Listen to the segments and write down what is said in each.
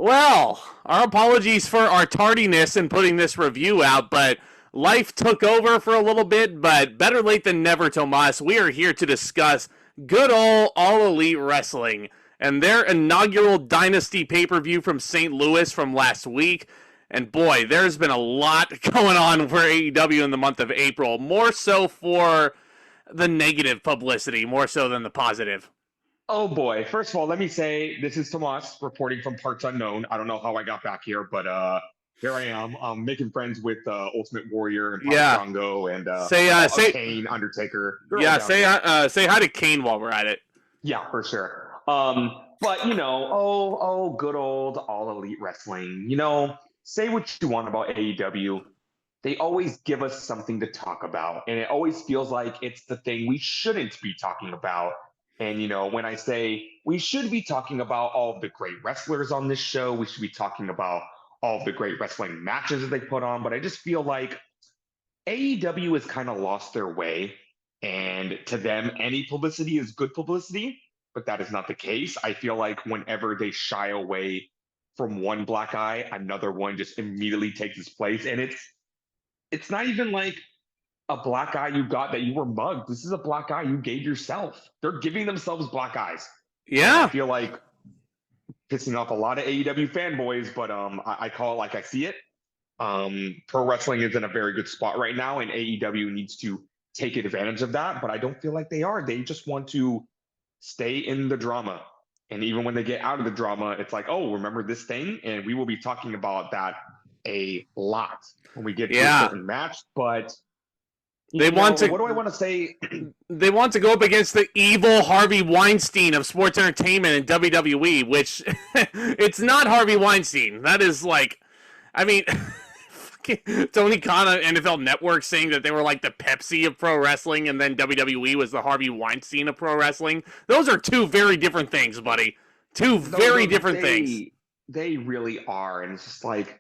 Well, our apologies for our tardiness in putting this review out, but life took over for a little bit, but better late than never, Tomas. We are here to discuss good old All Elite Wrestling and their inaugural Dynasty pay-per-view from St. Louis from last week. And boy, there's been a lot going on for AEW in the month of April, more so for the negative publicity, more so than the positive. Oh boy. First of all, let me say this is Tomas reporting from parts unknown. I don't know how I got back here, but here I am. I'm making friends with Ultimate Warrior and Papa Yeah. Shango and Say Kane, Undertaker. yeah, say hi to Kane while we're at it. Yeah, for sure. But good old All Elite Wrestling. Say what you want about AEW. They always give us something to talk about, and it always feels like it's the thing we shouldn't be talking about. And when I say we should be talking about all of the great wrestlers on this show, we should be talking about all of the great wrestling matches that they put on. But I just feel like AEW has kind of lost their way. And to them, any publicity is good publicity, but that is not the case. I feel like whenever they shy away from one black eye, another one just immediately takes its place. And it's not even like a black eye you got that you were mugged. This is a black eye you gave yourself. They're giving themselves black eyes. Yeah. I feel like pissing off a lot of AEW fanboys, but I call it like I see it. Pro wrestling is in a very good spot right now, and AEW needs to take advantage of that, but I don't feel like they are. They just want to stay in the drama. And even when they get out of the drama, it's like, oh, remember this thing? And we will be talking about that a lot when we get to a certain match. But what do I want to say? They want to go up against the evil Harvey Weinstein of sports entertainment in WWE, which it's not Harvey Weinstein. That is like, I mean, Tony Khan on NFL Network saying that they were like the Pepsi of pro wrestling, and then WWE was the Harvey Weinstein of pro wrestling. Those are two very different things, buddy. Two very different things. They really are. And it's just like,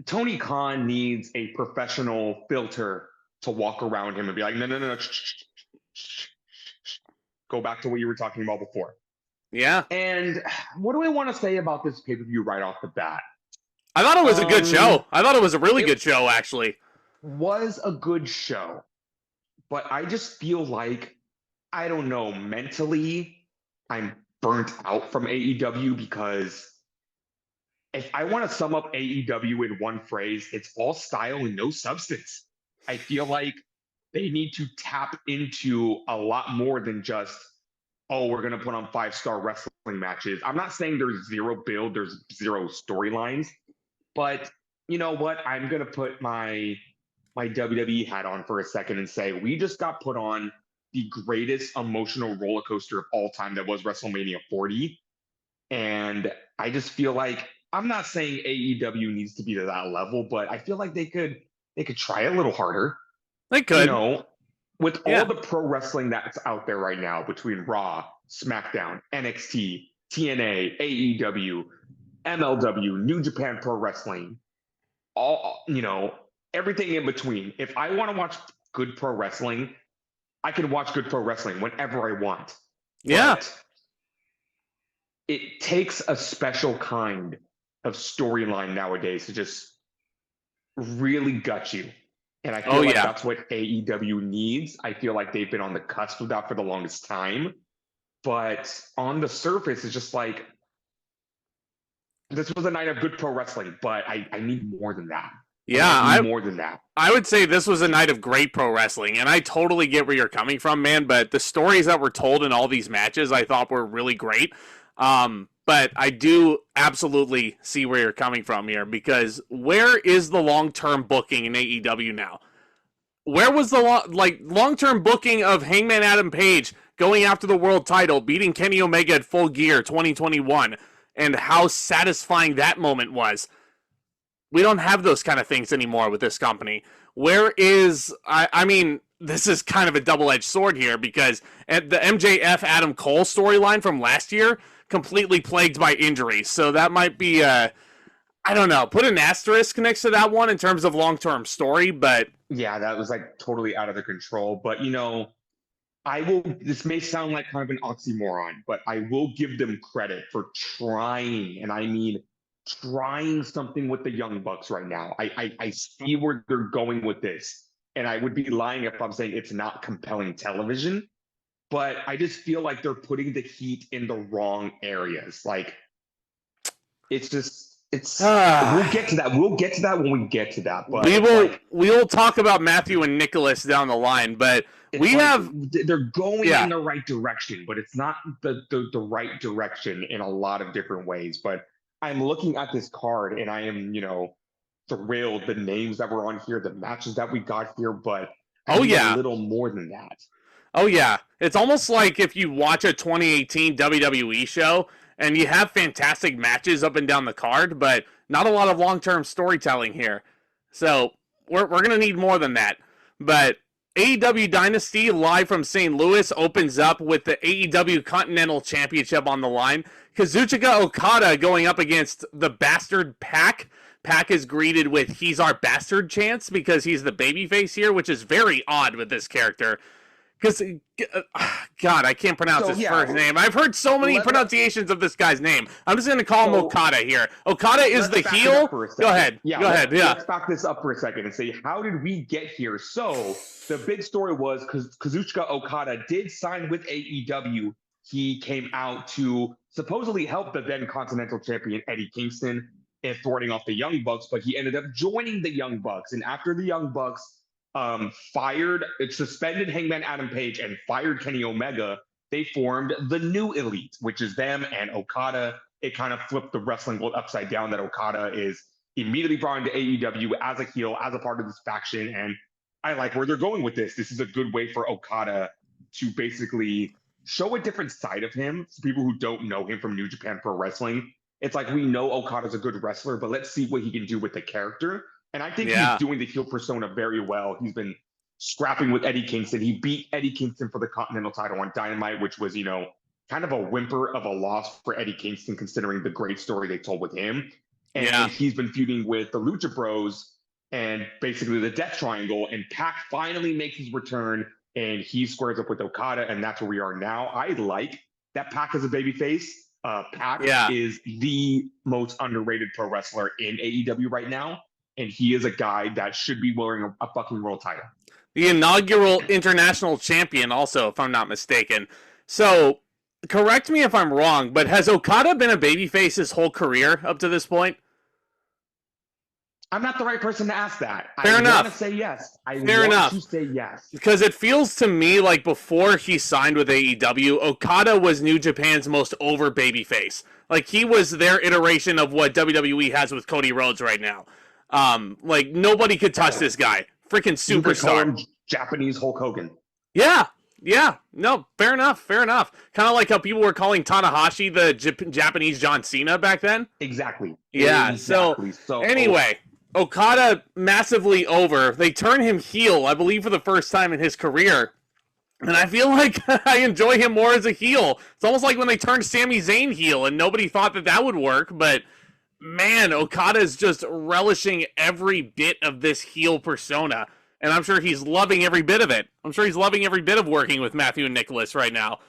Tony Khan needs a professional filter to walk around him and be like, no. Go back to what you were talking about before. Yeah. And what do I want to say about this pay-per-view right off the bat? I thought it was a good show. I thought it was a really good show, actually. Was a good show. But I just feel like, I don't know, mentally, I'm burnt out from AEW because if I want to sum up AEW in one phrase, it's all style and no substance. I feel like they need to tap into a lot more than just, oh, we're going to put on 5-star wrestling matches. I'm not saying there's zero build, there's zero storylines, but you know what? I'm going to put my WWE hat on for a second and say, we just got put on the greatest emotional roller coaster of all time that was WrestleMania 40. And I just feel like, I'm not saying AEW needs to be to that level, but I feel like they could try a little harder. They could. With all the pro wrestling that's out there right now between Raw, SmackDown, NXT, TNA, AEW, MLW, New Japan Pro Wrestling, all, everything in between. If I want to watch good pro wrestling, I can watch good pro wrestling whenever I want. Yeah. But it takes a special kind of storyline nowadays to just really gut you. And I feel like that's what AEW needs. I feel like they've been on the cusp of that for the longest time. But on the surface, it's just like, this was a night of good pro wrestling, but I need more than that. Yeah, more than that. I would say this was a night of great pro wrestling, and I totally get where you're coming from, man, but the stories that were told in all these matches I thought were really great. But I do absolutely see where you're coming from here, because where is the long-term booking in AEW now? Where was the long-term booking of Hangman Adam Page going after the world title, beating Kenny Omega at Full Gear 2021, and how satisfying that moment was? We don't have those kind of things anymore with this company. Where is, I mean, this is kind of a double-edged sword here, because at the MJF Adam Cole storyline from last year, completely plagued by injuries. So that might be, I don't know, put an asterisk next to that one in terms of long-term story, but... Yeah, that was like totally out of their control. But, this may sound like kind of an oxymoron, but I will give them credit for trying, and I mean trying something with the Young Bucks right now. I see where they're going with this. And I would be lying if I'm saying it's not compelling television. But I just feel like they're putting the heat in the wrong areas. Like, we'll get to that. We'll get to that when we get to that. But we will talk about Matthew and Nicholas down the line, but they're going in the right direction, but it's not the right direction in a lot of different ways. But I'm looking at this card and I am, thrilled. The names that were on here, the matches that we got here, but a little more than that. Oh yeah, it's almost like if you watch a 2018 WWE show and you have fantastic matches up and down the card, but not a lot of long-term storytelling here. So we're gonna need more than that. But AEW Dynasty live from St. Louis opens up with the AEW Continental Championship on the line. Kazuchika Okada going up against the Bastard Pac. Pac is greeted with "He's our bastard" chants because he's the babyface here, which is very odd with this character. Because, God, I can't pronounce his first name. I've heard so many pronunciations of this guy's name. I'm just going to call him Okada here. Okada is the heel. Go ahead. Let's back this up for a second and say, how did we get here? So the big story was because Kazuchika Okada did sign with AEW. He came out to supposedly help the then Continental Champion Eddie Kingston in thwarting off the Young Bucks, but he ended up joining the Young Bucks. And after the Young Bucks suspended Hangman Adam Page and fired Kenny Omega, they formed the New Elite, which is them and Okada. It kind of flipped the wrestling world upside down that Okada is immediately brought into AEW as a heel, as a part of this faction. And I like where they're going with this. This is a good way for Okada to basically show a different side of him to people who don't know him from New Japan Pro Wrestling. It's like, we know Okada's a good wrestler, but let's see what he can do with the character. And I think he's doing the heel persona very well. He's been scrapping with Eddie Kingston. He beat Eddie Kingston for the Continental title on Dynamite, which was, kind of a whimper of a loss for Eddie Kingston, considering the great story they told with him. And he's been feuding with the Lucha Bros and basically the Death Triangle. And Pac finally makes his return, and he squares up with Okada, and that's where we are now. I like that Pac is a babyface. Pac is the most underrated pro wrestler in AEW right now. And he is a guy that should be wearing a fucking world title. The inaugural international champion also, if I'm not mistaken. So, correct me if I'm wrong, but has Okada been a babyface his whole career up to this point? I'm not the right person to ask that. Fair enough. I want to say yes. I want to say yes. Because it feels to me like before he signed with AEW, Okada was New Japan's most over babyface. Like, he was their iteration of what WWE has with Cody Rhodes right now. Like, nobody could touch this guy. Freaking superstar. Japanese Hulk Hogan. Yeah. No, fair enough. Kind of like how people were calling Tanahashi the Japanese John Cena back then. Exactly. Yeah. Exactly. So anyway, Okada massively over. They turn him heel, I believe, for the first time in his career. And I feel like I enjoy him more as a heel. It's almost like when they turned Sami Zayn heel and nobody thought that would work, but man, Okada is just relishing every bit of this heel persona, and I'm sure he's loving every bit of it. I'm sure he's loving every bit of working with Matthew and Nicholas right now.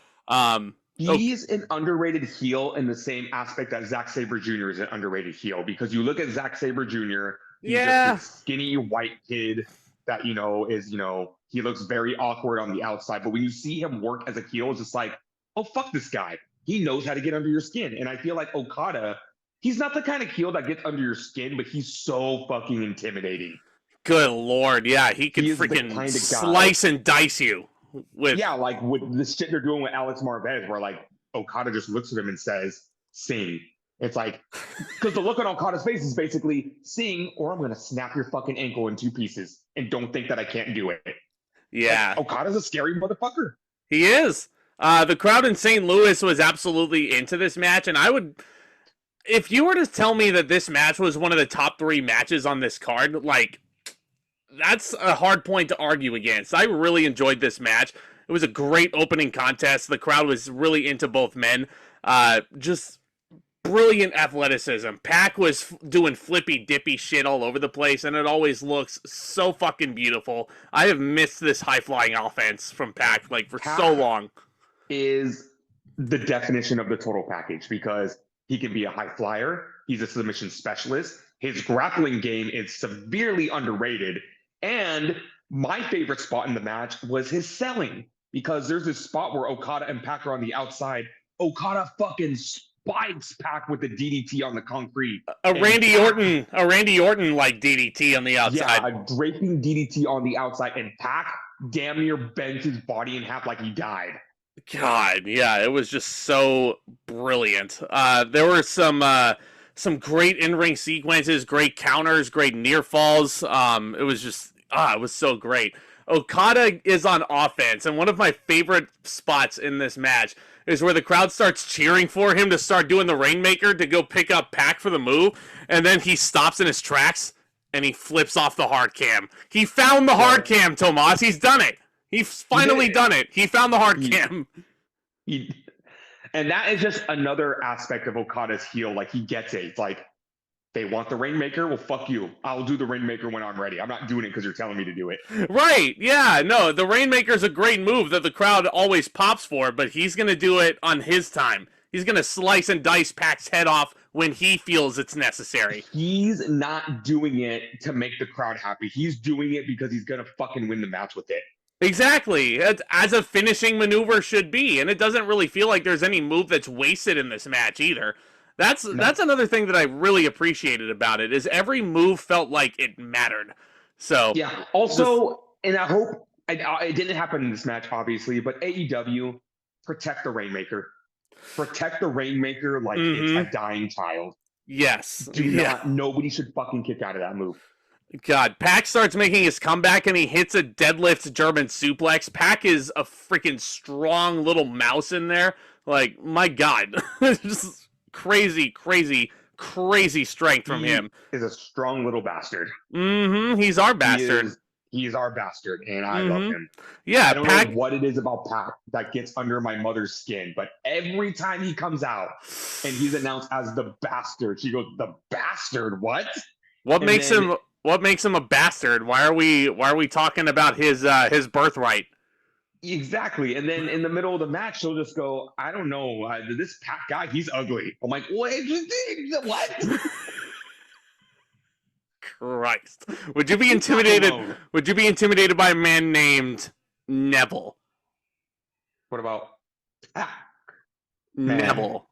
He's an underrated heel in the same aspect that Zack Sabre Jr. is an underrated heel, because you look at Zack Sabre Jr., he's just a skinny white kid that, he looks very awkward on the outside, but when you see him work as a heel, it's just like, oh, fuck this guy. He knows how to get under your skin. And I feel like Okada, he's not the kind of heel that gets under your skin, but he's so fucking intimidating. Good Lord. Yeah, he can freaking kind of slice and dice you. With the shit they're doing with Alex Marvez, where like Okada just looks at him and says, sing. It's like, because the look on Okada's face is basically, sing or I'm going to snap your fucking ankle in two pieces and don't think that I can't do it. Yeah. Like, Okada's a scary motherfucker. He is. The crowd in St. Louis was absolutely into this match, and if you were to tell me that this match was one of the top 3 matches on this card, like, that's a hard point to argue against. I really enjoyed this match. It was a great opening contest. The crowd was really into both men. Just brilliant athleticism. Pac was doing flippy dippy shit all over the place, and it always looks so fucking beautiful. I have missed this high-flying offense from Pac, like, for so long. Is the definition of the total package, because he can be a high flyer, He's a submission specialist. His grappling game is severely underrated. And my favorite spot in the match was his selling, because there's this spot where Okada and Pac are on the outside. Okada fucking spikes Pac with the DDT on the concrete. A Randy Orton like DDT on the outside. Yeah, a draping DDT on the outside, and Pac damn near bent his body in half like he died. God, yeah, it was just so brilliant. There were some great in-ring sequences, great counters, great near falls. It was just it was so great. Okada is on offense, and one of my favorite spots in this match is where the crowd starts cheering for him to start doing the Rainmaker to go pick up Pac for the move, and then he stops in his tracks and he flips off the hard cam. He found the hard cam, Tomas. He's done it. He's finally done it. He found the hard cam. And that is just another aspect of Okada's heel. Like, he gets it. It's like, they want the Rainmaker? Well, fuck you. I'll do the Rainmaker when I'm ready. I'm not doing it because you're telling me to do it. Right. Yeah. No, the Rainmaker's a great move that the crowd always pops for, but he's going to do it on his time. He's going to slice and dice Pac's head off when he feels it's necessary. He's not doing it to make the crowd happy. He's doing it because he's going to fucking win the match with it. Exactly. As a finishing maneuver should be, and it doesn't really feel like there's any move that's wasted in this match either. That's another thing that I really appreciated about it, is every move felt like it mattered. So yeah. Also, and I hope it didn't happen in this match, obviously, but AEW, protect the Rainmaker. Protect the Rainmaker like it's a dying child. Yes. Nobody should fucking kick out of that move. God, Pac starts making his comeback and he hits a deadlift German suplex. Pac is a freaking strong little mouse in there. Like, my God. Just crazy strength from him. He is a strong little bastard. He's our bastard. He's our bastard, and I love him. Yeah, I don't know what it is about Pac that gets under my mother's skin, but every time he comes out and he's announced as the bastard, she goes, "The bastard? What? What makes him a bastard? Why are we talking about his birthright?" Exactly. And then in the middle of the match, she'll just go, "I don't know, this Pac guy, he's ugly." I'm like, what? Christ. Would you be intimidated by a man named Neville? What about Pac? Neville.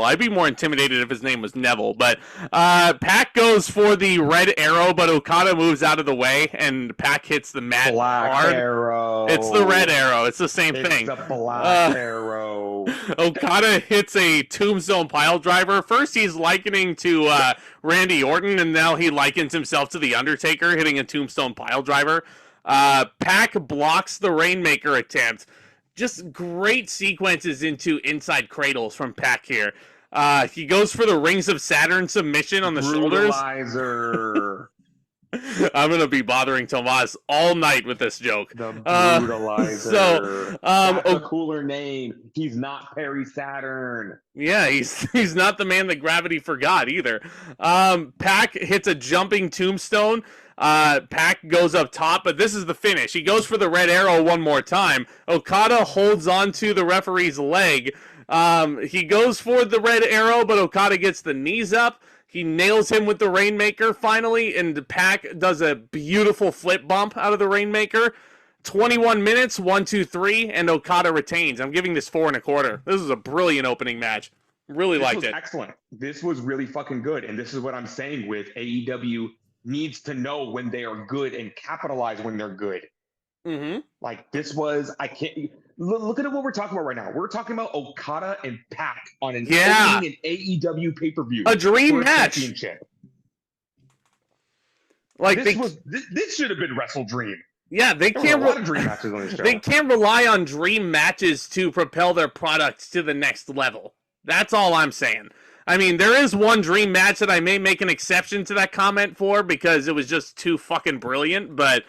I'd be more intimidated if his name was Neville. But Pac goes for the red arrow, but Okada moves out of the way, and Pac hits the mat hard. Arrow. It's the red arrow. It's the same thing. It's the black arrow. Okada hits a tombstone pile driver. First, he's likening to Randy Orton, and now he likens himself to The Undertaker, hitting a tombstone pile driver. Pac blocks the Rainmaker attempt. Just great sequences into inside cradles from Pac here. He goes for the Rings of Saturn submission on the shoulders. I'm going to be bothering Tomas all night with this joke. The Brutalizer. That's a cooler name. He's not Perry Saturn. Yeah, he's not the man that gravity forgot either. Pac hits a jumping tombstone. Pac goes up top, but this is the finish. He goes for the red arrow one more time. Okada holds onto the referee's leg. He goes for the red arrow, but Okada gets the knees up. He nails him with the Rainmaker finally, and Pac does a beautiful flip bump out of the Rainmaker. 21 minutes, 1, 2, 3, and Okada retains. I'm giving this 4 1/4. This is a brilliant opening match. Really liked it. Excellent. This was really fucking good, and this is what I'm saying with AEW needs to know when they are good and capitalize when they're good. Like, this was, I can't look at what we're talking about right now. We're talking about Okada and Pac on an opening an AEW pay-per-view. A dream match. Championship. Like, this should have been Wrestle Dream. Yeah, they can't. A lot of dream matches on this show. They can't rely on dream matches to propel their products to the next level. That's all I'm saying. I mean, there is one dream match that I may make an exception to that comment for because it was just too fucking brilliant, but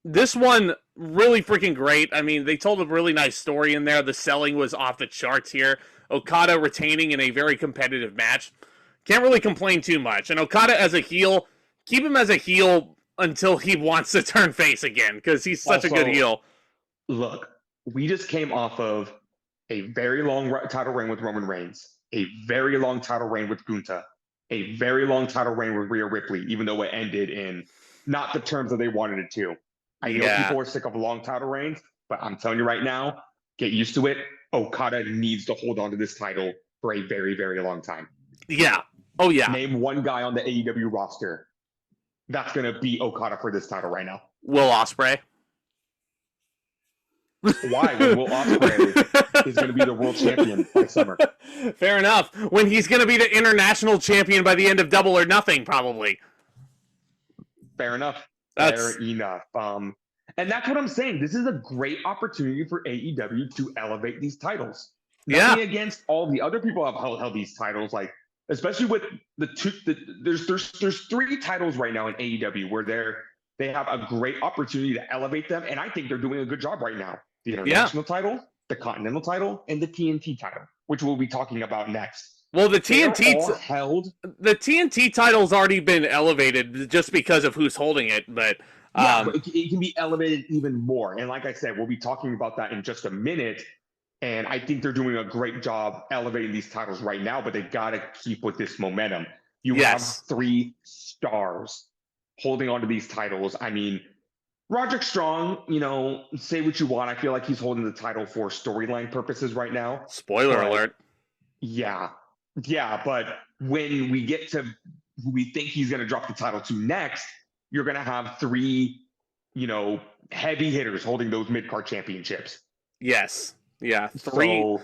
this one, really freaking great. I mean, they told a really nice story in there. The selling was off the charts here. Okada retaining in a very competitive match. Can't really complain too much. And Okada as a heel, keep him as a heel until he wants to turn face again, because he's such a good heel. Look, we just came off of a very long title reign with Roman Reigns, a very long title reign with Gunther, a very long title reign with Rhea Ripley, even though it ended in not the terms that they wanted it to. I know Yeah. people are sick of long title reigns, but I'm telling you right now, get used to it. Okada needs to hold on to this title for a very, very long time. Yeah. Oh, yeah. Name one guy on the AEW roster that's going to beat Okada for this title right now. Will Ospreay. Why? When Will Ospreay is going to be the world champion by summer. Fair enough. When he's going to be the international champion by the end of Double or Nothing, probably. Fair enough. Fair enough. And that's what I'm saying. This is a great opportunity for AEW to elevate these titles. Nothing against all the other people who have held these titles, like especially with there's 3 titles right now in AEW where they have a great opportunity to elevate them, and I think they're doing a good job right now. The international title, the Continental title, and the TNT title, which we'll be talking about next. Well, the TNT title's already been elevated just because of who's holding it, but but it can be elevated even more. And like I said, we'll be talking about that in just a minute. And I think they're doing a great job elevating these titles right now, but they got to keep with this momentum. You have 3 stars holding on to these titles. I mean, Roderick Strong, say what you want. I feel like he's holding the title for storyline purposes right now. Spoiler alert. Yeah. Yeah. But when we get to who we think he's going to drop the title to next, you're going to have 3, heavy hitters holding those mid-card championships. Yes. Yeah. 3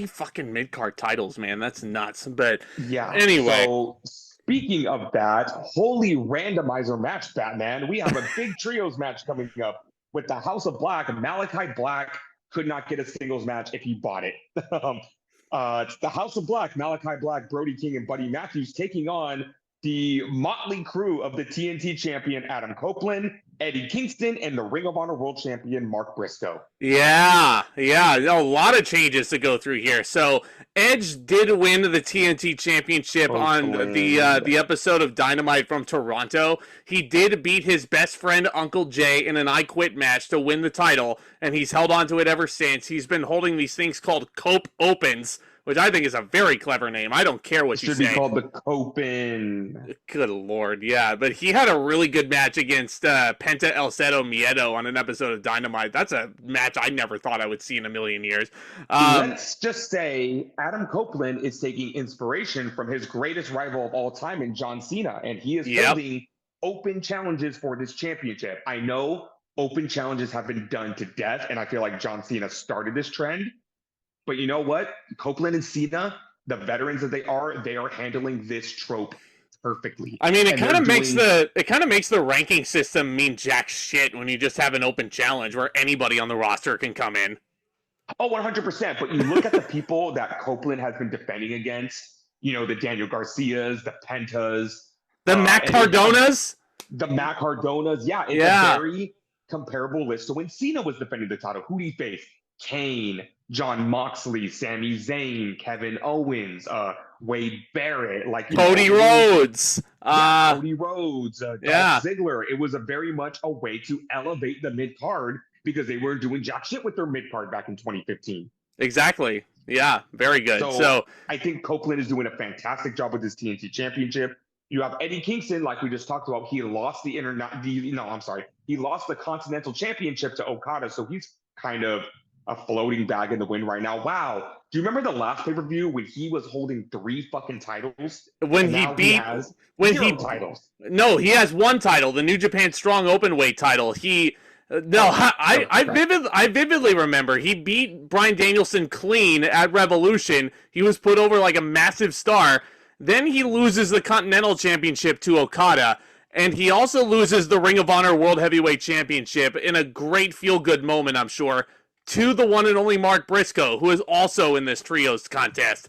fucking mid-card titles, man. That's nuts. But yeah. Anyway. So speaking of that, holy randomizer match, Batman. We have a big trios match coming up with the House of Black. Malachi Black could not get a singles match if he bought it. It's the House of Black, Malachi Black, Brody King, and Buddy Matthews taking on the motley crew of the TNT champion Adam Copeland, Eddie Kingston, and the Ring of Honor World Champion Mark Briscoe. Yeah, a lot of changes to go through here. So Edge did win the TNT Championship on the episode of Dynamite from Toronto. He did beat his best friend Uncle Jay in an I Quit match to win the title, and he's held on to it ever since. He's been holding these things called Cope Opens, which I think is a very clever name. I don't care what you say. Should be called the Copen. Good Lord, yeah. But he had a really good match against Penta El Cero Miedo on an episode of Dynamite. That's a match I never thought I would see in a million years. Let's just say Adam Copeland is taking inspiration from his greatest rival of all time in John Cena, and he is holding open challenges for this championship. I know open challenges have been done to death, and I feel like John Cena started this trend. But you know what? Copeland and Cena, the veterans that they are handling this trope perfectly. I mean, it kind of makes the ranking system mean jack shit when you just have an open challenge where anybody on the roster can come in. Oh, 100%. But you look at the people that Copeland has been defending against, the Daniel Garcias, the Pentas, the Mac Cardonas. The Mac Cardonas. Yeah, it's a very comparable list. So when Cena was defending the title, who did he face? Kane, John Moxley, Sami Zayn, Kevin Owens, Wade Barrett, Cody Rhodes, Cody Rhodes, Dolph Ziggler. It was very much a way to elevate the mid card because they weren't doing jack shit with their mid card back in 2015. Exactly. Yeah, very good. So I think Copeland is doing a fantastic job with this TNT Championship. You have Eddie Kingston, like we just talked about. He lost he lost the Continental Championship to Okada, so he's kind of a floating bag in the wind right now. Wow. Do you remember the last pay-per-view when he was holding 3 fucking titles? He has 0 titles. No, he has 1 title, the New Japan Strong Openweight title. I vividly remember he beat Bryan Danielson clean at Revolution. He was put over like a massive star. Then he loses the Continental Championship to Okada. And he also loses the Ring of Honor World Heavyweight Championship in a great feel-good moment, I'm sure, to the one and only Mark Briscoe, who is also in this trios contest.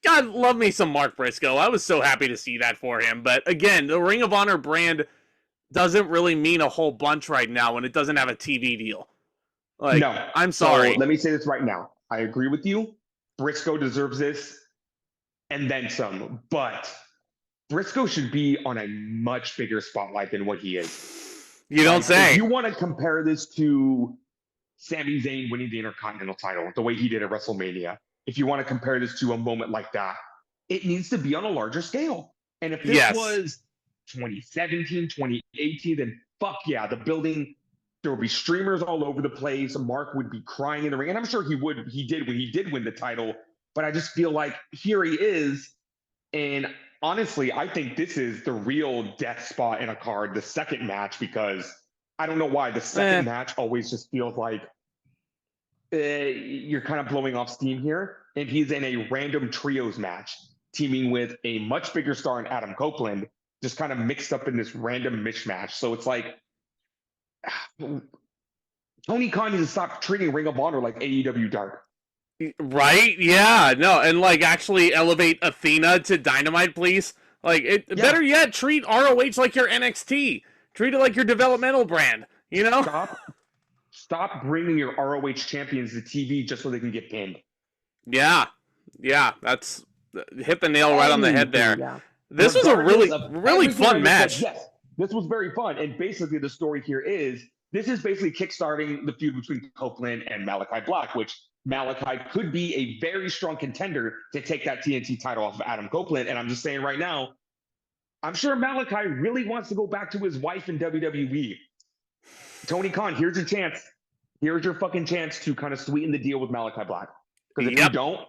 God, love me some Mark Briscoe. I was so happy to see that for him. But again, the Ring of Honor brand doesn't really mean a whole bunch right now when it doesn't have a TV deal. No. I'm sorry. So let me say this right now. I agree with you. Briscoe deserves this and then some. But Briscoe should be on a much bigger spotlight than what he is. You don't say. If you want to compare this to Sami Zayn winning the Intercontinental title, the way he did at WrestleMania, if you want to compare this to a moment like that, it needs to be on a larger scale. And if this Yes. was 2017, 2018, then fuck yeah, the building, there would be streamers all over the place. Mark would be crying in the ring. And I'm sure he did when he did win the title. But I just feel like here he is. And honestly, I think this is the real death spot in a card, the second match, because I don't know why the second match always just feels like you're kind of blowing off steam here. And he's in a random trios match, teaming with a much bigger star in Adam Copeland, just kind of mixed up in this random mismatch. So it's like, Tony Khan needs to stop treating Ring of Honor like AEW Dark. Right? Yeah. No, and like actually elevate Athena to Dynamite, please. Like, better yet, treat ROH like your NXT. Treat it like your developmental brand. You know? Stop bringing your ROH champions to TV just so they can get pinned. Yeah. That's hit the nail right on the head there. Yeah. This was a really fun match. Yes, this was very fun. And basically, the story here is this is basically kickstarting the feud between Copeland and Malachi Black, which Malachi could be a very strong contender to take that TNT title off of Adam Copeland. And I'm just saying right now, I'm sure Malachi really wants to go back to his wife in WWE. Tony Khan, here's your chance. Here's your fucking chance to kind of sweeten the deal with Malachi Black. Because if you don't,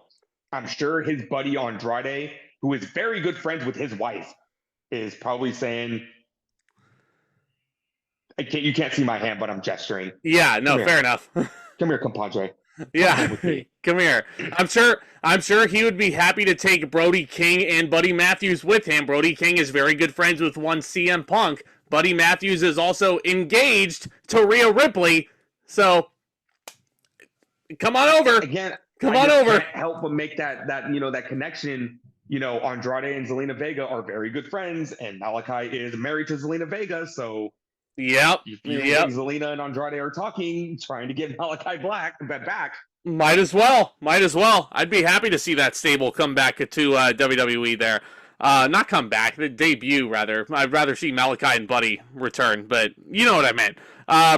I'm sure his buddy Andrade, who is very good friends with his wife, is probably saying, you can't see my hand, but I'm gesturing. Yeah, no, fair enough. Come here, compadre. Yeah, come here. I'm sure he would be happy to take Brody King and Buddy Matthews with him. Brody King is very good friends with one CM Punk. Buddy Matthews is also engaged to Rhea Ripley. So, come on over. Again, come on over. Can't help but make that connection. Andrade and Zelina Vega are very good friends, and Malachi is married to Zelina Vega, so Yep. Zelina and Andrade are talking, trying to get Malachi Black back. Might as well. I'd be happy to see that stable come back to WWE there. Not come back, the debut, rather. I'd rather see Malachi and Buddy return, but you know what I meant.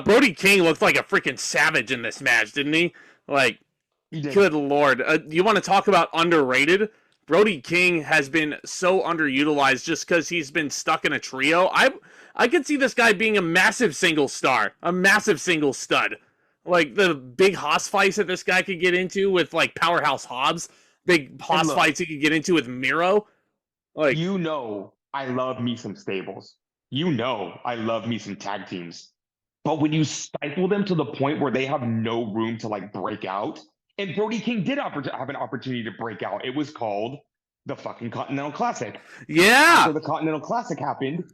Brody King looked like a freaking savage in this match, didn't he? Like, good Lord. You want to talk about underrated? Brody King has been so underutilized just because he's been stuck in a trio. I could see this guy being a massive single star, a massive single stud. Like, the big Haas fights that this guy could get into with, like, Powerhouse Hobbs. Big Haas fights he could get into with Miro. Like, I love me some stables. I love me some tag teams. But when you stifle them to the point where they have no room to, like, break out, and Brody King did have an opportunity to break out. It was called the fucking Continental Classic. Yeah. After the Continental Classic happened,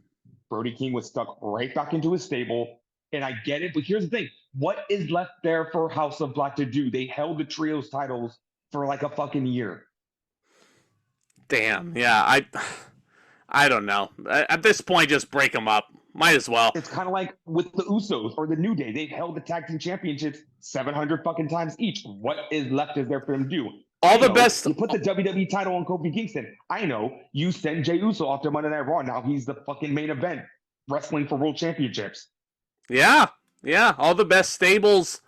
Brody King was stuck right back into his stable. And I get it, but here's the thing. What is left there for House of Black to do? They held the trios titles for like a fucking year. Damn. Yeah, I don't know. At this point, just break them up. Might as well. It's kind of like with the Usos or the New Day. They've held the tag team championships 700 fucking times each. What is left is there for them to do? Best. You put the WWE title on Kofi Kingston. I know. You send Jey Uso off to Monday Night Raw. Now he's the fucking main event, wrestling for world championships. Yeah. All the best stables.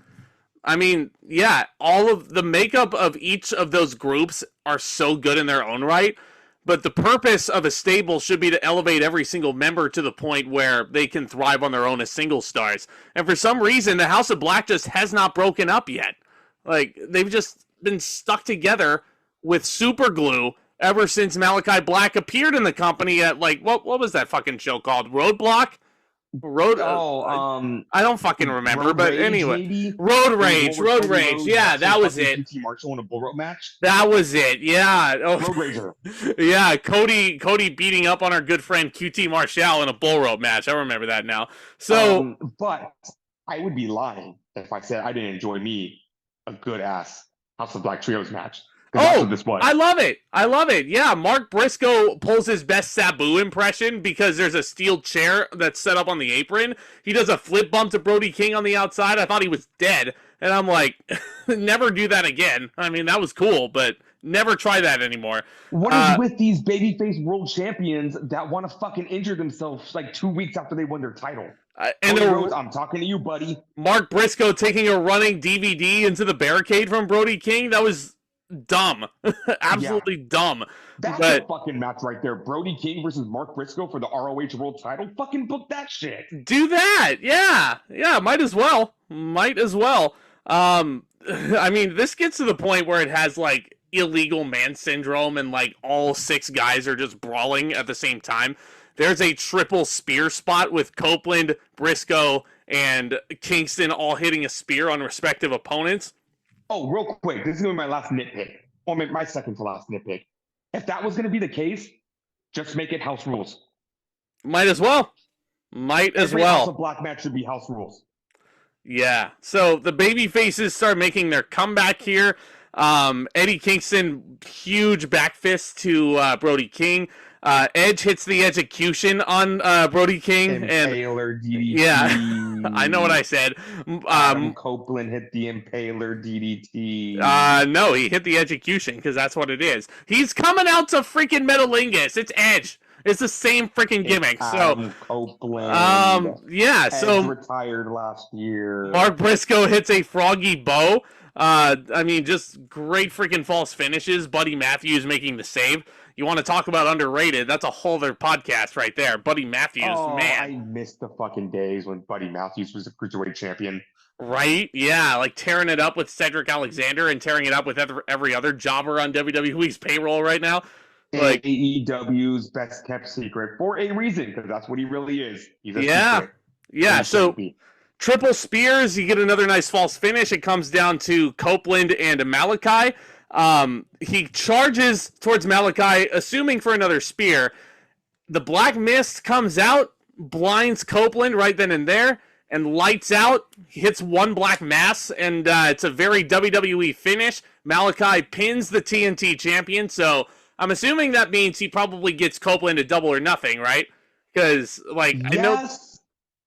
I mean, yeah, all of the makeup of each of those groups are so good in their own right. But the purpose of a stable should be to elevate every single member to the point where they can thrive on their own as single stars. And for some reason, the House of Black just has not broken up yet. Like, they've just been stuck together with super glue ever since Malachi Black appeared in the company at, like, what was that fucking show called? Roadblock? I don't fucking remember, Road but Rage, anyway. maybe? Road Rage. Yeah, that was it. QT Marshall in a bull rope match? That was it, yeah. Road Rager. Yeah, Cody beating up on our good friend QT Marshall in a bull rope match. I remember that now. So, but I would be lying if I said I didn't enjoy me a good ass House of Black Trios match. Oh, this was. I love it. Yeah, Mark Briscoe pulls his best Sabu impression because there's a steel chair that's set up on the apron. He does a flip bump to Brody King on the outside. I thought he was dead. And I'm like, never do that again. I mean, that was cool, but never try that anymore. What is with these babyface world champions that want to fucking injure themselves like 2 weeks after they won their title? Rose, I'm talking to you, buddy. Mark Briscoe taking a running DVD into the barricade from Brody King. That was dumb. Yeah. Absolutely dumb. That's a But fucking match right there. Brody King versus Mark Briscoe for the ROH World Title. Fucking book that shit. do that. Yeah. Yeah, might as well. Might as well. I mean, this gets to the point where it has like illegal man syndrome and like all 6 guys are just brawling at the same time. There's a triple spear spot with Copeland, Briscoe, and Kingston all hitting a spear on respective opponents. Oh, real quick. This is going to be my last nitpick. Or my second to last nitpick. If that was going to be the case, just make it house rules. Might as well. Might as Every well. House of Black match should be house rules. Yeah. So the baby faces start making their comeback here. Eddie Kingston, huge back fist to Brody King. Edge hits the execution on Brody King. Impaler DDT. Yeah, I know what I said. Copeland hit the Impaler DDT. No, he hit the execution because that's what it is. He's coming out to freaking Metalingus. It's Edge. It's the same freaking gimmick. So Copeland. Yeah. Edge So retired last year. Mark Briscoe hits a froggy bow. I mean, just great freaking false finishes. Buddy Matthews making the save. You want to talk about underrated? That's a whole other podcast right there. Buddy Matthews, man. I missed the fucking days when Buddy Matthews was the cruiserweight champion. Right? Yeah, like tearing it up with Cedric Alexander and tearing it up with every other jobber on WWE's payroll right now. Like AEW's best kept secret for a reason, because that's what he really is. He's a secret. Yeah. So triple spears, you get another nice false finish. It comes down to Copeland and Malachi. He charges towards Malachi, assuming for another spear. The black mist comes out, blinds Copeland right then and there, and lights out. He hits one black mass, and it's a very WWE finish. Malachi pins the TNT champion, so I'm assuming that means he probably gets Copeland a double or nothing, right? Because, like, yes, I know.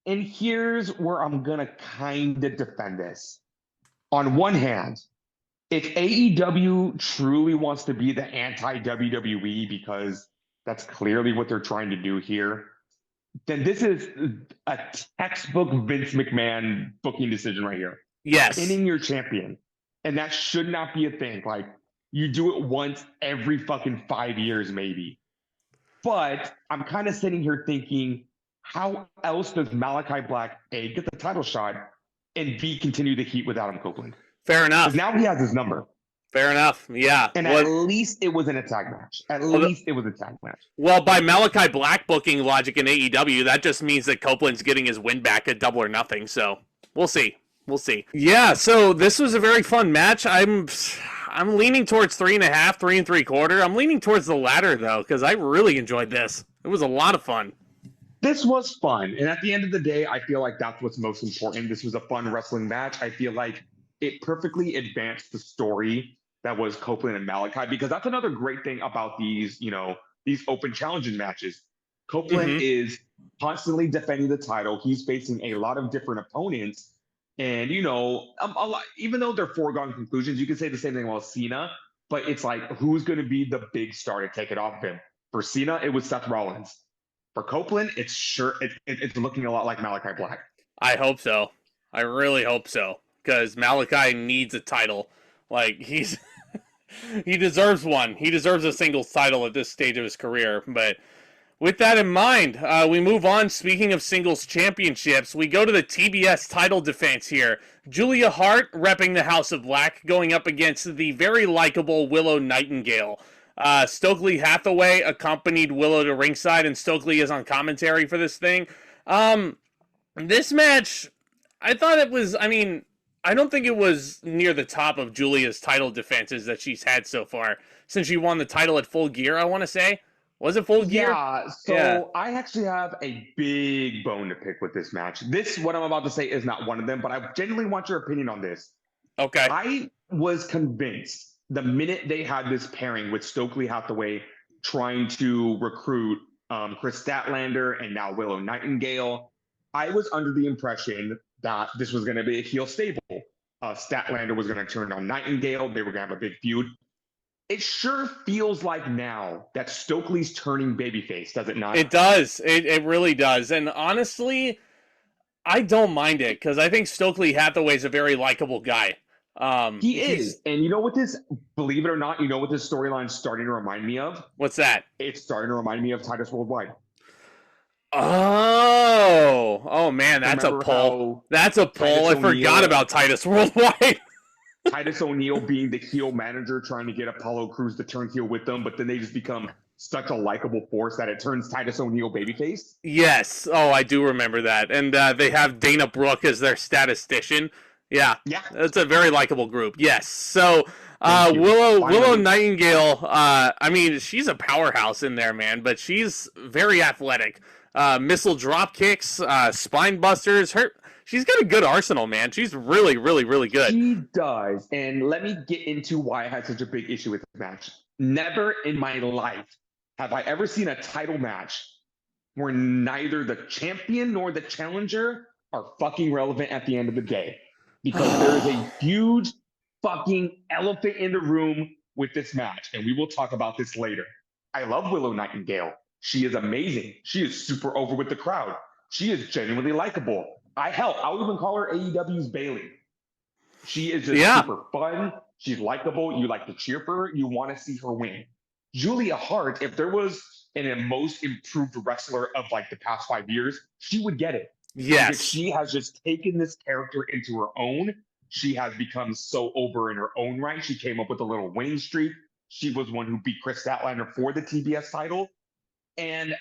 And here's where I'm going to kind of defend this. On one hand, if AEW truly wants to be the anti-WWE, because that's clearly what they're trying to do here, then this is a textbook Vince McMahon booking decision right here. Yes. Pinning your champion. And that should not be a thing. Like, you do it once every fucking 5 years, maybe. But I'm kind of sitting here thinking, how else does Malachi Black, A, get the title shot, and B, continue the heat with Adam Copeland? Fair enough. Because now he has his number. Fair enough. Yeah. And at least it was an attack match. At least it was a tag match. Well, by Malachi Black booking logic in AEW, that just means that Copeland's getting his win back at double or nothing. So we'll see. We'll see. Yeah. So this was a very fun match. I'm leaning towards 3.5, 3 3/4. I'm leaning towards the latter though, because I really enjoyed this. It was a lot of fun. This was fun. And at the end of the day, I feel like that's what's most important. This was a fun wrestling match. I feel like it perfectly advanced the story that was Copeland and Malachi, because that's another great thing about these, these open challenging matches. Copeland is constantly defending the title. He's facing a lot of different opponents. And, even though they're foregone conclusions, you can say the same thing about Cena, but it's like, who's going to be the big star to take it off of him? For Cena, it was Seth Rollins. For Copeland, it's looking a lot like Malachi Black. I hope so. I really hope so. Because Malachi needs a title. Like, he deserves one. He deserves a singles title at this stage of his career. But with that in mind, we move on. Speaking of singles championships, we go to the TBS title defense here. Julia Hart repping the House of Black, going up against the very likable Willow Nightingale. Stokely Hathaway accompanied Willow to ringside, and Stokely is on commentary for this thing. This match, I thought it was, I don't think it was near the top of Julia's title defenses that she's had so far, since she won the title at Full Gear, I want to say. Was it Full Gear? Yeah, I actually have a big bone to pick with this match. What I'm about to say is not one of them, but I genuinely want your opinion on this. Okay. I was convinced the minute they had this pairing with Stokely Hathaway trying to recruit Chris Statlander and now Willow Nightingale, I was under the impression that this was going to be a heel stable. Statlander was going to turn on Nightingale. They were going to have a big feud. It sure feels like now that Stokely's turning babyface, does it not? It does. It really does. And honestly, I don't mind it, because I think Stokely Hathaway's a very likable guy. He is. And you know what this, believe it or not, you know what this storyline's starting to remind me of? What's that? It's starting to remind me of Titus Worldwide. Oh man, that's Remember a pull. how That's a pull. Titus I forgot O'Neil- about Titus Worldwide. Titus O'Neil being the heel manager trying to get Apollo Crews to turn heel with them, but then they just become such a likable force that it turns Titus O'Neil babyface. Yes. Oh, I do remember that. And they have Dana Brooke as their statistician. Yeah. Yeah. It's a very likable group. Yes. So Willow Nightingale, I mean, she's a powerhouse in there, man, but she's very athletic. Missile drop kicks, spine busters. She's got a good arsenal, man. She's really, really, really good. She does. And let me get into why I had such a big issue with the match. Never in my life have I ever seen a title match where neither the champion nor the challenger are fucking relevant at the end of the day. Because there is a huge fucking elephant in the room with this match. And we will talk about this later. I love Willow Nightingale. She is amazing. She is super over with the crowd. She is genuinely likable. I'll even call her AEW's Bailey. She is just super fun. She's likable. You like to cheer for her. You want to see her win. Julia Hart, if there was a most improved wrestler of like the past 5 years, she would get it. Yes. Because she has just taken this character into her own. She has become so over in her own right. She came up with a little winning streak. She was one who beat Chris Statlander for the TBS title. And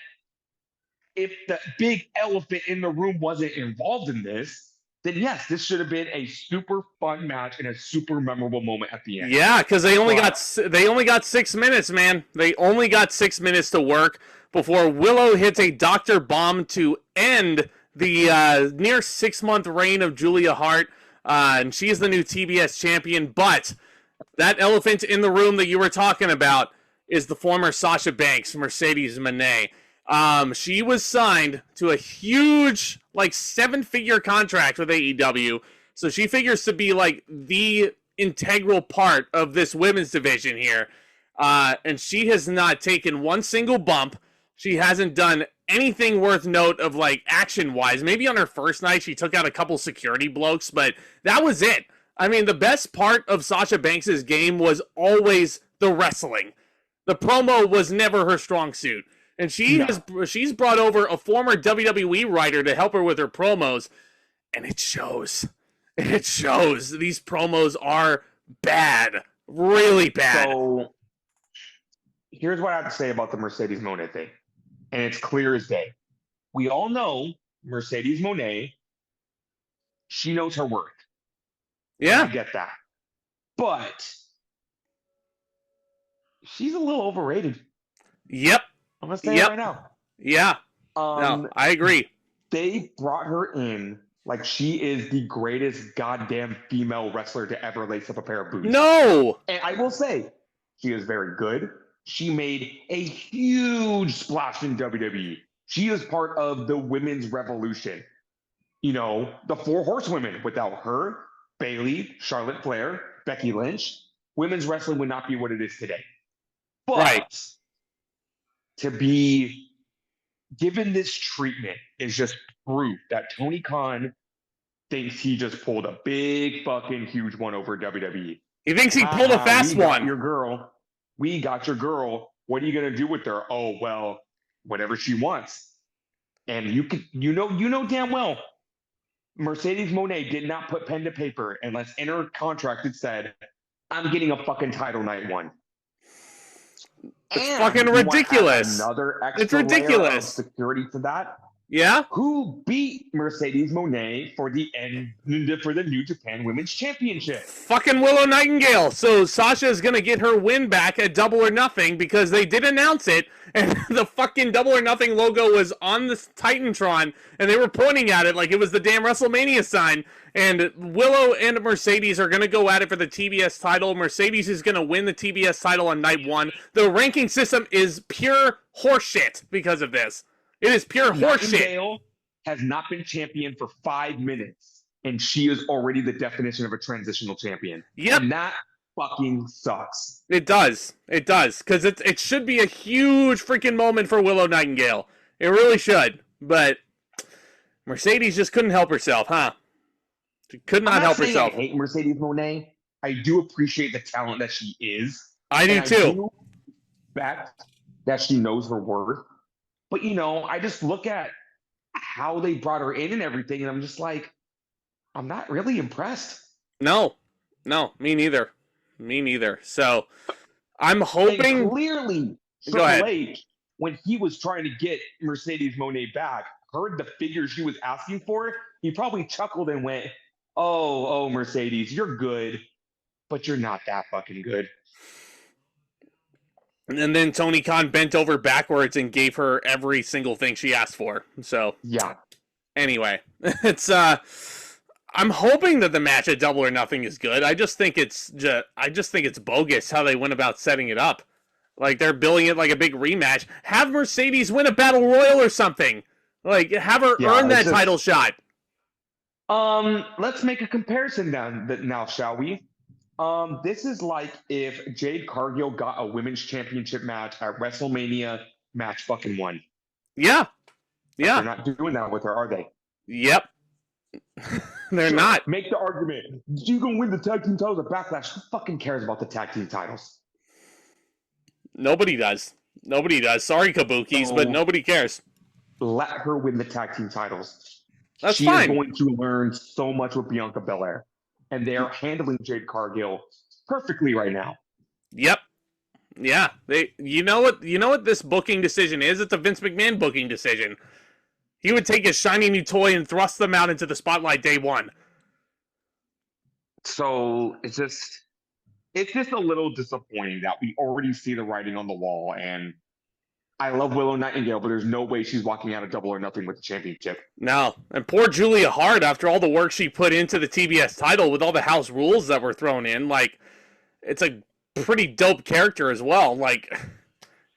if the big elephant in the room wasn't involved in this, then yes, this should have been a super fun match and a super memorable moment at the end. Yeah, because they only got 6 minutes, man. They only got 6 minutes to work before Willow hits a Dr. Bomb to end the near 6-month reign of Julia Hart, and she is the new TBS champion. But that elephant in the room that you were talking about is the former Sasha Banks, Mercedes Moné. She was signed to a huge, like, 7-figure contract with AEW, so she figures to be, like, the integral part of this women's division here, and she has not taken one single bump. She hasn't done anything worth note of, like, action-wise. Maybe on her first night she took out a couple security blokes, but that was it. I mean, the best part of Sasha Banks' game was always the wrestling. The promo was never her strong suit. And she's brought over a former WWE writer to help her with her promos, and it shows. It shows. These promos are bad. Really bad. So here's what I have to say about the Mercedes Moné thing. And it's clear as day. We all know Mercedes Moné, she knows her worth. Yeah. I get that. But she's a little overrated. Yep. I'm going to say it right now. Yeah. No, I agree. They brought her in like she is the greatest goddamn female wrestler to ever lace up a pair of boots. No. And I will say, she is very good. She made a huge splash in WWE. She is part of the women's revolution. You know, the 4 horsewomen. Without her, Bayley, Charlotte Flair, Becky Lynch, women's wrestling would not be what it is today. But to be given this treatment is just proof that Tony Khan thinks he just pulled a big fucking huge one over WWE. He thinks he pulled a fast one. Your girl. We got your girl. What are you gonna do with her? Oh well, whatever she wants. And you know damn well, Mercedes Moné did not put pen to paper unless in her contract it said, "I'm getting a fucking title night 1." It's fucking ridiculous. Another extra it's ridiculous. Layer of security to that. Yeah. Who beat Mercedes Moné for the New Japan Women's Championship? Fucking Willow Nightingale. So Sasha is gonna get her win back at Double or Nothing because they did announce it, and the fucking Double or Nothing logo was on the Titantron, and they were pointing at it like it was the damn WrestleMania sign. And Willow and Mercedes are gonna go at it for the TBS title. Mercedes is gonna win the TBS title on night 1. The ranking system is pure horseshit because of this. It is pure horseshit. Nightingale has not been champion for 5 minutes, and she is already the definition of a transitional champion. Yep. And that fucking sucks. It does. It does. Because it should be a huge freaking moment for Willow Nightingale. It really should. But Mercedes just couldn't help herself, huh? She could not help herself. I hate Mercedes Moné, I do appreciate the talent that she is. I do and too. I do respect that she knows her worth. But, I just look at how they brought her in and everything, and I'm just like, I'm not really impressed. No, me neither. Me neither. So I'm And hoping. clearly, Go ahead. Triple H, when he was trying to get Mercedes Moné back, heard the figure she was asking for. He probably chuckled and went, "Oh, Mercedes, you're good, but you're not that fucking good." And then Tony Khan bent over backwards and gave her every single thing she asked for. So Yeah. anyway, it's I'm hoping that the match at Double or Nothing is good. I just think it's bogus how they went about setting it up. Like they're billing it like a big rematch. Have Mercedes win a battle royal or something. Like have her earn that title shot. Let's make a comparison now, shall we? This is like if Jade Cargill got a women's championship match at WrestleMania, match fucking won. Yeah. They're not doing that with her, are they? Yep. They're not. Make the argument. You can win the tag team titles at Backlash. Who fucking cares about the tag team titles? Nobody does. Sorry, Kabukis, but nobody cares. Let her win the tag team titles. That's she fine. Is going to learn so much with Bianca Belair. And they are handling Jade Cargill perfectly right now. Yep. Yeah. You know what this booking decision is? It's a Vince McMahon booking decision. He would take his shiny new toy and thrust them out into the spotlight day one. So it's just a little disappointing that we already see the writing on the wall. And I love Willow Nightingale, but there's no way she's walking out of Double or Nothing with the championship. No. And poor Julia Hart, after all the work she put into the TBS title with all the house rules that were thrown in, like, it's a pretty dope character as well. Like,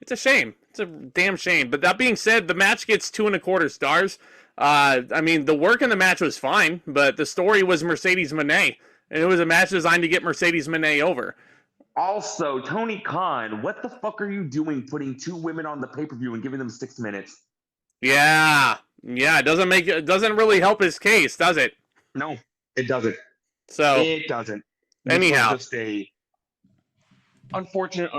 it's a shame. It's a damn shame. But that being said, the match gets 2.25 stars. I mean, the work in the match was fine, but the story was Mercedes Moné. And it was a match designed to get Mercedes Moné over. Also, Tony Khan, what the fuck are you doing putting 2 women on the pay-per-view and giving them 6 minutes? Yeah, it doesn't really help his case, does it? No, it doesn't. So it doesn't. Anyhow, just a unfortunate.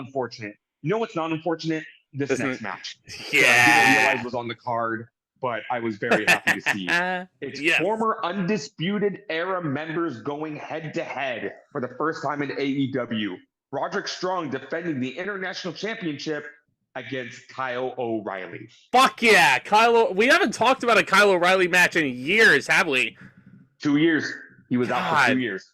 You know what's not unfortunate? This next match. Yeah, I didn't realize was on the card, but I was very happy to see. It's former Undisputed Era members going head-to-head for the first time in AEW. Roderick Strong defending the International Championship against Kyle O'Reilly. Fuck yeah, we haven't talked about a Kyle O'Reilly match in years, have we? 2 years. He was out for 2 years.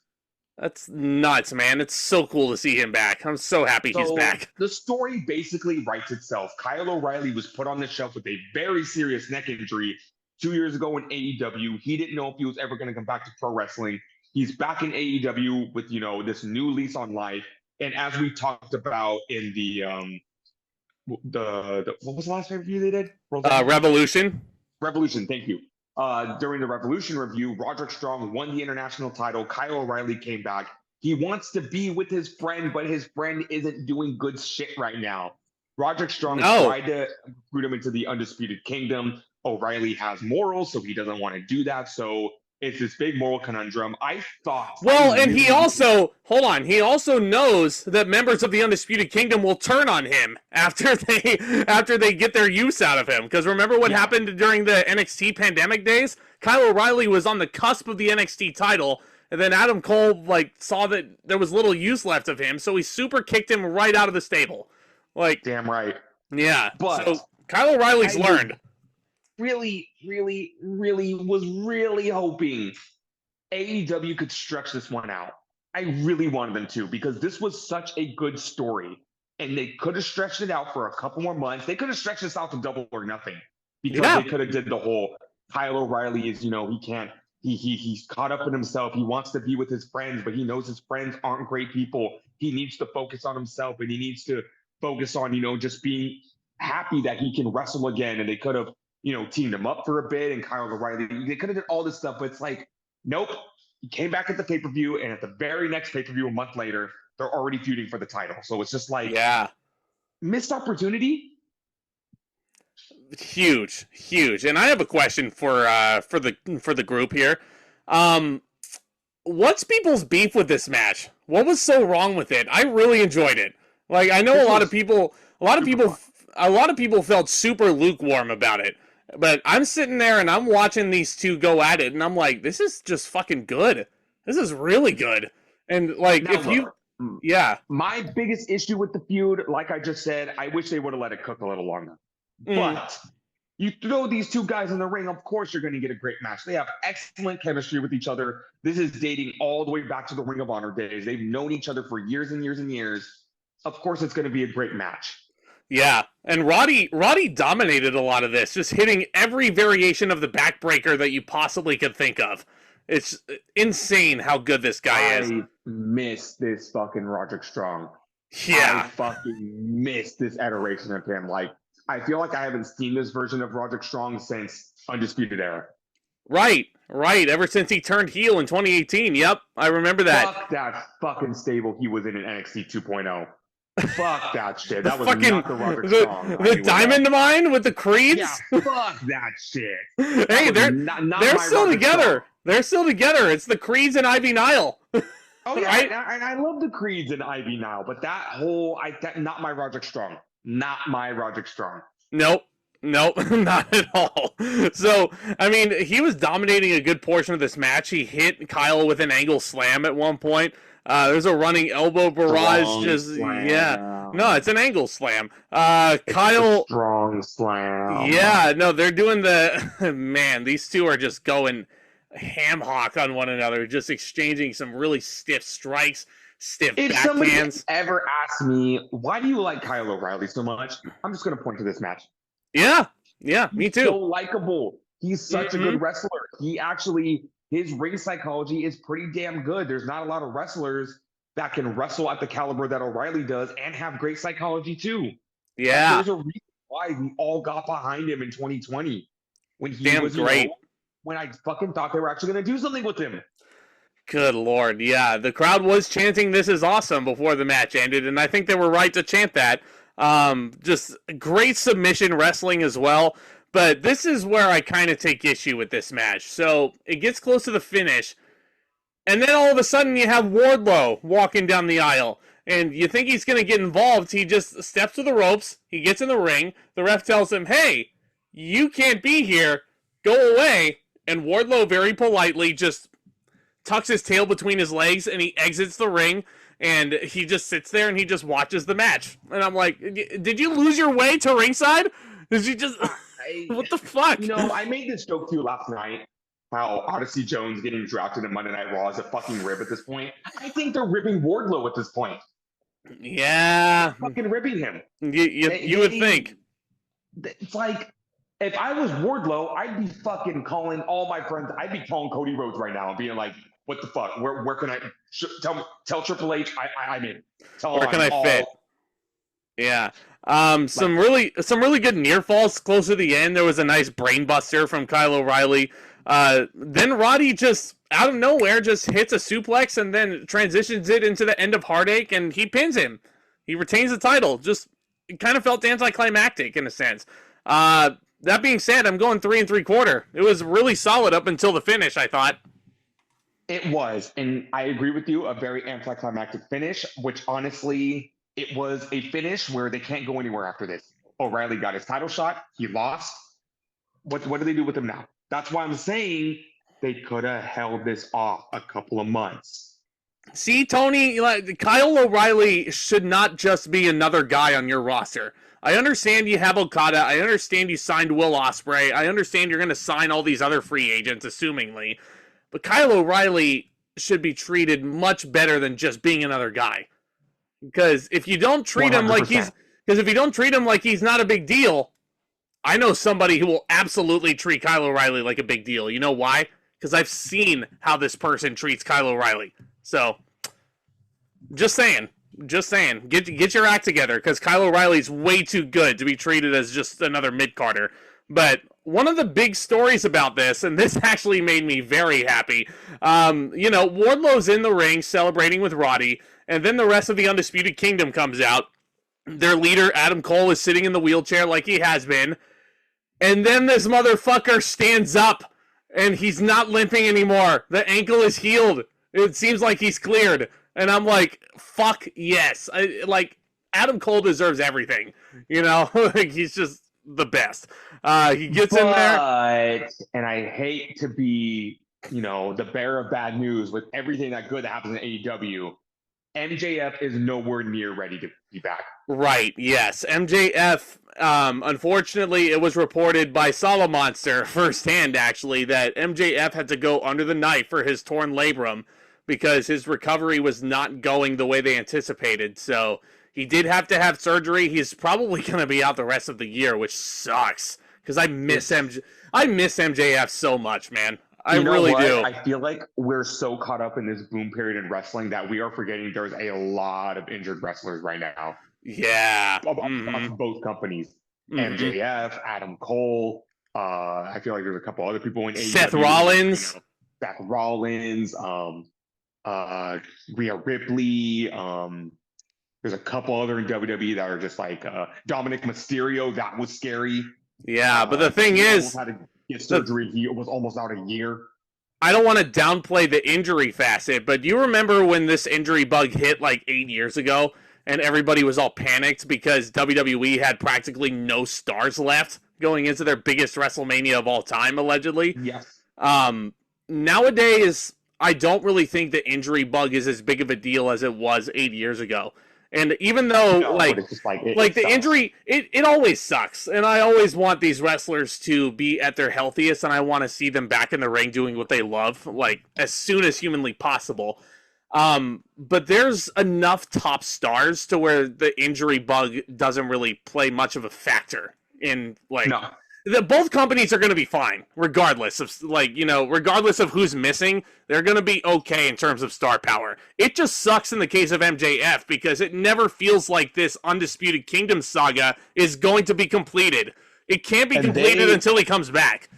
That's nuts, man. It's so cool to see him back. I'm so happy he's back. The story basically writes itself. Kyle O'Reilly was put on the shelf with a very serious neck injury 2 years ago in AEW. He didn't know if he was ever going to come back to pro wrestling. He's back in AEW with, this new lease on life. And as we talked about in the what was the last review they did? Revolution. Revolution, thank you. During the Revolution review, Roderick Strong won the international title. Kyle O'Reilly came back. He wants to be with his friend, but his friend isn't doing good shit right now. Roderick Strong tried to recruit him into the Undisputed Kingdom. O'Reilly has morals, so he doesn't want to do that. So it's this big moral conundrum. I thought. Well, and he also knows that members of the Undisputed Kingdom will turn on him after they get their use out of him. Because remember what happened during the NXT pandemic days? Kyle O'Reilly was on the cusp of the NXT title, and then Adam Cole saw that there was little use left of him, so he super kicked him right out of the stable. Damn right. Yeah. But so Kyle O'Reilly's learned. Really was hoping AEW could stretch this one out. I really wanted them to, because this was such a good story, and they could have stretched it out for a couple more months. They could have stretched this out to Double or Nothing, because they could have did the whole Kyle O'Reilly is, he can't, he's caught up in himself. He wants to be with his friends, but he knows his friends aren't great people. He needs to focus on himself, and he needs to focus on, just being happy that he can wrestle again. And they could have, teamed him up for a bit, and Kyle O'Reilly, they could have did all this stuff, but it's like, nope. He came back at the pay-per-view, and at the very next pay-per-view a month later, they're already feuding for the title. So it's just like, missed opportunity. Huge. And I have a question for the group here. What's people's beef with this match? What was so wrong with it? I really enjoyed it. Like, I know a lot of people felt super lukewarm about it. But I'm sitting there and I'm watching these two go at it, and I'm like, this is just fucking good. This is really good. And like, Now, if you, look, yeah, my biggest issue with the feud, like I just said, I wish they would have let it cook a little longer. But you throw these two guys in the ring, of course you're going to get a great match. They have excellent chemistry with each other. This is dating all the way back to the Ring of Honor days. They've known each other for years and years and years. Of course it's going to be a great match. yeah. And Roddy dominated a lot of this, just hitting every variation of the backbreaker that you possibly could think of. It's insane how good this guy is. I miss this fucking Roderick Strong. Yeah. I fucking miss this iteration of him. Like, I feel like I haven't seen this version of Roderick Strong since Undisputed Era. Right. Ever since he turned heel in 2018. Yep, I remember that. Fuck that fucking stable he was in NXT 2.0. Fuck that shit. That was fucking, not the Roderick Strong. The Diamond Mine with the Creeds? Yeah, fuck that shit. Hey, they're still together. Strong. They're still together. It's the Creeds and Ivy Nile. Oh yeah, right? I love the Creeds and Ivy Nile, but that whole not my Roderick Strong. Not my Roderick Strong. Nope, not at all. So, I mean, he was dominating a good portion of this match. He hit Kyle with an angle slam at one point. There's a running elbow barrage. Yeah. No, it's an angle slam. Kyle. Strong slam. Yeah, no, they're doing the. Man, these two are just going ham hock on one another, just exchanging some really stiff strikes, stiff backhands. If somebody ever asked me, why do you like Kyle O'Reilly so much? I'm just going to point to this match. Yeah, me too. He's so likable. He's such a good wrestler. He actually, his ring psychology is pretty damn good. There's not a lot of wrestlers that can wrestle at the caliber that O'Reilly does and have great psychology too. Yeah. There's a reason why we all got behind him in 2020 when he was great. When I fucking thought they were actually going to do something with him. Good Lord, yeah. The crowd was chanting "This is awesome" before the match ended, and I think they were right to chant that. Just great submission wrestling as well. But this is where I kind of take issue with this match. So it gets close to the finish, and then all of a sudden you have Wardlow walking down the aisle, and you think he's going to get involved. He just steps to the ropes. He gets in the ring. The ref tells him, "Hey, you can't be here. Go away." And Wardlow very politely just tucks his tail between his legs and he exits the ring, and he just sits there and he just watches the match. And I'm like, did you lose your way to ringside? Did you just... what the fuck? You know, I made this joke to you last night, how Odyssey Jones getting drafted in Monday Night Raw is a fucking rib at this point. I think they're ripping Wardlow at this point. Yeah. They're fucking ripping him. You would think. It's like... If I was Wardlow, I'd be fucking calling all my friends. I'd be calling Cody Rhodes right now and being like, "What the fuck? Where can I tell Triple H I'm in? Where can I fit?" Yeah. Some really good near falls close to the end. There was a nice brain buster from Kyle O'Reilly. Then Roddy just out of nowhere just hits a suplex and then transitions it into the end of Heartache, and he pins him. He retains the title. Just it kind of felt anticlimactic in a sense. That being said, I'm going 3 3/4. It was really solid up until the finish, I thought. It was, and I agree with you, a very anticlimactic finish, which honestly, it was a finish where they can't go anywhere after this. O'Reilly got his title shot. He lost. What do they do with him now? That's why I'm saying they could have held this off a couple of months. See, Tony, Kyle O'Reilly should not just be another guy on your roster. I understand you have Okada. I understand you signed Will Ospreay. I understand you're going to sign all these other free agents, assumingly. But Kyle O'Reilly should be treated much better than just being another guy. Because if you don't treat 100%. Him like he's not a big deal, I know somebody who will absolutely treat Kyle O'Reilly like a big deal. You know why? Because I've seen how this person treats Kyle O'Reilly. So, just saying. Get your act together, because Kyle O'Reilly's way too good to be treated as just another mid-carder. But one of the big stories about this, and this actually made me very happy, Wardlow's in the ring celebrating with Roddy, and then the rest of the Undisputed Kingdom comes out. Their leader, Adam Cole, is sitting in the wheelchair like he has been, and then this motherfucker stands up, and he's not limping anymore. The ankle is healed. It seems like he's cleared. And I'm like, fuck yes. Adam Cole deserves everything. You know, like he's just the best. He gets in there. And I hate to be, the bearer of bad news with everything that good that happens in AEW. MJF is nowhere near ready to be back. Right, yes. MJF, unfortunately, it was reported by Solo Monster firsthand, actually, that MJF had to go under the knife for his torn labrum because his recovery was not going the way they anticipated. So he did have to have surgery. He's probably going to be out the rest of the year, which sucks because I miss MJF so much, man. I really do. I feel like we're so caught up in this boom period in wrestling that we are forgetting there's a lot of injured wrestlers right now. Yeah. Both companies. MJF, Adam Cole. I feel like there's a couple other people in AEW. Seth Rollins. Seth Rollins. Rhea Ripley. There's a couple other in WWE that are just like Dominic Mysterio. That was scary. Yeah, but the thing is, get surgery. He was almost out a year. I don't want to downplay the injury facet, but do you remember when this injury bug hit like 8 years ago and everybody was all panicked because WWE had practically no stars left going into their biggest WrestleMania of all time, allegedly? Yes. Nowadays, I don't really think the injury bug is as big of a deal as it was 8 years ago. And even though, the injury, it always sucks. And I always want these wrestlers to be at their healthiest, and I want to see them back in the ring doing what they love, like, as soon as humanly possible. But there's enough top stars to where the injury bug doesn't really play much of a factor in, both companies are going to be fine, regardless of who's missing. They're going to be okay in terms of star power. It just sucks in the case of MJF because it never feels like this Undisputed Kingdom saga is going to be completed. It can't be completed until he comes back.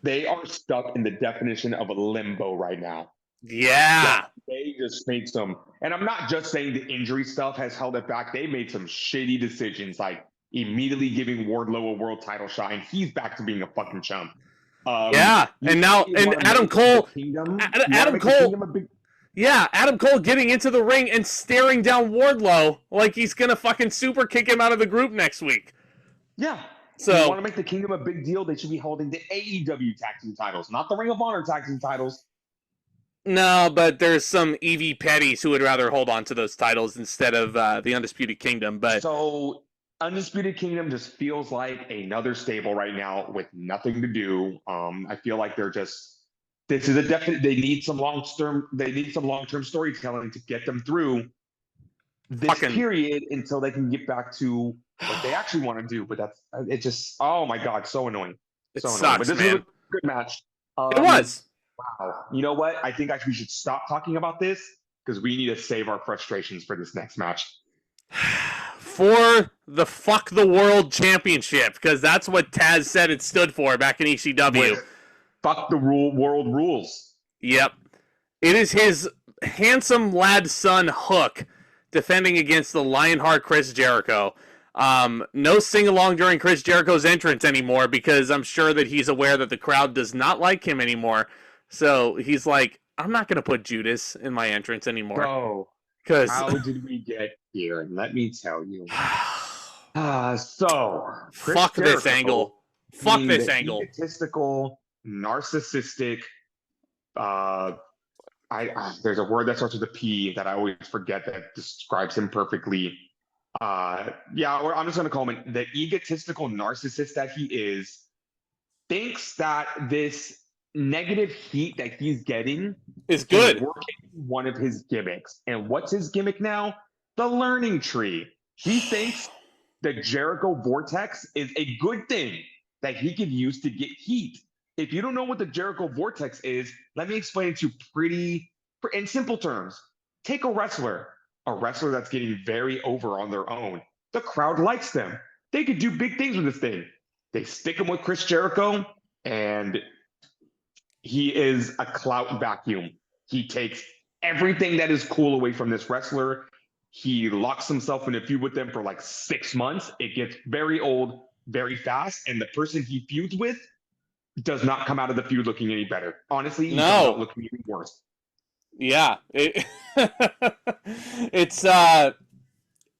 They are stuck in the definition of a limbo right now. Yeah. They just made some, and I'm not just saying the injury stuff has held it back. They made some shitty decisions, like immediately giving Wardlow a world title shot, and he's back to being a fucking chump. And Adam Cole, Adam Cole getting into the ring and staring down Wardlow like he's gonna fucking super kick him out of the group next week. Yeah. So you want to make the Kingdom a big deal? They should be holding the AEW tag team titles, not the Ring of Honor tag team titles. No, but there's some EV Petties who would rather hold on to those titles instead of the Undisputed Kingdom. But so Undisputed Kingdom just feels like another stable right now with nothing to do. I feel like they're just, this is a definite, they need some long-term storytelling to get them through this period until they can get back to what they actually want to do. But it just, oh my God, so annoying. Sucks, But this man. was a good match. It was. Wow. You know what? I think we should stop talking about this because we need to save our frustrations for this next match. For the Fuck the World Championship, because that's what Taz said it stood for back in ECW. Fuck the world rules. Yep. It is his handsome lad son, Hook, defending against the Lionheart Chris Jericho. No sing-along during Chris Jericho's entrance anymore because I'm sure that he's aware that the crowd does not like him anymore. So he's like, I'm not going to put Judas in my entrance anymore. Bro, how did we get here? Let me tell you. Fuck this angle. Fuck this angle. Egotistical, narcissistic. There's a word that starts with a P that I always forget that describes him perfectly. I'm just going to call him the egotistical narcissist that he is. Thinks that this negative heat that he's getting is good. Working one of his gimmicks. And what's his gimmick now? The learning tree. He thinks the Jericho vortex is a good thing that he could use to get heat. If you don't know what the Jericho vortex is, let me explain it to you in simple terms. Take a wrestler that's getting very over on their own. The crowd likes them. They could do big things with this thing. They stick him with Chris Jericho, and he is a clout vacuum. He takes everything that is cool away from this wrestler. He locks himself in a feud with them for like 6 months. It gets very old very fast, and the person he feuds with does not come out of the feud looking any better. Honestly, he comes out looking even worse. Yeah, it's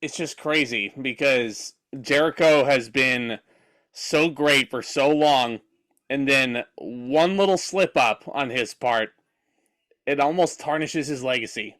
it's just crazy because Jericho has been so great for so long, and then one little slip up on his part, it almost tarnishes his legacy.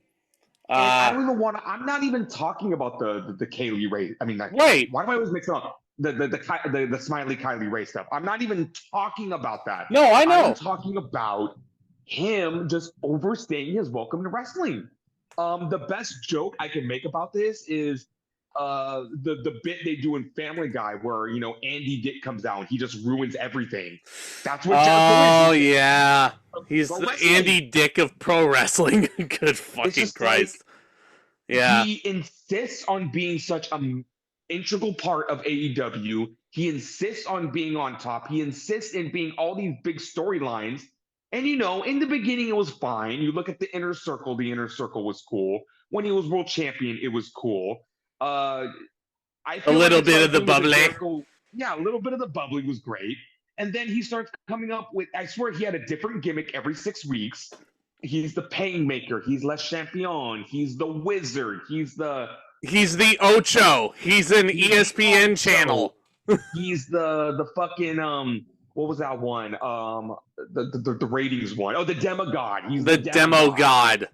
And I don't even want to. I'm not even talking about the Kaylee Ray. I mean, like, Wait, why do I always mix it up? The Smiley Kylie Ray stuff. I'm not even talking about that. no, I know. I'm talking about him just overstaying his welcome to wrestling. The best joke I can make about this is the bit they do in Family Guy where Andy Dick comes out and he just ruins everything. That's what Jericho is. Oh yeah, he's the Andy Dick of pro wrestling. Good fucking Christ! Like, yeah, he insists on being such an integral part of AEW. He insists on being on top. He insists in being all these big storylines. And in the beginning it was fine. You look at the Inner Circle was cool. When he was world champion, it was cool. I feel a little bit of the bubbly. Yeah, a little bit of the bubbly was great. And then he starts coming up with, I swear he had a different gimmick every 6 weeks. He's the Painmaker. He's Le Champion. He's the Wizard. He's the Ocho. He's an ESPN channel. He's the fucking what was that one? The ratings one. Oh, the Demogod. He's the Demogod.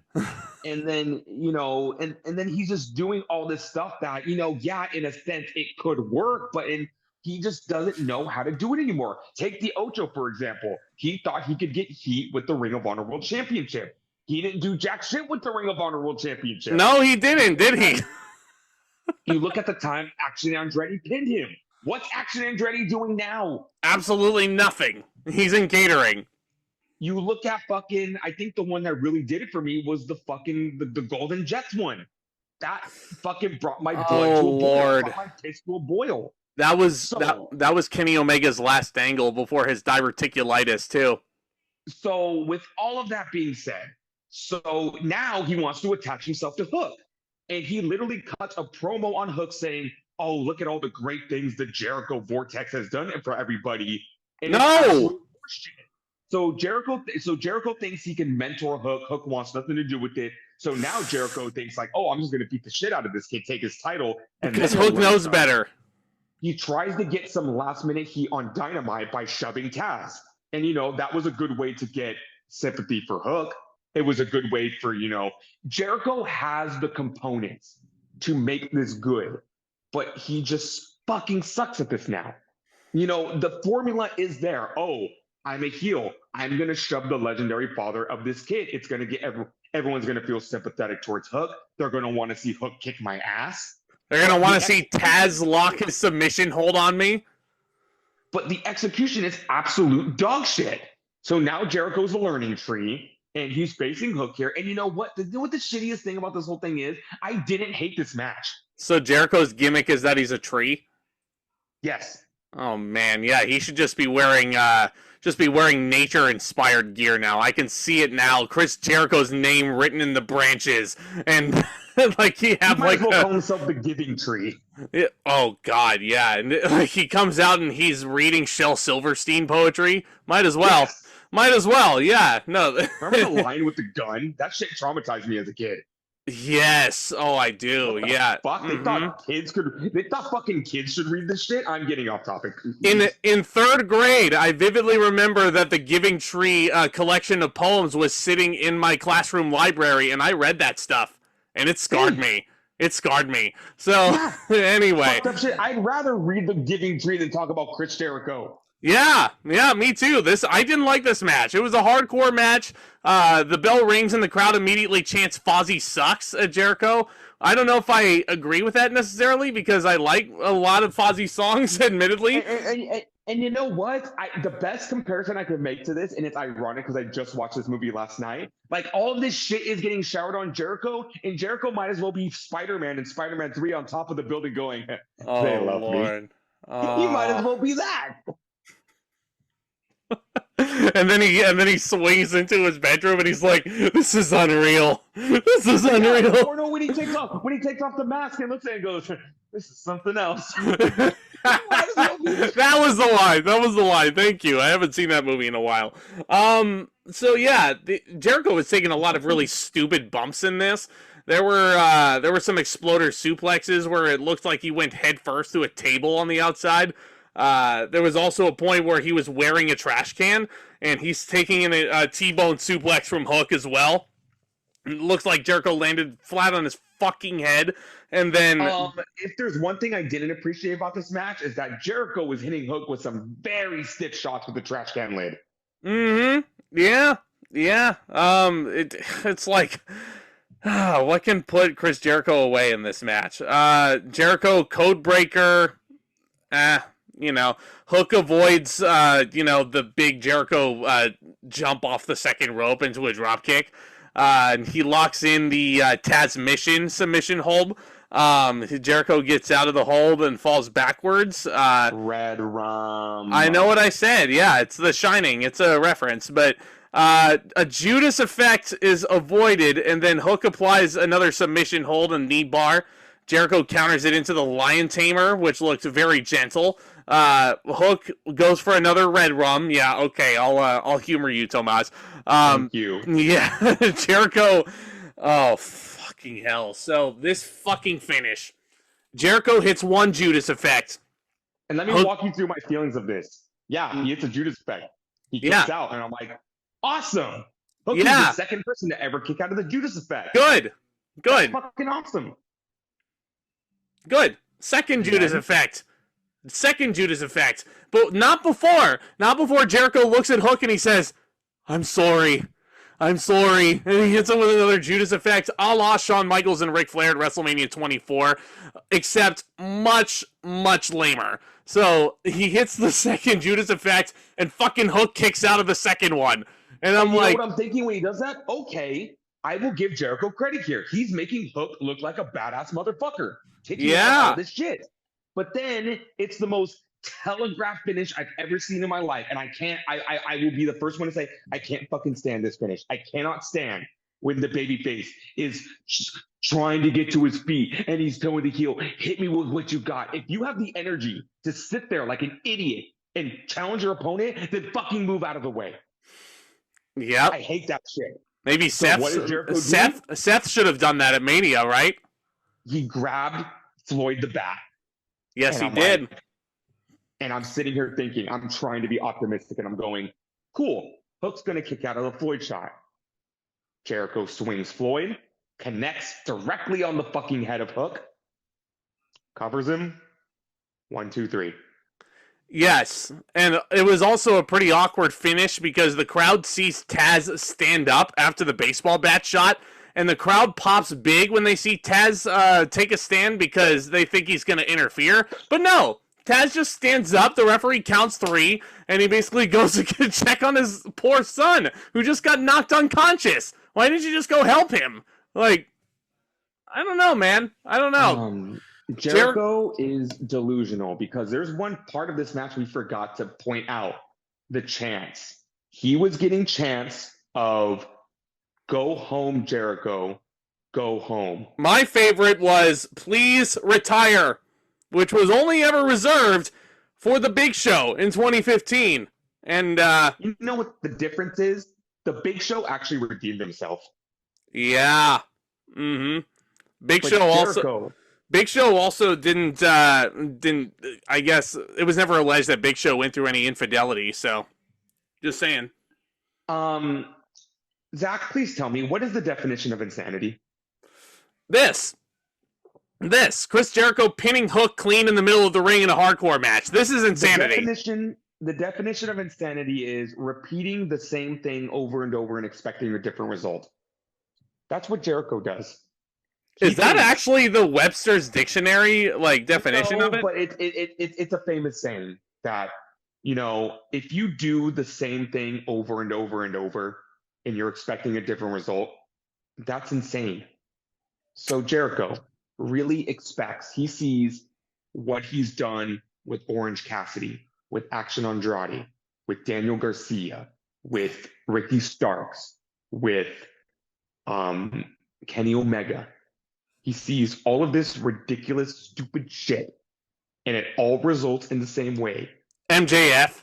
And then, and then he's just doing all this stuff that, yeah, in a sense it could work, but he just doesn't know how to do it anymore. Take the Ocho, for example. He thought he could get heat with the Ring of Honor World Championship. He didn't do jack shit with the Ring of Honor World Championship. No, he didn't, did he? You look at the time Action Andretti pinned him. What's Action Andretti doing now? Absolutely nothing. He's in catering. You look at fucking, I think the one that really did it for me was the fucking, the Golden Jets one. That fucking brought my blood to a boil. Brought my taste to a boil. That was that was Kenny Omega's last angle before his diverticulitis too. So with all of that being said, so now he wants to attach himself to Hook. And he literally cuts a promo on Hook saying, oh, look at all the great things the Jericho Vortex has done for everybody. And no! So Jericho thinks he can mentor Hook. Hook wants nothing to do with it. So now Jericho thinks like, oh, I'm just going to beat the shit out of this kid, take his title. And because Hook knows better. He tries to get some last minute heat on Dynamite by shoving Taz. And, that was a good way to get sympathy for Hook. It was a good way for, Jericho has the components to make this good, but he just fucking sucks at this now. The formula is there. Oh, I'm a heel. I'm going to shove the legendary father of this kid. It's going to get everyone's going to feel sympathetic towards Hook. They're going to want to see Hook kick my ass. They're going to want to see Taz lock his submission hold on me. But the execution is absolute dog shit. So now Jericho's a learning tree, and he's facing Hook here. And you know what? The shittiest thing about this whole thing is I didn't hate this match. So Jericho's gimmick is that he's a tree? Yes. Oh, man. Yeah, he should just be wearing nature-inspired gear now. I can see it now. Chris Jericho's name written in the branches, and like he might call himself the Giving Tree. Oh God, yeah. And like he comes out and he's reading Shel Silverstein poetry. Might as well. Yes. Might as well. Yeah. No. Remember the line with the gun? That shit traumatized me as a kid. Yes. Oh, I do. Yeah. Fuck. They thought fucking kids should read this shit. I'm getting off topic. In third grade, I vividly remember that the Giving Tree collection of poems was sitting in my classroom library, and I read that stuff, and it scarred me. It scarred me. So anyway, I'd rather read the Giving Tree than talk about Chris Jericho. Yeah, me too. I didn't like this match. It was a hardcore match. The bell rings and the crowd immediately chants "Fozzy sucks" at Jericho. I don't know if I agree with that necessarily because I like a lot of Fozzy songs, admittedly. And you know what? The best comparison I could make to this, and it's ironic because I just watched this movie last night, like all of this shit is getting showered on Jericho, and Jericho might as well be Spider-Man in Spider-Man 3 on top of the building going, they love me. He might as well be that. and then he swings into his bedroom and he's like, "This is unreal. This is unreal." Or no, when he takes off the mask and looks at it and goes, This is something else. That was the line. That was the line. Thank you. I haven't seen that movie in a while. So yeah, Jericho was taking a lot of really stupid bumps in this. There were some exploder suplexes where it looked like he went head first through a table on the outside. There was also a point where he was wearing a trash can and he's taking in a T-bone suplex from Hook as well. It looks like Jericho landed flat on his fucking head, and then if there's one thing I didn't appreciate about this match is that Jericho was hitting Hook with some very stiff shots with the trash can lid. Yeah. It's like, what can put Chris Jericho away in this match? Jericho codebreaker. Hook avoids the big Jericho jump off the second rope into a drop kick. And he locks in the Taz Mission submission hold. Jericho gets out of the hold and falls backwards. Red Rum. I know what I said. Yeah, it's The Shining. It's a reference. But a Judas effect is avoided, and then Hook applies another submission hold and knee bar. Jericho counters it into the Lion Tamer, which looked very gentle. Hook goes for another Red Rum. Yeah, okay, I'll humor you, Tomas. Thank you. Yeah, Jericho. Oh, fucking hell. So, this fucking finish. Jericho hits one Judas effect. And let me walk you through my feelings of this. Yeah, he hits a Judas effect. He kicks out, and I'm like, awesome. Hook is the second person to ever kick out of the Judas effect. Good. That's fucking awesome. Good. Second Judas effect. But not before. Not before Jericho looks at Hook and he says, I'm sorry. And he hits him with another Judas effect, a la Shawn Michaels and Ric Flair at WrestleMania 24, except much, much lamer. So he hits the second Judas effect, and fucking Hook kicks out of the second one. And I'm like, you know what I'm thinking when he does that? Okay, I will give Jericho credit here. He's making Hook look like a badass motherfucker. Taking all this shit. But then it's the most telegraphed finish I've ever seen in my life. And I will be the first one to say, I can't fucking stand this finish. I cannot stand when the babyface is trying to get to his feet and he's telling the heel, hit me with what you got. If you have the energy to sit there like an idiot and challenge your opponent, then fucking move out of the way. Yeah. I hate that shit. Maybe Seth should have done that at Mania, right? He grabbed Floyd the Bat. Yes, he did. And I'm sitting here thinking, I'm trying to be optimistic, and I'm going, cool. Hook's going to kick out of the Floyd shot. Jericho swings Floyd, connects directly on the fucking head of Hook, covers him. 1, 2, 3. Yes, and it was also a pretty awkward finish because the crowd sees Taz stand up after the baseball bat shot, and the crowd pops big when they see Taz take a stand because they think he's going to interfere. But no, Taz just stands up, the referee counts 3, and he basically goes to get a check on his poor son, who just got knocked unconscious. Why didn't you just go help him? Like, I don't know, man. I don't know. Jericho is delusional because there's one part of this match we forgot to point out. The chants. He was getting chants of, go home, Jericho, go home. My favorite was, please retire, which was only ever reserved for the Big Show in 2015. And you know what the difference is? The Big Show actually redeemed himself. Yeah. Mm-hmm. Big Show also didn't I guess it was never alleged that Big Show went through any infidelity, so just saying. Zack, please tell me, what is the definition of insanity? This. Chris Jericho pinning Hook clean in the middle of the ring in a hardcore match. This is insanity. The definition of insanity is repeating the same thing over and over and expecting a different result. That's what Jericho does. Is that actually the Webster's Dictionary definition of it? But it's a famous saying that, if you do the same thing over and over and over and you're expecting a different result, that's insane. So Jericho really he sees what he's done with Orange Cassidy, with Action Andrade, with Daniel Garcia, with Ricky Starks, with Kenny Omega. He sees all of this ridiculous, stupid shit, and it all results in the same way. MJF.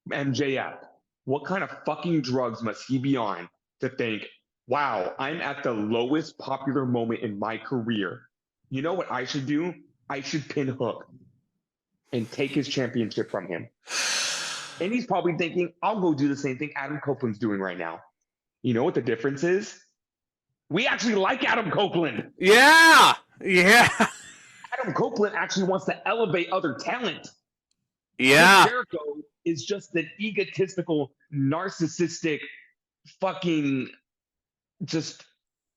MJF. What kind of fucking drugs must he be on to think, wow, I'm at the lowest popular moment in my career. You know what I should do? I should pin Hook and take his championship from him. And he's probably thinking, I'll go do the same thing Adam Copeland's doing right now. You know what the difference is? We actually like Adam Copeland. Yeah. Adam Copeland actually wants to elevate other talent. Yeah. Jericho is just an egotistical, narcissistic, fucking, just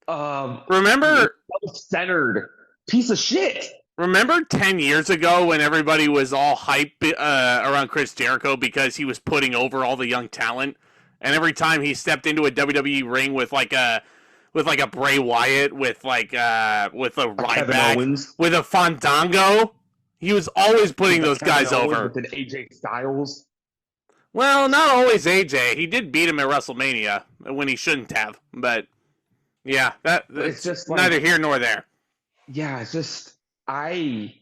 remember self-centered piece of shit. Remember 10 years ago when everybody was all hype around Chris Jericho because he was putting over all the young talent, and every time he stepped into a WWE ring with like a Bray Wyatt, with a Ryback, with a Fandango, he was always putting those guys over. With an AJ Styles. Well, not always AJ. He did beat him at WrestleMania when he shouldn't have, but yeah, it's just like, neither here nor there. Yeah, it's just I'm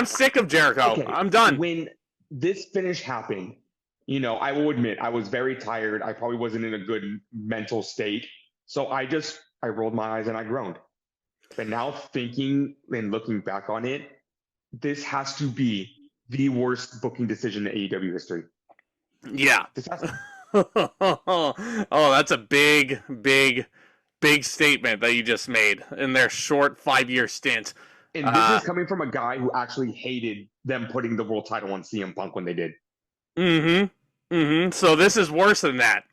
sick of Jericho. Okay, I'm done. When this finish happened, you know, I will admit I was very tired. I probably wasn't in a good mental state. So I rolled my eyes and I groaned. But now thinking and looking back on it, this has to be the worst booking decision in AEW history. Yeah. Oh, that's a big statement that you just made in their short 5-year stint. And this is coming from a guy who actually hated them putting the world title on CM Punk when they did. So this is worse than that.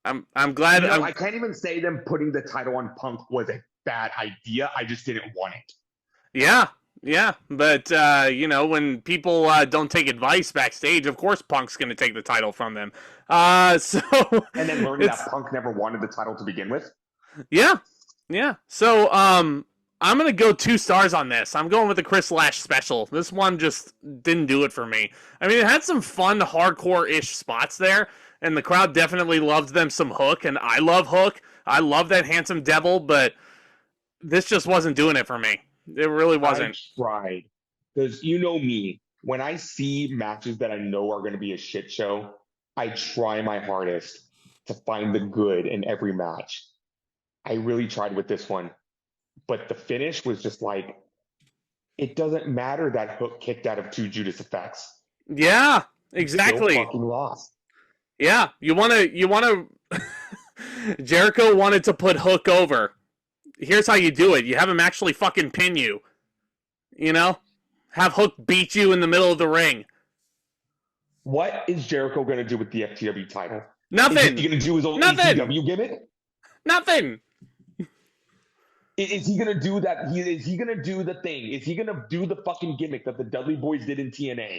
I'm glad. No, I can't even say them putting the title on Punk was a bad idea. I just didn't want it. Yeah. But, when people don't take advice backstage, of course Punk's going to take the title from them. And then learning that Punk never wanted the title to begin with. Yeah. So, I'm going to go 2 stars on this. I'm going with the Chris Lash special. This one just didn't do it for me. I mean, it had some fun, hardcore-ish spots there, and the crowd definitely loved them some Hook, and I love Hook. I love that handsome devil, but this just wasn't doing it for me. It really wasn't. I tried. Because you know me, when I see matches that I know are going to be a shit show, I try my hardest to find the good in every match. I really tried with this one. But the finish was just like, it doesn't matter that Hook kicked out of 2 Judas effects. Yeah, exactly. Still fucking lost. Yeah, you want to Jericho wanted to put Hook over. Here's how you do it. You have him actually fucking pin you. You know? Have Hook beat you in the middle of the ring. What is Jericho going to do with the FTW title? Nothing. Is he going to do his own ECW gimmick? Nothing. Is he going to do that? Is he going to do the thing? Is he going to do the fucking gimmick that the Dudley Boys did in TNA?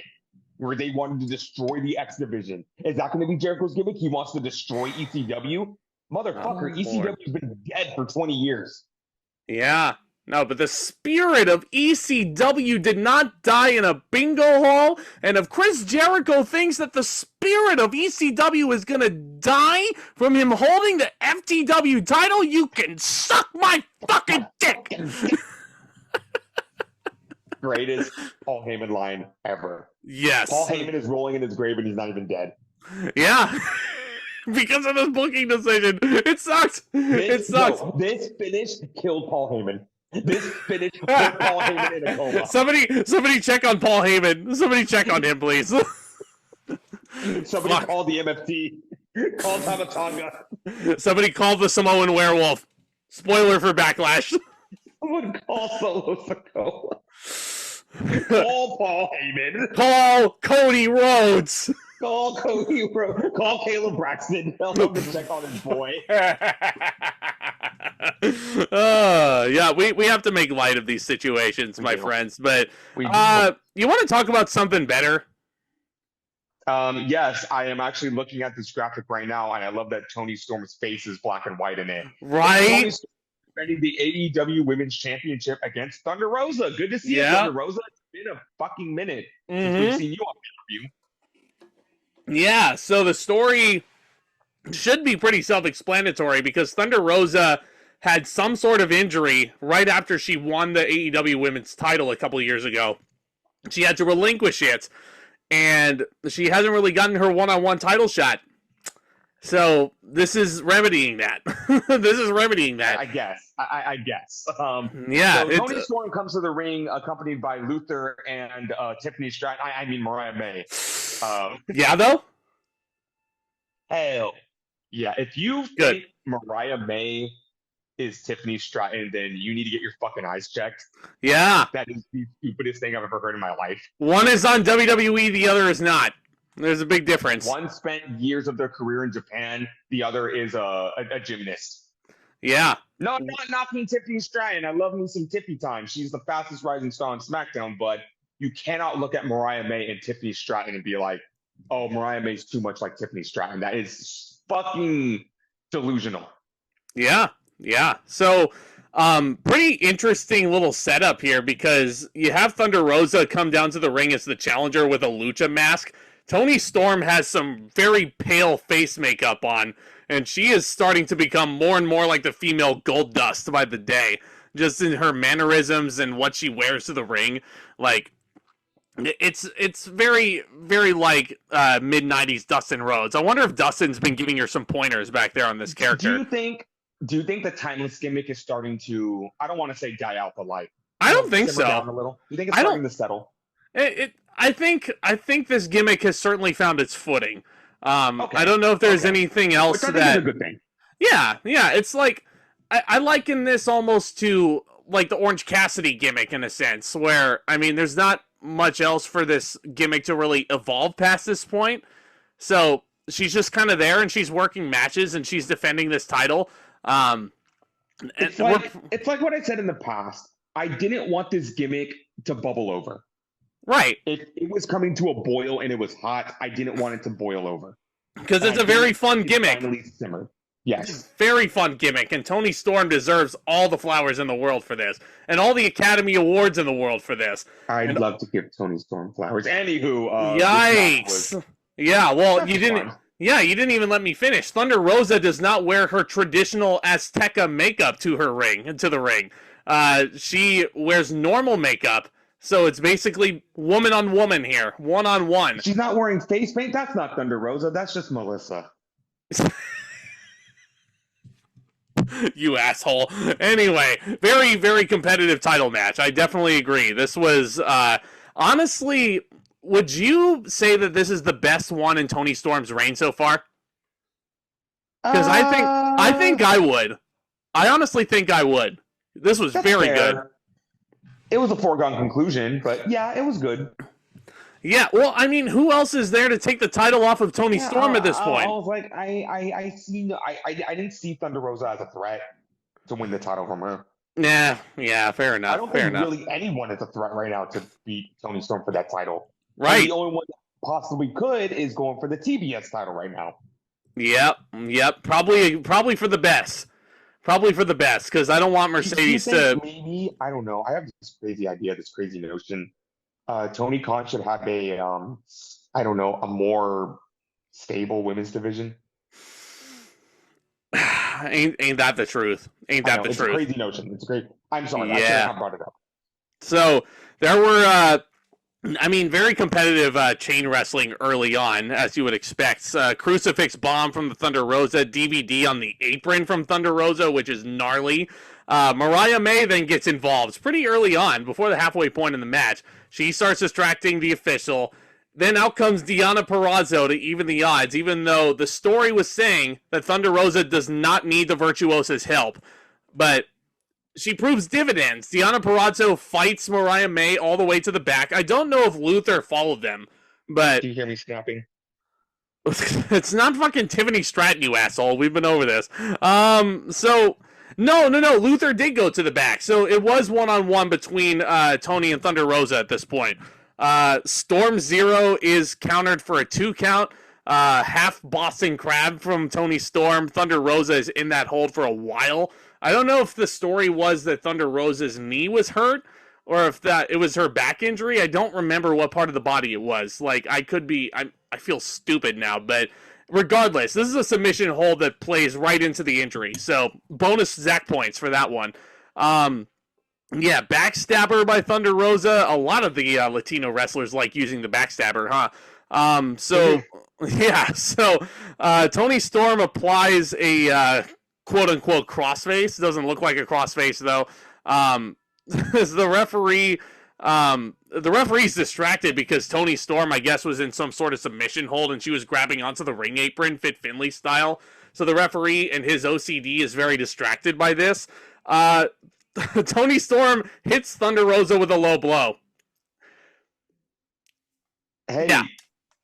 Where they wanted to destroy the X Division. Is that going to be Jericho's gimmick? He wants to destroy ECW? Motherfucker, ECW's been dead for 20 years. Yeah. No, but the spirit of ECW did not die in a bingo hall, and if Chris Jericho thinks that the spirit of ECW is gonna die from him holding the FTW title, you can suck my fucking dick! Greatest Paul Heyman line ever. Yes. Paul Heyman is rolling in his grave and he's not even dead. Yeah. Because of this booking decision. It sucks. It sucks. No, this finish killed Paul Heyman. This finish put Paul Heyman in a coma. Somebody check on Paul Heyman. Somebody check on him, please. Somebody call the MFT. Call Tamatanga. Somebody call the Samoan werewolf. Spoiler for Backlash. Someone call Solo Sikoa. Call Paul Heyman. Call Cody Rhodes. Call Cody Rhodes. Call Caleb Braxton. Tell him to check on his boy. Yeah, we have to make light of these situations, my friends. But you want to talk about something better? Yes, I am actually looking at this graphic right now, and I love that Toni Storm's face is black and white in it. Right? Toni Storm defending the AEW Women's Championship against Thunder Rosa. Good to see you, Thunder Rosa. It's been a fucking minute since we've seen you on pay-per-view. Yeah, so the story should be pretty self-explanatory because Thunder Rosa had some sort of injury right after she won the AEW Women's title a couple of years ago. She had to relinquish it, and she hasn't really gotten her one-on-one title shot. So this is remedying that. This is remedying that. I guess. I guess. Yeah. So Toni Storm comes to the ring accompanied by Luther and Tiffany Stratton. I mean Mariah May. Yeah, though? Hell. Yeah. If you think Mariah May is Tiffany Stratton, then you need to get your fucking eyes checked. Yeah. That is the stupidest thing I've ever heard in my life. One is on WWE, the other is not. There's a big difference. One spent years of their career in Japan. The other is a gymnast. Yeah. No, I'm not knocking Tiffany Stratton. I love me some Tiffy time. She's the fastest rising star on SmackDown, but you cannot look at Mariah May and Tiffany Stratton and be like, oh, Mariah May's too much like Tiffany Stratton. That is fucking delusional. Yeah. Yeah. So, pretty interesting little setup here because you have Thunder Rosa come down to the ring as the challenger with a lucha mask. Toni Storm has some very pale face makeup on, and she is starting to become more and more like the female Goldust by the day, just in her mannerisms and what she wears to the ring. Like, it's very, very like mid-90s Dustin Rhodes. I wonder if Dustin's been giving her some pointers back there on this character. Do you think the timeless gimmick is starting to, I don't want to say die out, but like, I don't think so. Down a little? Do you think it's starting to settle? I think this gimmick has certainly found its footing. Okay. I don't know if there's anything else Which I think is a good thing. Yeah. It's like I liken this almost to like the Orange Cassidy gimmick in a sense, where I mean, there's not much else for this gimmick to really evolve past this point. So she's just kind of there, and she's working matches, and she's defending this title. It's like what I said in the past. I didn't want this gimmick to bubble over. Right. It was coming to a boil and it was hot. I didn't want it to boil over. Because it's a very fun gimmick. Finally simmered. Yes. Very fun gimmick. And Toni Storm deserves all the flowers in the world for this. And all the Academy Awards in the world for this. I'd love to give Toni Storm flowers. Anywho. Yikes. Yeah, well, you didn't... Fun. Yeah, you didn't even let me finish. Thunder Rosa does not wear her traditional Azteca makeup to the ring. She wears normal makeup. So it's basically woman on woman here, one on one. She's not wearing face paint. That's not Thunder Rosa. That's just Melissa. You asshole. Anyway, very, very competitive title match. I definitely agree. This was, honestly, would you say that this is the best one in Toni Storm's reign so far? Because I think I would. I honestly think I would. This was very good. It was a foregone conclusion, but yeah, it was good. Yeah, well, I mean, who else is there to take the title off of Toni Storm at this point? I was like, I didn't see Thunder Rosa as a threat to win the title from her. Yeah, fair enough. I don't think really anyone is a threat right now to beat Toni Storm for that title. Right. And the only one that possibly could is going for the TBS title right now. Yep. Probably for the best. Probably for the best, because I don't want Mercedes to... Maybe, I don't know. I have this crazy idea, this crazy notion. Tony Khan should have a, I don't know, a more stable women's division. ain't that the truth? Ain't that the truth? It's a crazy notion. It's great. I'm sorry. Yeah. I brought it up. So, there were... very competitive chain wrestling early on, as you would expect. Crucifix bomb from the Thunder Rosa, DVD on the apron from Thunder Rosa, which is gnarly. Mariah May then gets involved pretty early on, before the halfway point in the match. She starts distracting the official. Then out comes Deonna Purrazzo to even the odds, even though the story was saying that Thunder Rosa does not need the Virtuosa's help. But she proves dividends. Deonna Purrazzo fights Mariah May all the way to the back. I don't know if Luther followed them, but... Do you hear me snapping? It's not fucking Tiffany Stratton, you asshole. We've been over this. No. Luther did go to the back. So it was one-on-one between Toni and Thunder Rosa at this point. Storm Zero is countered for a 2 count. Half Boston Crab from Toni Storm. Thunder Rosa is in that hold for a while. I don't know if the story was that Thunder Rosa's knee was hurt or if that it was her back injury. I don't remember what part of the body it was. Like, I feel stupid now, but regardless, this is a submission hold that plays right into the injury. So bonus Zack points for that one. Yeah, backstabber by Thunder Rosa. A lot of the Latino wrestlers like using the backstabber, huh? So yeah, so Toni Storm applies a quote unquote crossface. Doesn't look like a crossface though. The referee. The referee's distracted because Toni Storm, I guess, was in some sort of submission hold and she was grabbing onto the ring apron, Fit Finlay style. So the referee and his OCD is very distracted by this. Toni Storm hits Thunder Rosa with a low blow. Hey, yeah.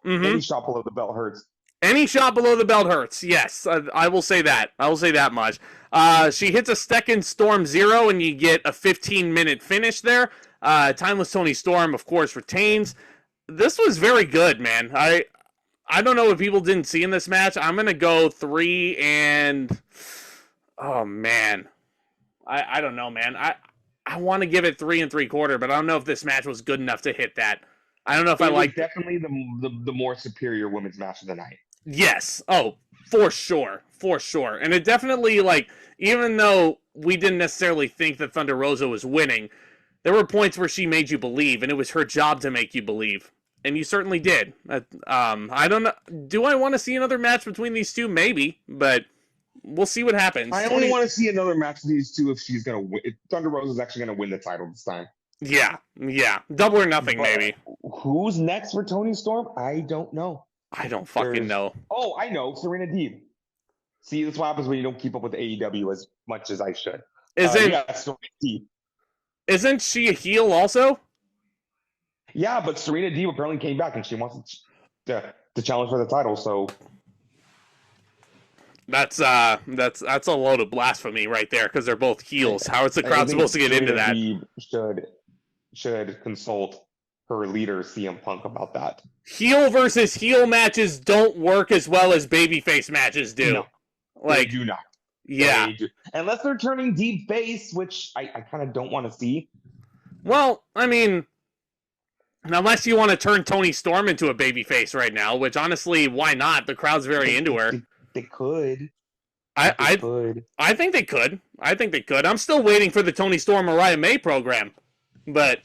Any shot below the belt hurts. Any shot below the belt hurts. Yes, I will say that. I will say that much. She hits a second Storm Zero, and you get a 15-minute finish there. Timeless Toni Storm, of course, retains. This was very good, man. I don't know what people didn't see in this match. I'm gonna go 3 and oh man. I don't know, man. I want to give it 3 3/4, but I don't know if this match was good enough to hit that. I don't know if I like. Definitely the more superior women's match of the night. Yes. Oh, for sure, and it definitely even though we didn't necessarily think that Thunder Rosa was winning, there were points where she made you believe, and it was her job to make you believe, and you certainly did. I don't know. Do I want to see another match between these two? Maybe, but. We'll see what happens. I only want to see another match of these two if she's going to win. If Thunder Rosa is actually going to win the title this time. Yeah. Double or nothing, maybe. Who's next for Toni Storm? I don't know. I don't fucking know. Oh, I know. Serena Deeb. See, that's what happens when you don't keep up with AEW as much as I should. Isn't she a heel also? Yeah, but Serena Deeb apparently came back and she wants to challenge for the title, so... That's a load of blasphemy right there because they're both heels. How is the crowd supposed to get into that? Should consult her leader CM Punk about that. Heel versus heel matches don't work as well as babyface matches do. No, they do not. Yeah, do. Unless they're turning deep face, which I kind of don't want to see. Well, I mean, unless you want to turn Toni Storm into a babyface right now, which honestly, why not? The crowd's very into her. They could. I think they could. I'm still waiting for the Toni Storm Mariah May program, but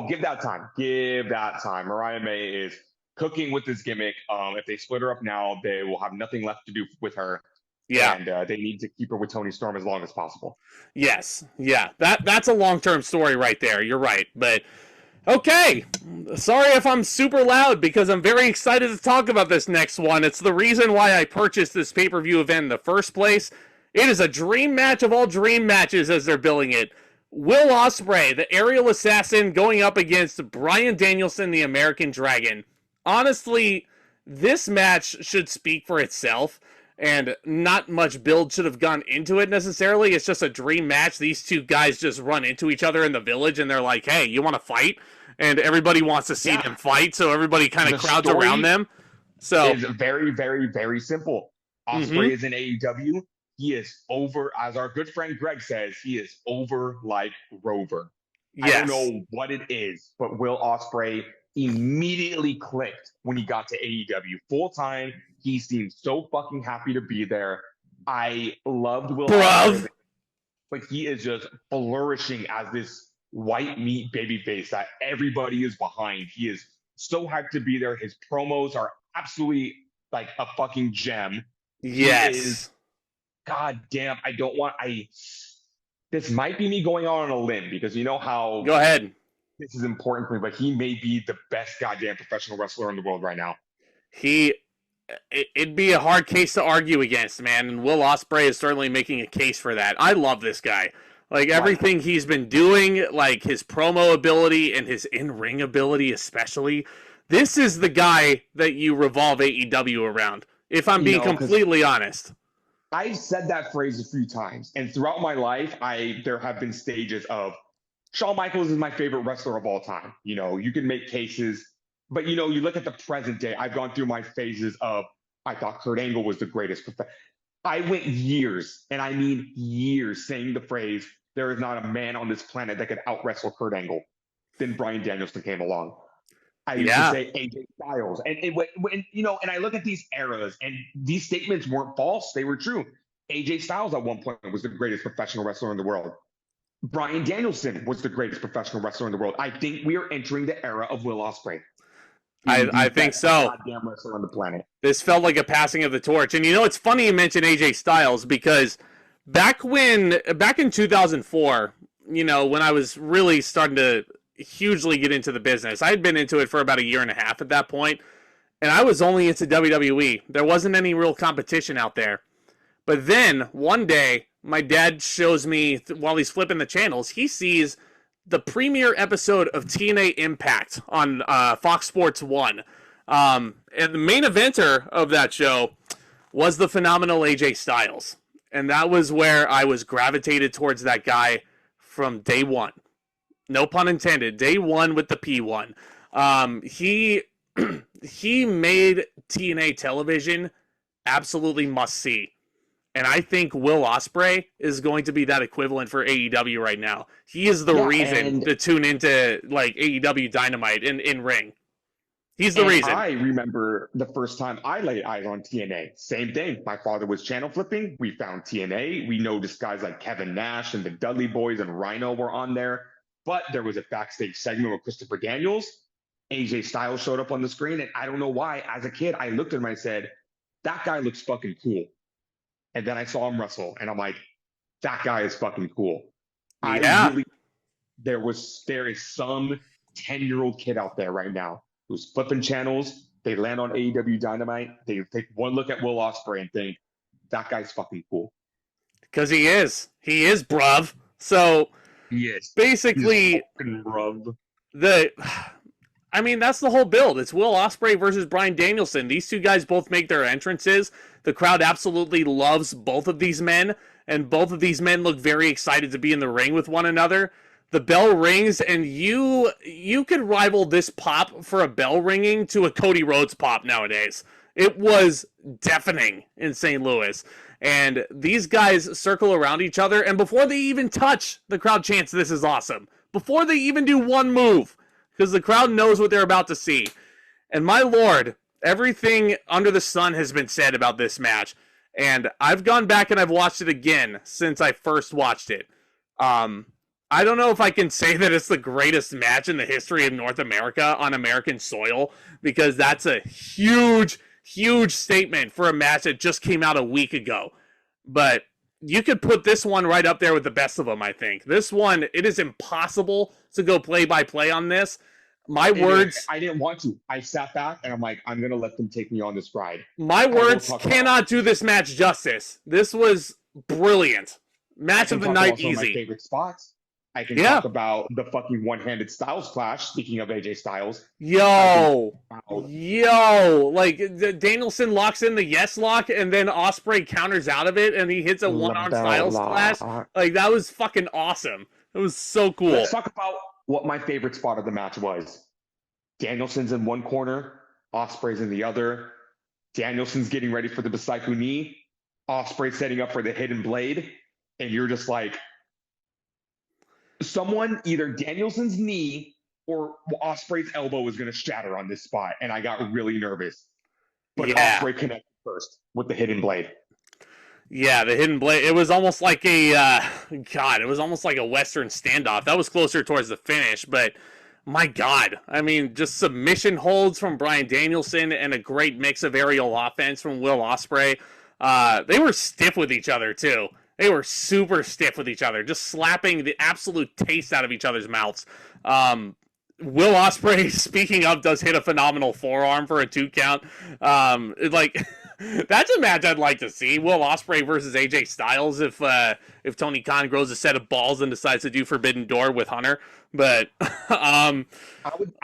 give that time. Mariah May is cooking with this gimmick. If they split her up now, they will have nothing left to do with her. Yeah, and they need to keep her with Toni Storm as long as possible. Yes, yeah, that's a long-term story right there. You're right, but. Okay, sorry if I'm super loud because I'm very excited to talk about this next one. It's the reason why I purchased this pay-per-view event in the first place. It is a dream match of all dream matches as they're billing it. Will Ospreay, the aerial assassin, going up against Bryan Danielson, the American Dragon. Honestly, this match should speak for itself, and not much build should have gone into it necessarily. It's just a dream match. These two guys just run into each other in the village, and they're like, hey, you want to fight? And everybody wants to see them fight, so everybody kind of crowds around them. So it's very, very, very simple. Ospreay is in AEW. He is over, as our good friend Greg says, he is over like Rover. Yes. I don't know what it is, but Will Ospreay immediately clicked when he got to AEW full time. He seemed so fucking happy to be there. I loved Will Ospreay, but he is just flourishing as this white meat babyface that everybody is behind. He is so hyped to be there. His promos are absolutely like a fucking gem. Yes. God damn, this might be me going on a limb because you know how go ahead. This is important for me, but he may be the best goddamn professional wrestler in the world right now. It'd be a hard case to argue against, man, and Will Ospreay is certainly making a case for that. I love this guy. Like, everything he's been doing, like his promo ability and his in-ring ability especially, this is the guy that you revolve AEW around, if I'm being completely honest. I've said that phrase a few times, and throughout my life, there have been stages of Shawn Michaels is my favorite wrestler of all time. You know, you can make cases, but you look at the present day, I've gone through my phases of, I thought Kurt Angle was the greatest. I went years, and I mean years, saying the phrase, there is not a man on this planet that could out-wrestle Kurt Angle. Then Bryan Danielson came along. I used to Yeah. say AJ Styles. And I look at these eras, and these statements weren't false. They were true. AJ Styles at one point was the greatest professional wrestler in the world. Bryan Danielson was the greatest professional wrestler in the world. I think we are entering the era of Will Ospreay being the I think best so. goddamn wrestler on the planet. This felt like a passing of the torch. And it's funny you mention AJ Styles because back in 2004, when I was really starting to hugely get into the business, I had been into it for about a year and a half at that point, and I was only into WWE. There wasn't any real competition out there. But then one day, my dad shows me, while he's flipping the channels, he sees the premiere episode of TNA Impact on Fox Sports 1. And the main eventer of that show was the phenomenal AJ Styles. And that was where I was gravitated towards that guy from day one. No pun intended. Day one with the P1. He made TNA television absolutely must see. And I think Will Ospreay is going to be that equivalent for AEW right now. He is the reason to tune into like AEW Dynamite in ring. He's the reason. I remember the first time I laid eyes on TNA. Same thing. My father was channel flipping. We found TNA. We noticed guys like Kevin Nash and the Dudley Boys and Rhino were on there. But there was a backstage segment with Christopher Daniels. AJ Styles showed up on the screen. And I don't know why, as a kid, I looked at him and I said, that guy looks fucking cool. And then I saw him wrestle, and I'm like, that guy is fucking cool. Yeah. There is some 10-year-old kid out there right now who's flipping channels. They land on AEW Dynamite. They take one look at Will Ospreay and think, that guy's fucking cool. Because he is. He is, bruv. So, he is. Basically, bruv. That's the whole build. It's Will Ospreay versus Bryan Danielson. These two guys both make their entrances. The crowd absolutely loves both of these men, and both of these men look very excited to be in the ring with one another. The bell rings, and you could rival this pop for a bell ringing to a Cody Rhodes pop nowadays. It was deafening in St. Louis. And these guys circle around each other, and before they even touch, the crowd chants, "This is awesome." Before they even do one move, because the crowd knows what they're about to see. And my lord, everything under the sun has been said about this match. And I've gone back and I've watched it again since I first watched it. I don't know if I can say that it's the greatest match in the history of North America on American soil, because that's a huge, huge statement for a match that just came out a week ago. But you could put this one right up there with the best of them, I think. This one, it is impossible to go play-by-play on this. I didn't want to. I sat back and I'm like, I'm going to let them take me on this ride. My words cannot do this match justice. This was brilliant. Match of the night, easy. My favorite spots. I can talk about the fucking one-handed Styles clash, speaking of AJ Styles. Yo! Like, Danielson locks in the yes lock, and then Ospreay counters out of it, and he hits a one-arm Styles clash. Like, that was fucking awesome. It was so cool. Let's talk about what my favorite spot of the match was. Danielson's in one corner, Ospreay's in the other. Danielson's getting ready for the Bisaiku knee. Ospreay setting up for the hidden blade. And you're just like, either Danielson's knee or Ospreay's elbow is going to shatter on this spot. And I got really nervous. But Ospreay connected first with the hidden blade. Yeah, the hidden blade. It was almost like it was almost like a Western standoff. That was closer towards the finish, but my God. Just submission holds from Bryan Danielson and a great mix of aerial offense from Will Ospreay. They were stiff with each other, too. They were super stiff with each other, just slapping the absolute taste out of each other's mouths. Will Ospreay, speaking of, does hit a phenomenal forearm for a 2 count. That's a match I'd like to see. Will Ospreay versus AJ Styles if Tony Khan grows a set of balls and decides to do Forbidden Door with Hunter. But I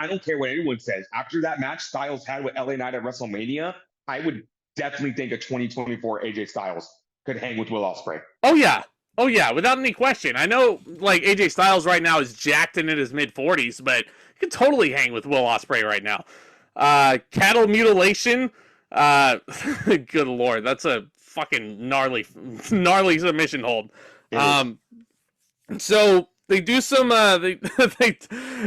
don't care what anyone says. After that match Styles had with LA Knight at WrestleMania, I would definitely think a 2024 AJ Styles could hang with Will Ospreay. Oh yeah, without any question. I know, like, AJ Styles right now is jacked and in his mid-40s, but he could totally hang with Will Ospreay right now. Cattle mutilation. Good lord, that's a fucking gnarly submission hold. So They do some they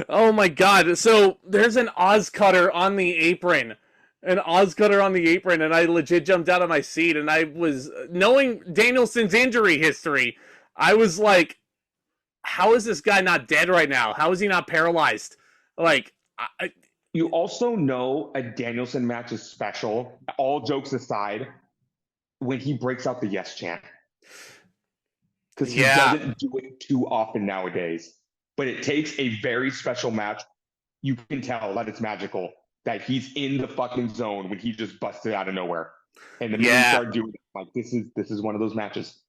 oh my god. So there's an Oz cutter on the apron. An Oz cutter on the apron, and I legit jumped out of my seat, and I was knowing Danielson's injury history, I was like, how is this guy not dead right now? How is he not paralyzed? Like You also know a Danielson match is special, all jokes aside, when he breaks out the yes chant. Because he doesn't do it too often nowadays. But it takes a very special match. You can tell that it's magical, that he's in the fucking zone when he just busted out of nowhere. And the minute you start doing it, like this is one of those matches.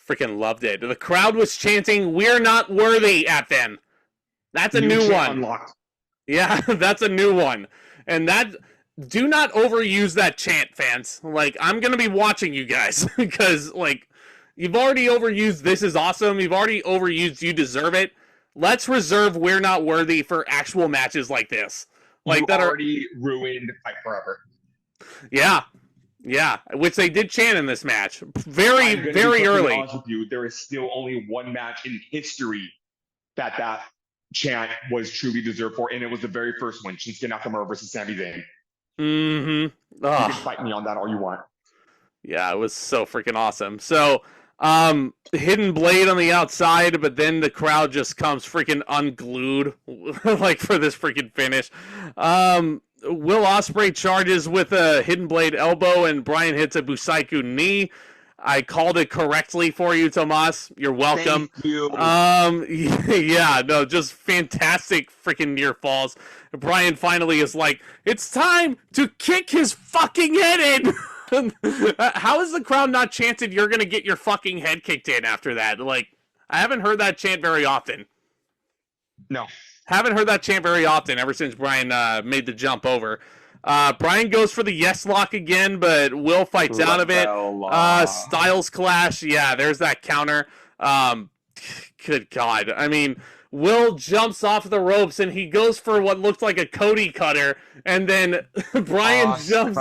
Freaking loved it. The crowd was chanting, "We're not worthy" at them. That's a new one. Unlocked. Yeah, that's a new one. And that, do not overuse that chant, fans. Like, I'm going to be watching you guys because, like, you've already overused "This is awesome." You've already overused "You deserve it." Let's reserve "We're not worthy" for actual matches like this. Like you that already ruined Fight Forever. Yeah. Yeah, which they did chant in this match. Very, very early. Honest with you, there is still only one match in history that chant was truly deserved for, and it was the very first one, Shinsuke Nakamura versus Sami Zayn. Mm-hmm. You can fight me on that all you want. Yeah, it was so freaking awesome. So, hidden blade on the outside, but then the crowd just comes freaking unglued, like for this freaking finish. Will Ospreay charges with a hidden blade elbow, and Bryan hits a Busaiku knee. I called it correctly for you, Tomas. You're welcome. Thank you. Yeah, no, just fantastic freaking near falls. Bryan finally is like, it's time to kick his fucking head in. How is the crowd not chanted, "You're gonna get your fucking head kicked in" after that? Like, I haven't heard that chant very often. No. Haven't heard that chant very often ever since Bryan made the jump over. Bryan goes for the yes lock again, but Will fights out of it. Styles clash. Yeah, there's that counter. Good God. I mean, Will jumps off the ropes, and he goes for what looked like a Cody cutter, and then Bryan jumps.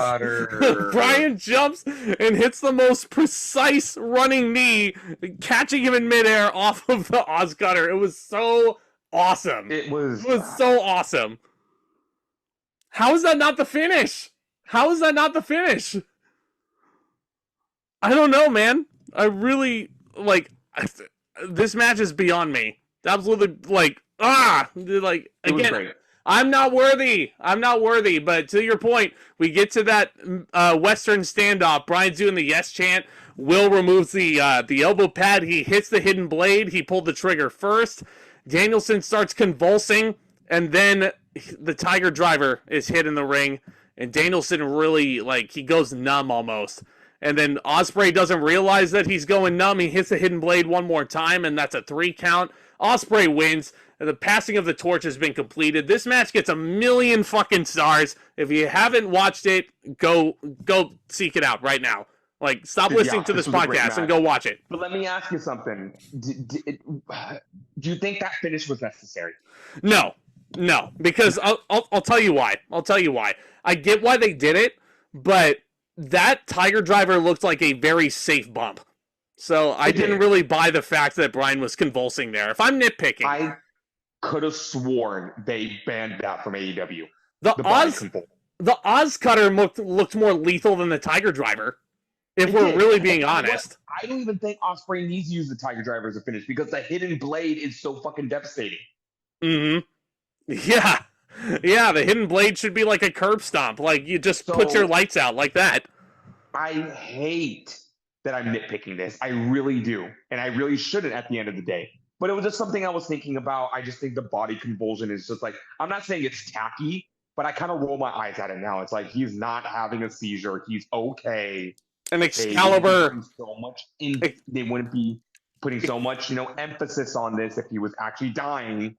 Bryan jumps and hits the most precise running knee, catching him in midair off of the Oz cutter. It was so awesome. It was so awesome. How is that not the finish? How is that not the finish? I don't know, man. I really, like, this match is beyond me. Absolutely, like, again, I'm not worthy. I'm not worthy. But to your point, we get to that Western standoff. Bryan's doing the yes chant. Will removes the elbow pad. He hits the hidden blade. He pulled the trigger first. Danielson starts convulsing, and then the Tiger Driver is hit in the ring, and Danielson really, like, he goes numb almost. And then Ospreay doesn't realize that he's going numb. He hits the hidden blade one more time, and that's a 3 count. Ospreay wins. The passing of the torch has been completed. This match gets 1,000,000 fucking stars. If you haven't watched it, go seek it out right now. Like, stop listening to this podcast and go watch it. But let me ask you something. Do you think that finish was necessary? No, because I'll tell you why. I get why they did it, but that Tiger Driver looked like a very safe bump. So I didn't really buy the fact that Bryan was convulsing there. If I'm nitpicking, I could have sworn they banned that from AEW. The Oz cutter looked more lethal than the Tiger Driver. If we're really being honest. I don't even think Ospreay needs to use the Tiger Driver as a finish because the hidden blade is so fucking devastating. Mm-hmm. Yeah, the hidden blade should be like a curb stomp. Like, you just put your lights out like that. I hate that I'm nitpicking this. I really do. And I really shouldn't at the end of the day. But it was just something I was thinking about. I just think the body convulsion is just like, I'm not saying it's tacky, but I kind of roll my eyes at it now. It's like, he's not having a seizure. He's okay. And Excalibur. They wouldn't be putting so much, emphasis on this if he was actually dying.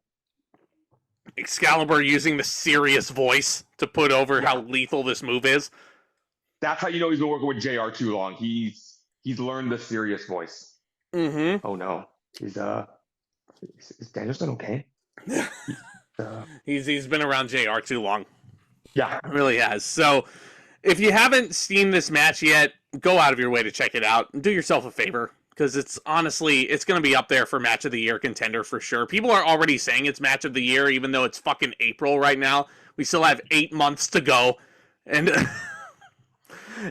Excalibur using the serious voice to put over how lethal this move is. That's how you know he's been working with JR too long. He's learned the serious voice. Mm-hmm. Oh no, is Danielson okay? He's been around JR too long. Yeah, it really has. So, if you haven't seen this match yet, go out of your way to check it out. Do yourself a favor. because it's honestly, it's going to be up there for match of the year contender for sure. People are already saying it's match of the year, even though it's fucking April right now. We still have 8 months to go, and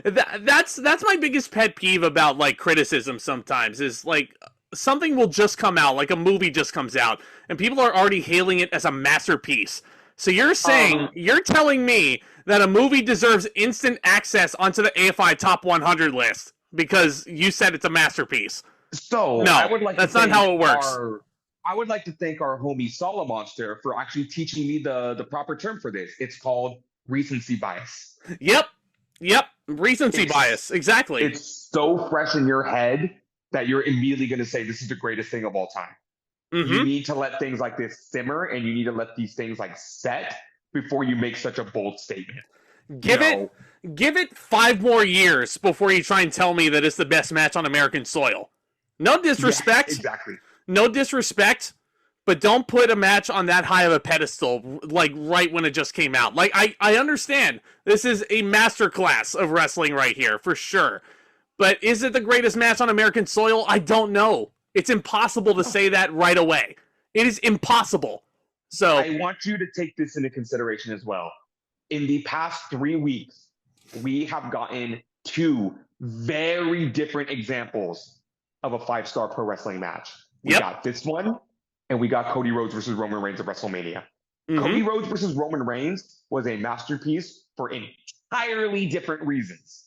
that's my biggest pet peeve about like criticism. Sometimes is like something will just come out, like a movie just comes out, and people are already hailing it as a masterpiece. So you're saying, you're telling me that a movie deserves instant access onto the AFI Top 100 list because you said it's a masterpiece? So No, I would like that's to not how it works. I would like to thank our homie Solomonster for actually teaching me the proper term for this. It's called recency bias. Yep. Recency bias. Exactly. It's so fresh in your head that you're immediately going to say this is the greatest thing of all time. Mm-hmm. You need to let things like this simmer, and you need to let these things like set before you make such a bold statement. Give it 5 more years before you try and tell me that it's the best match on American soil. No disrespect. Yeah, exactly. No disrespect, but don't put a match on that high of a pedestal, like, right when it just came out. Like, I understand. This is a masterclass of wrestling right here, for sure. But is it the greatest match on American soil? I don't know. It's impossible to say that right away. It is impossible. So I want you to take this into consideration as well. In the past 3 weeks, we have gotten 2 very different examples of a 5-star pro wrestling match. We got this one, and we got Cody Rhodes versus Roman Reigns at WrestleMania. Mm-hmm. Cody Rhodes versus Roman Reigns was a masterpiece for entirely different reasons.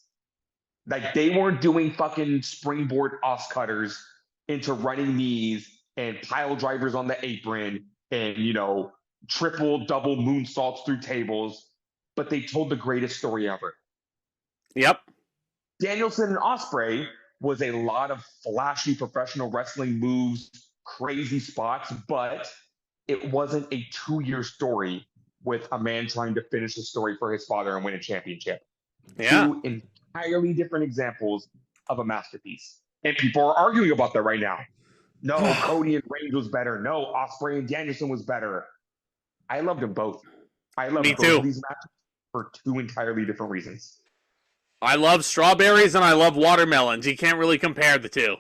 Like, they weren't doing fucking springboard os cutters into running knees and pile drivers on the apron and, you know, triple, double moonsaults through tables, but they told the greatest story ever. Yep. Danielson and Ospreay was a lot of flashy professional wrestling moves, crazy spots, but it wasn't a 2-year story with a man trying to finish the story for his father and win a championship. Yeah. 2 entirely different examples of a masterpiece. And people are arguing about that right now. No, Cody and Reigns was better. No, Ospreay and Danielson was better. I loved them both. I loved both of these matches for 2 entirely different reasons. I love strawberries and I love watermelons. You can't really compare the 2.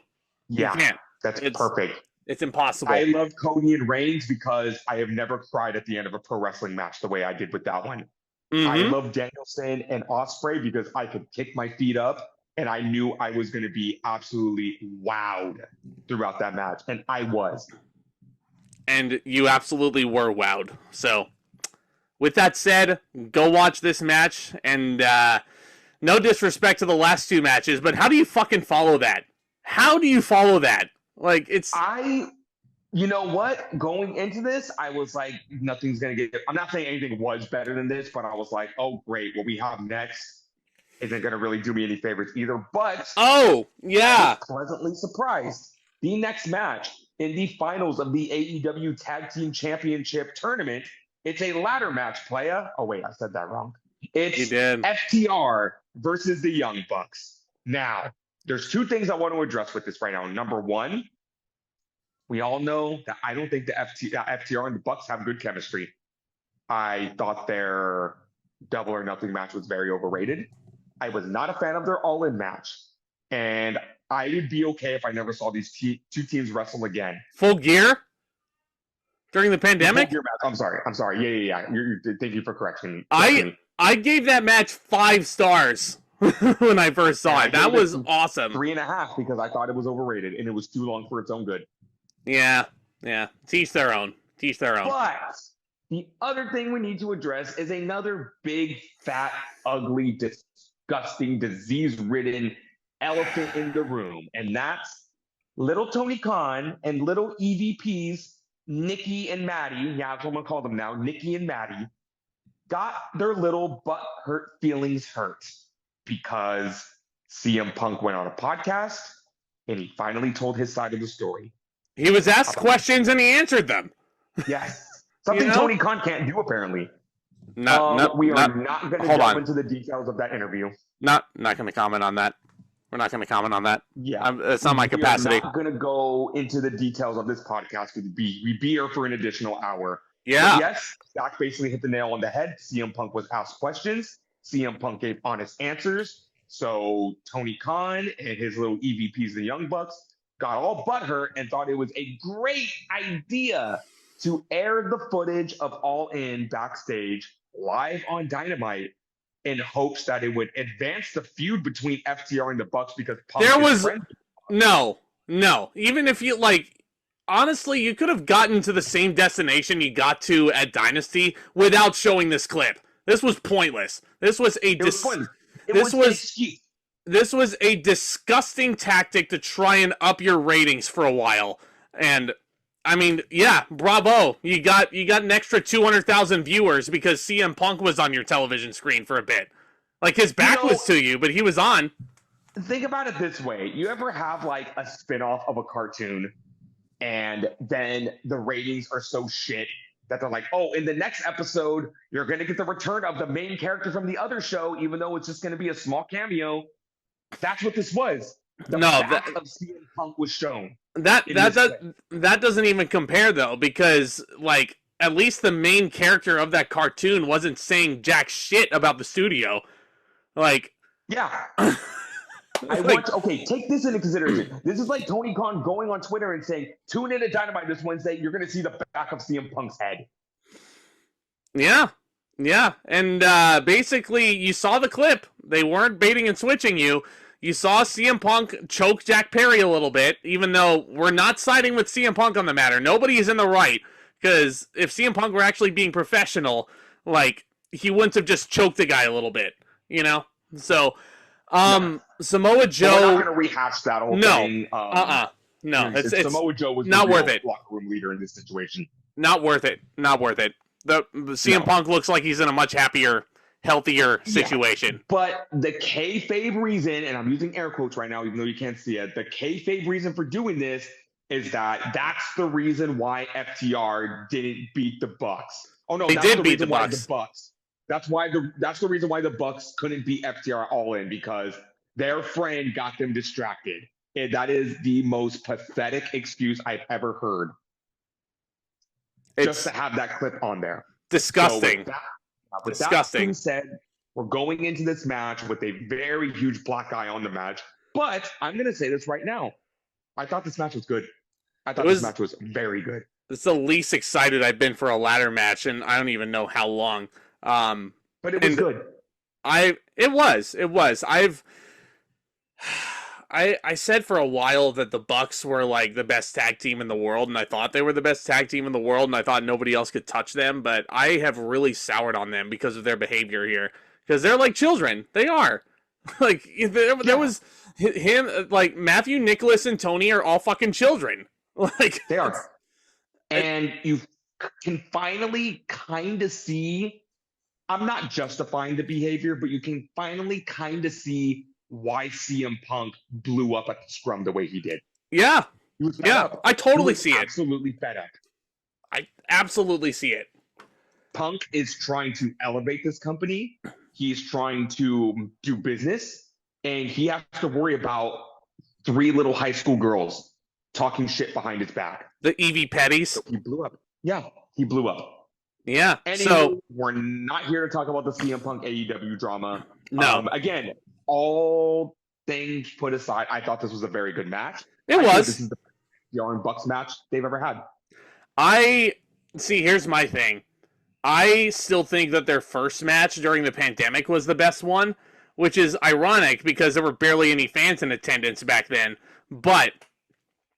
Yeah, you can't. That's perfect. It's impossible. I love Cody and Reigns because I have never cried at the end of a pro wrestling match the way I did with that one. Mm-hmm. I love Danielson and Ospreay because I could kick my feet up and I knew I was going to be absolutely wowed throughout that match. And I was. And you absolutely were wowed. So, with that said, go watch this match. And no disrespect to the last 2 matches, but how do you fucking follow that? How do you follow that? Like, it's... You know what? Going into this, I was like, nothing's going to get... I'm not saying anything was better than this, but I was like, oh, great. What we have next isn't going to really do me any favors either. But... Oh, yeah. I was pleasantly surprised. The next match in the finals of the AEW Tag Team Championship Tournament, it's a ladder match, playa. Oh, wait, I said that wrong. It's FTR versus the Young Bucks. Now, there's 2 things I want to address with this right now. Number 1, we all know that I don't think the FTR and the Bucks have good chemistry. I thought their Double or Nothing match was very overrated. I was not a fan of their All-In match. And I would be okay if I never saw these 2 teams wrestle again. Full Gear? During the pandemic? Full Gear match. I'm sorry. Yeah. Thank you for correcting me. I gave that match 5 stars when I first saw it. That was awesome. 3.5 because I thought it was overrated and it was too long for its own good. Yeah. Teach their own. But the other thing we need to address is another big, fat, ugly, disgusting, disease-ridden elephant in the room. And that's little Tony Khan and little EVPs, Nikki and Maddie. Yeah, that's what I'm going to call them now. Nikki and Maddie got their little butt hurt feelings hurt because CM Punk went on a podcast and he finally told his side of the story. He was asked questions and he answered them. Yes. Something Tony Khan can't do, apparently. We are not going to jump into the details of that interview. Not going to comment on that. We're not going to comment on that. Yeah. It's not my capacity. We're not going to go into the details of this podcast. We'd be here for an additional hour. Yeah. But yes, Zack basically hit the nail on the head. CM Punk was asked questions. CM Punk gave honest answers. So Tony Khan and his little EVPs, the Young Bucks, got all butthurt and thought it was a great idea to air the footage of All In backstage live on Dynamite in hopes that it would advance the feud between FTR and the Bucks because Punk There is was friends. no. Even if you honestly, you could have gotten to the same destination you got to at Dynasty without showing this clip. This was pointless. This was a this was a disgusting tactic to try and up your ratings for a while. And I mean, yeah, bravo. You got an extra 200,000 viewers because CM Punk was on your television screen for a bit. Like his back was to you, but he was on. Think about it this way. You ever have like a spin-off of a cartoon and then the ratings are so shit that they're like, oh, in the next episode, you're going to get the return of the main character from the other show, even though it's just going to be a small cameo. That's what this was. The back of CM Punk was shown. That doesn't even compare, though, because, like, at least the main character of that cartoon wasn't saying jack shit about the studio. Like... Yeah. Take this into consideration. This is like Tony Khan going on Twitter and saying, tune in to Dynamite this Wednesday. You're going to see the back of CM Punk's head. Yeah. And basically, you saw the clip. They weren't baiting and switching you. You saw CM Punk choke Jack Perry a little bit, even though we're not siding with CM Punk on the matter. Nobody is in the right, because if CM Punk were actually being professional, like, he wouldn't have just choked the guy a little bit, you know? So... Samoa Joe. We're not going to rehash that whole thing. No, it's Samoa Joe was not the worth it. Locker room leader in this situation. Not worth it. The CM Punk looks like he's in a much happier, healthier situation. Yeah, but the kayfabe reason, and I'm using air quotes right now, even though you can't see it, the kayfabe reason for doing this is that that's the reason why FTR didn't beat the Bucks. Oh no, they did beat the Bucks. That's the reason why the Bucks couldn't beat FTR All In, because their friend got them distracted. And that is the most pathetic excuse I've ever heard. Just to have that clip on there. Disgusting. So with that being said, we're going into this match with a very huge black eye on the match. But I'm going to say this right now. I thought this match was good. This match was very good. It's the least excited I've been for a ladder match, and I don't even know how long. But it was good. It was. I said for a while that the Bucks were like the best tag team in the world, and I thought they were the best tag team in the world, and I thought nobody else could touch them, but I have really soured on them because of their behavior here. Because they're like children. They are. Like, there was him, like, Matthew, Nicholas, and Toni are all fucking children. Like, they are. And you can finally kind of see, I'm not justifying the behavior, but you can finally kind of see why CM Punk blew up at the Scrum the way he did. Yeah. I totally see it. Absolutely fed up. I absolutely see it. Punk is trying to elevate this company. He's trying to do business, and he has to worry about 3 little high school girls talking shit behind his back. The Evie Petties. So he blew up. Yeah, he blew up. Yeah. Anyway, so we're not here to talk about the CM Punk AEW drama. No. Again, all things put aside, I thought this was a very good match. This is the best Yarn Bucks match they've ever had. Here's my thing. I still think that their first match during the pandemic was the best one, which is ironic because there were barely any fans in attendance back then. But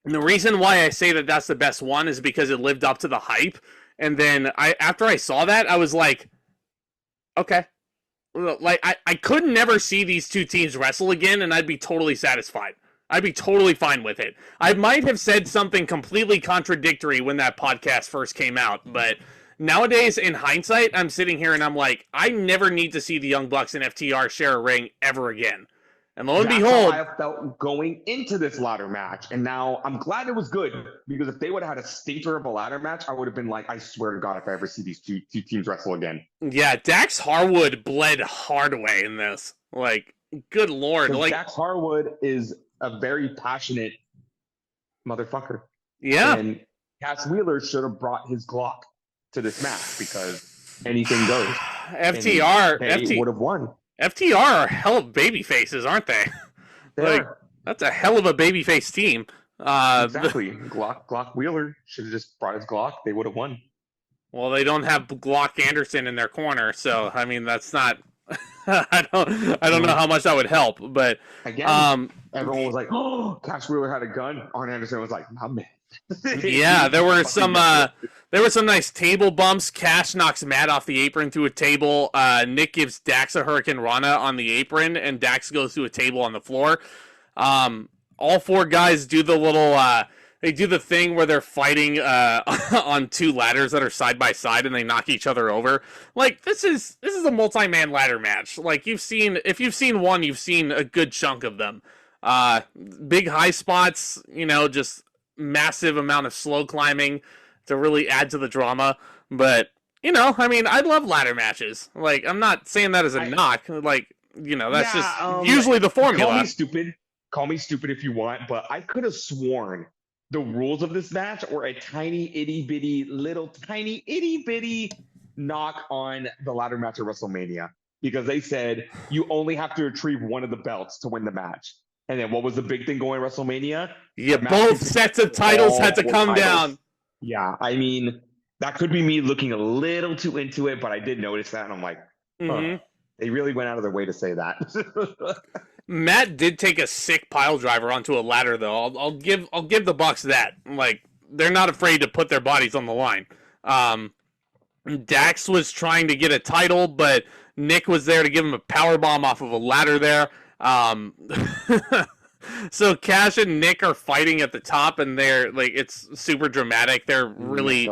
the reason why I say that that's the best one is because it lived up to the hype. And then after I saw that, I was like, okay. Like, I could never see these two teams wrestle again, and I'd be totally satisfied. I'd be totally fine with it. I might have said something completely contradictory when that podcast first came out, but nowadays, in hindsight, I'm sitting here and I'm like, I never need to see the Young Bucks and FTR share a ring ever again. And lo and behold, how I felt going into this ladder match. And now I'm glad it was good, because if they would have had a stinker of a ladder match, I would have been like, I swear to God, if I ever see these two teams wrestle again. Yeah, Dax Harwood bled Hardaway in this. Like, good Lord. Like, Dax Harwood is a very passionate motherfucker. Yeah. And Cass Wheeler should have brought his Glock to this match, because anything goes. FTR would have won. FTR are hell of baby faces, aren't they? Like, that's a hell of a babyface team. Exactly. Glock Wheeler should have just brought his Glock. They would have won. Well, they don't have Glock Anderson in their corner, so I mean that's not. I don't know how much that would help, but again, everyone was like, "Oh, Cash Wheeler had a gun." Arn Anderson was like, "My man." Yeah, there were some nice table bumps. Cash knocks Matt off the apron through a table. Nick gives Dax a Hurricane Rana on the apron, and Dax goes through a table on the floor. All four guys do the little they do the thing where they're fighting on two ladders that are side by side, and they knock each other over. Like this is a multi-man ladder match. Like if you've seen one, you've seen a good chunk of them. Big high spots, just massive amount of slow climbing to really add to the drama. But I mean, I love ladder matches. Like, I'm not saying that as a knock. Like, that's just usually the formula. Call me stupid if you want, but I could have sworn the rules of this match were a tiny itty bitty knock on the ladder match at WrestleMania, because they said you only have to retrieve one of the belts to win the match. And then what was the big thing going at WrestleMania? Yeah, both sets of titles had to come down. Yeah, I mean, that could be me looking a little too into it, but I did notice that, and I'm like, they really went out of their way to say that. Matt did take a sick pile driver onto a ladder, though. I'll give the Bucks that. Like, they're not afraid to put their bodies on the line. Dax was trying to get a title, but Nick was there to give him a power bomb off of a ladder there. So Cash and Nick are fighting at the top, and they're like, it's super dramatic. They're really,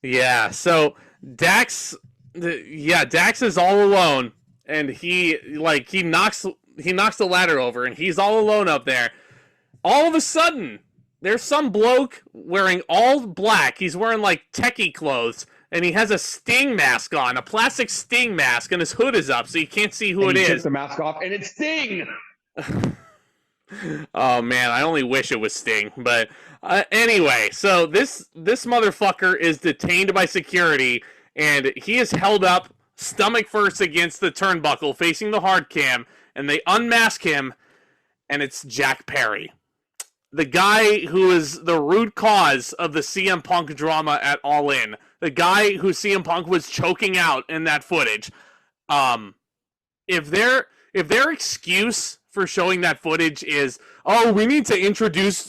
yeah. So Dax is all alone, and he knocks the ladder over, and he's all alone up there. All of a sudden, there's some bloke wearing all black. He's wearing like techie clothes, and he has a Sting mask on, a plastic Sting mask, and his hood is up, so you can't see who it is. He takes the mask off, and it's Sting! Oh, man, I only wish it was Sting. But anyway, so this motherfucker is detained by security, and he is held up stomach first against the turnbuckle, facing the hard cam, and they unmask him, and it's Jack Perry. The guy who is the root cause of the CM Punk drama at All In. The guy who CM Punk was choking out in that footage. If their excuse for showing that footage is, oh, we need to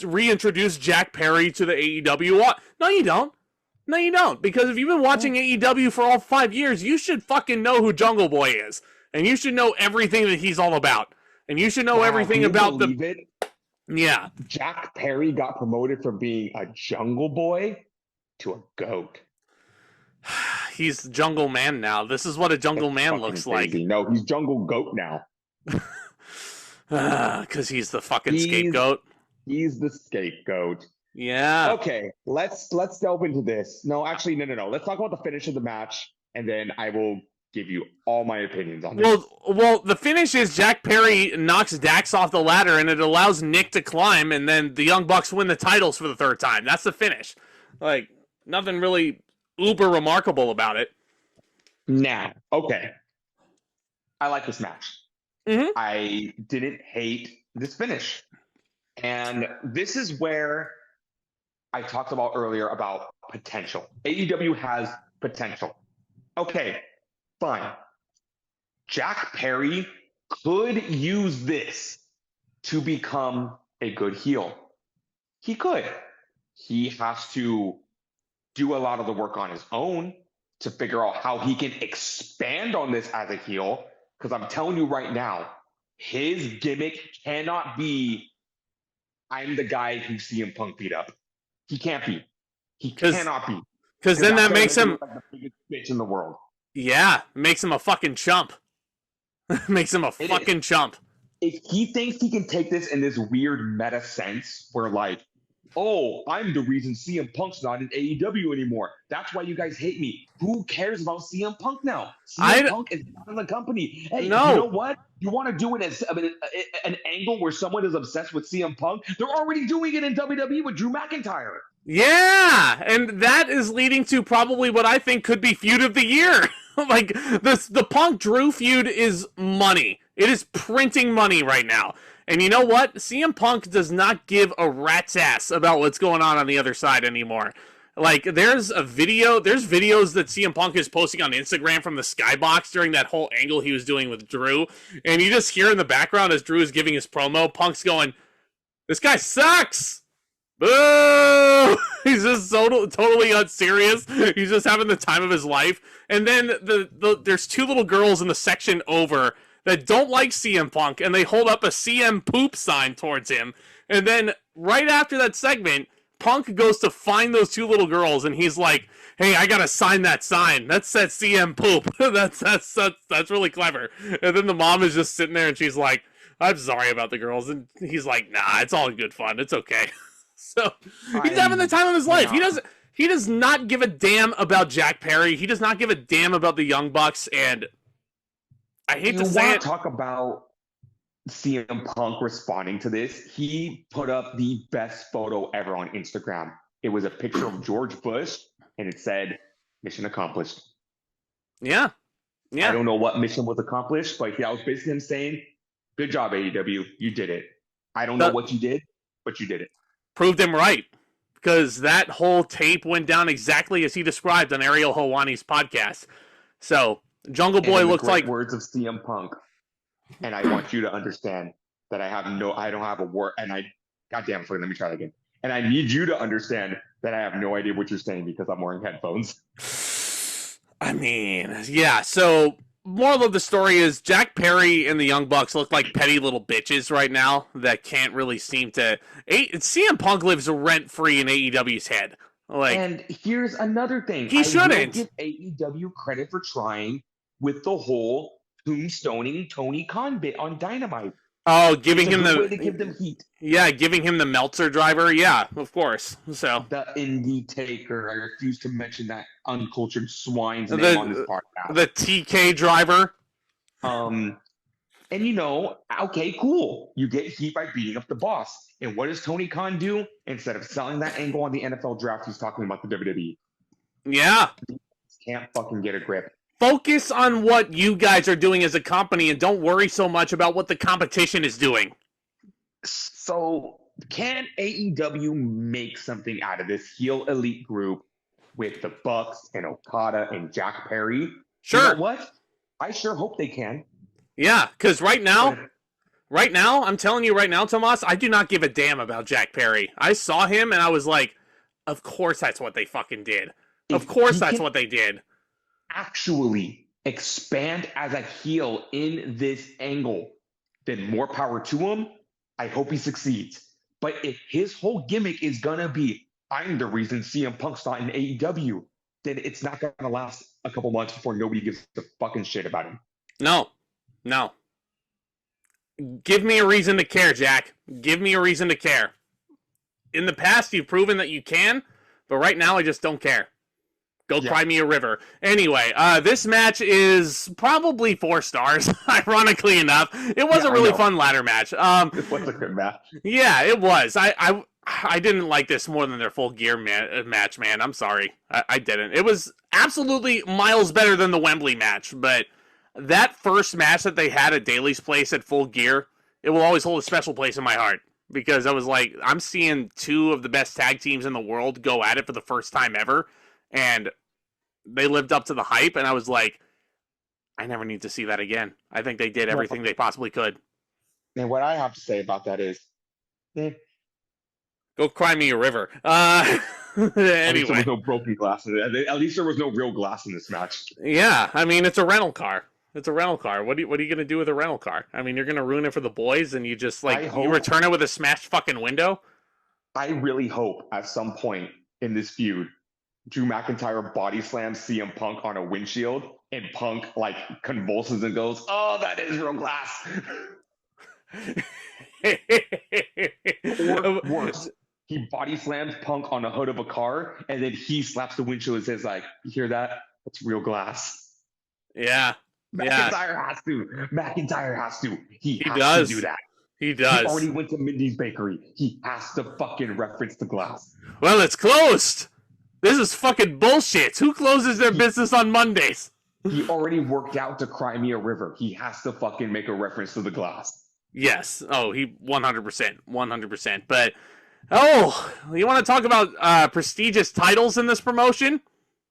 reintroduce Jack Perry to the AEW. No, you don't. No, you don't. Because if you've been watching AEW for all 5 years, you should fucking know who Jungle Boy is. And you should know everything that he's all about. And you should know everything about the... Yeah. Jack Perry got promoted from being a Jungle Boy to a goat. He's Jungle Man now. This is what a Jungle Man looks crazy. Like. No, he's Jungle Goat now. Because he's the fucking scapegoat. He's the scapegoat. Yeah. Okay, let's delve into this. No, actually, no. Let's talk about the finish of the match, and then I will give you all my opinions on this. Well, the finish is Jack Perry knocks Dax off the ladder, and it allows Nick to climb, and then the Young Bucks win the titles for the third time. That's the finish. Like, nothing really uber remarkable about it. Nah, okay. I like this match. Mm-hmm. I didn't hate this finish. And this is where I talked about earlier about potential. AEW has potential. Okay, fine. Jack Perry could use this to become a good heel. He could. He has to do a lot of the work on his own to figure out how he can expand on this as a heel. Because I'm telling you right now, his gimmick cannot be, I'm the guy who CM Punk beat up. He can't be. He cannot be. Because then that makes him like the biggest bitch in the world. Yeah, makes him a fucking chump. Makes him a fucking chump. If he thinks he can take this in this weird meta sense where like, oh, I'm the reason CM Punk's not in AEW anymore. That's why you guys hate me. Who cares about CM Punk now? CM Punk is not in the company. Hey, no. You know what? You want to do it as an angle where someone is obsessed with CM Punk? They're already doing it in WWE with Drew McIntyre. Yeah, and that is leading to probably what I think could be feud of the year. Like, the Punk-Drew feud is money. It is printing money right now. And you know what? CM Punk does not give a rat's ass about what's going on the other side anymore. Like, there's videos that CM Punk is posting on Instagram from the skybox during that whole angle he was doing with Drew, and you just hear in the background as Drew is giving his promo, Punk's going, "This guy sucks! Boo!" He's just totally unserious. He's just having the time of his life. And then there's two little girls in the section over that don't like CM Punk, and they hold up a CM poop sign towards him. And then right after that segment, Punk goes to find those two little girls, and he's like, "Hey, I gotta sign that sign. That says CM poop." that's really clever. And then the mom is just sitting there, and she's like, "I'm sorry about the girls," and he's like, "Nah, it's all good fun. It's okay." So he's having the time of his life. He does not give a damn about Jack Perry. He does not give a damn about the Young Bucks, and I hate to say it. Talk about CM Punk responding to this. He put up the best photo ever on Instagram. It was a picture of George Bush, and it said, "Mission accomplished." Yeah. I don't know what mission was accomplished, but that was basically him saying, "Good job, AEW. You did it. I don't know what you did, but you did it." Proved him right, because that whole tape went down exactly as he described on Ariel Helwani's podcast. So Jungle Boy looks like words of CM Punk. And I want you to understand that I don't have a word. And goddamn, let me try that again. And I need you to understand that I have no idea what you're saying because I'm wearing headphones. I mean, yeah. So moral of the story is Jack Perry and the Young Bucks look like petty little bitches right now that can't really seem to. CM Punk lives rent-free in AEW's head. And here's another thing. He shouldn't give AEW credit for trying with the whole tombstoning Tony Khan bit on Dynamite. Oh, giving him the way to give them heat. Yeah, giving him the Meltzer driver. Yeah, of course. So the Indie Taker. I refuse to mention that uncultured swine's name on this podcast. The TK driver. And okay, cool. You get heat by beating up the boss. And what does Tony Khan do? Instead of selling that angle on the NFL draft, he's talking about the WWE. Yeah. Can't fucking get a grip. Focus on what you guys are doing as a company and don't worry so much about what the competition is doing. So, can AEW make something out of this heel elite group with the Bucks and Okada and Jack Perry? Sure. You know what? I sure hope they can. Yeah, because right now, I'm telling you right now, Tomas, I do not give a damn about Jack Perry. I saw him and I was like, of course that's what they fucking did. Of course that's what they did. Actually expand as a heel in this angle, then more power to him. I hope he succeeds. But if his whole gimmick is gonna be, I'm the reason CM Punk's not in AEW, then it's not gonna last a couple months before nobody gives a fucking shit about him. No. Give me a reason to care, Jack. Give me a reason to care. In the past, you've proven that you can, but right now I just don't care. Go cry me a river. Anyway, this match is probably 4 stars, ironically enough. It was a really fun ladder match. It was a good match. Yeah, it was. I didn't like this more than their Full Gear match, man. I'm sorry. I didn't. It was absolutely miles better than the Wembley match, but that first match that they had at Daly's Place at Full Gear, it will always hold a special place in my heart. Because I was like, I'm seeing 2 of the best tag teams in the world go at it for the first time ever. And they lived up to the hype, and I was like, I never need to see that again. I think they did everything they possibly could. And what I have to say about that is, go cry me a river. Anyway. At least there was no broken glass in it. At least there was no real glass in this match. Yeah, I mean, it's a rental car. It's a rental car. What are you going to do with a rental car? I mean, you're going to ruin it for the boys, and you just, you return it with a smashed fucking window? I really hope at some point in this feud, Drew McIntyre body slams CM Punk on a windshield, and Punk convulses and goes, "Oh, that is real glass." Or worse, he body slams Punk on the hood of a car, and then he slaps the windshield and says, "You hear that? That's real glass." Yeah. McIntyre has to. He has does to do that. He does. He already went to Mindy's Bakery. He has to fucking reference the glass. Well, it's closed. This is fucking bullshit. Who closes their business on Mondays? He already worked out to Cry Me a River. He has to fucking make a reference to the glass. Yes. Oh, he 100%, 100%. But you want to talk about prestigious titles in this promotion?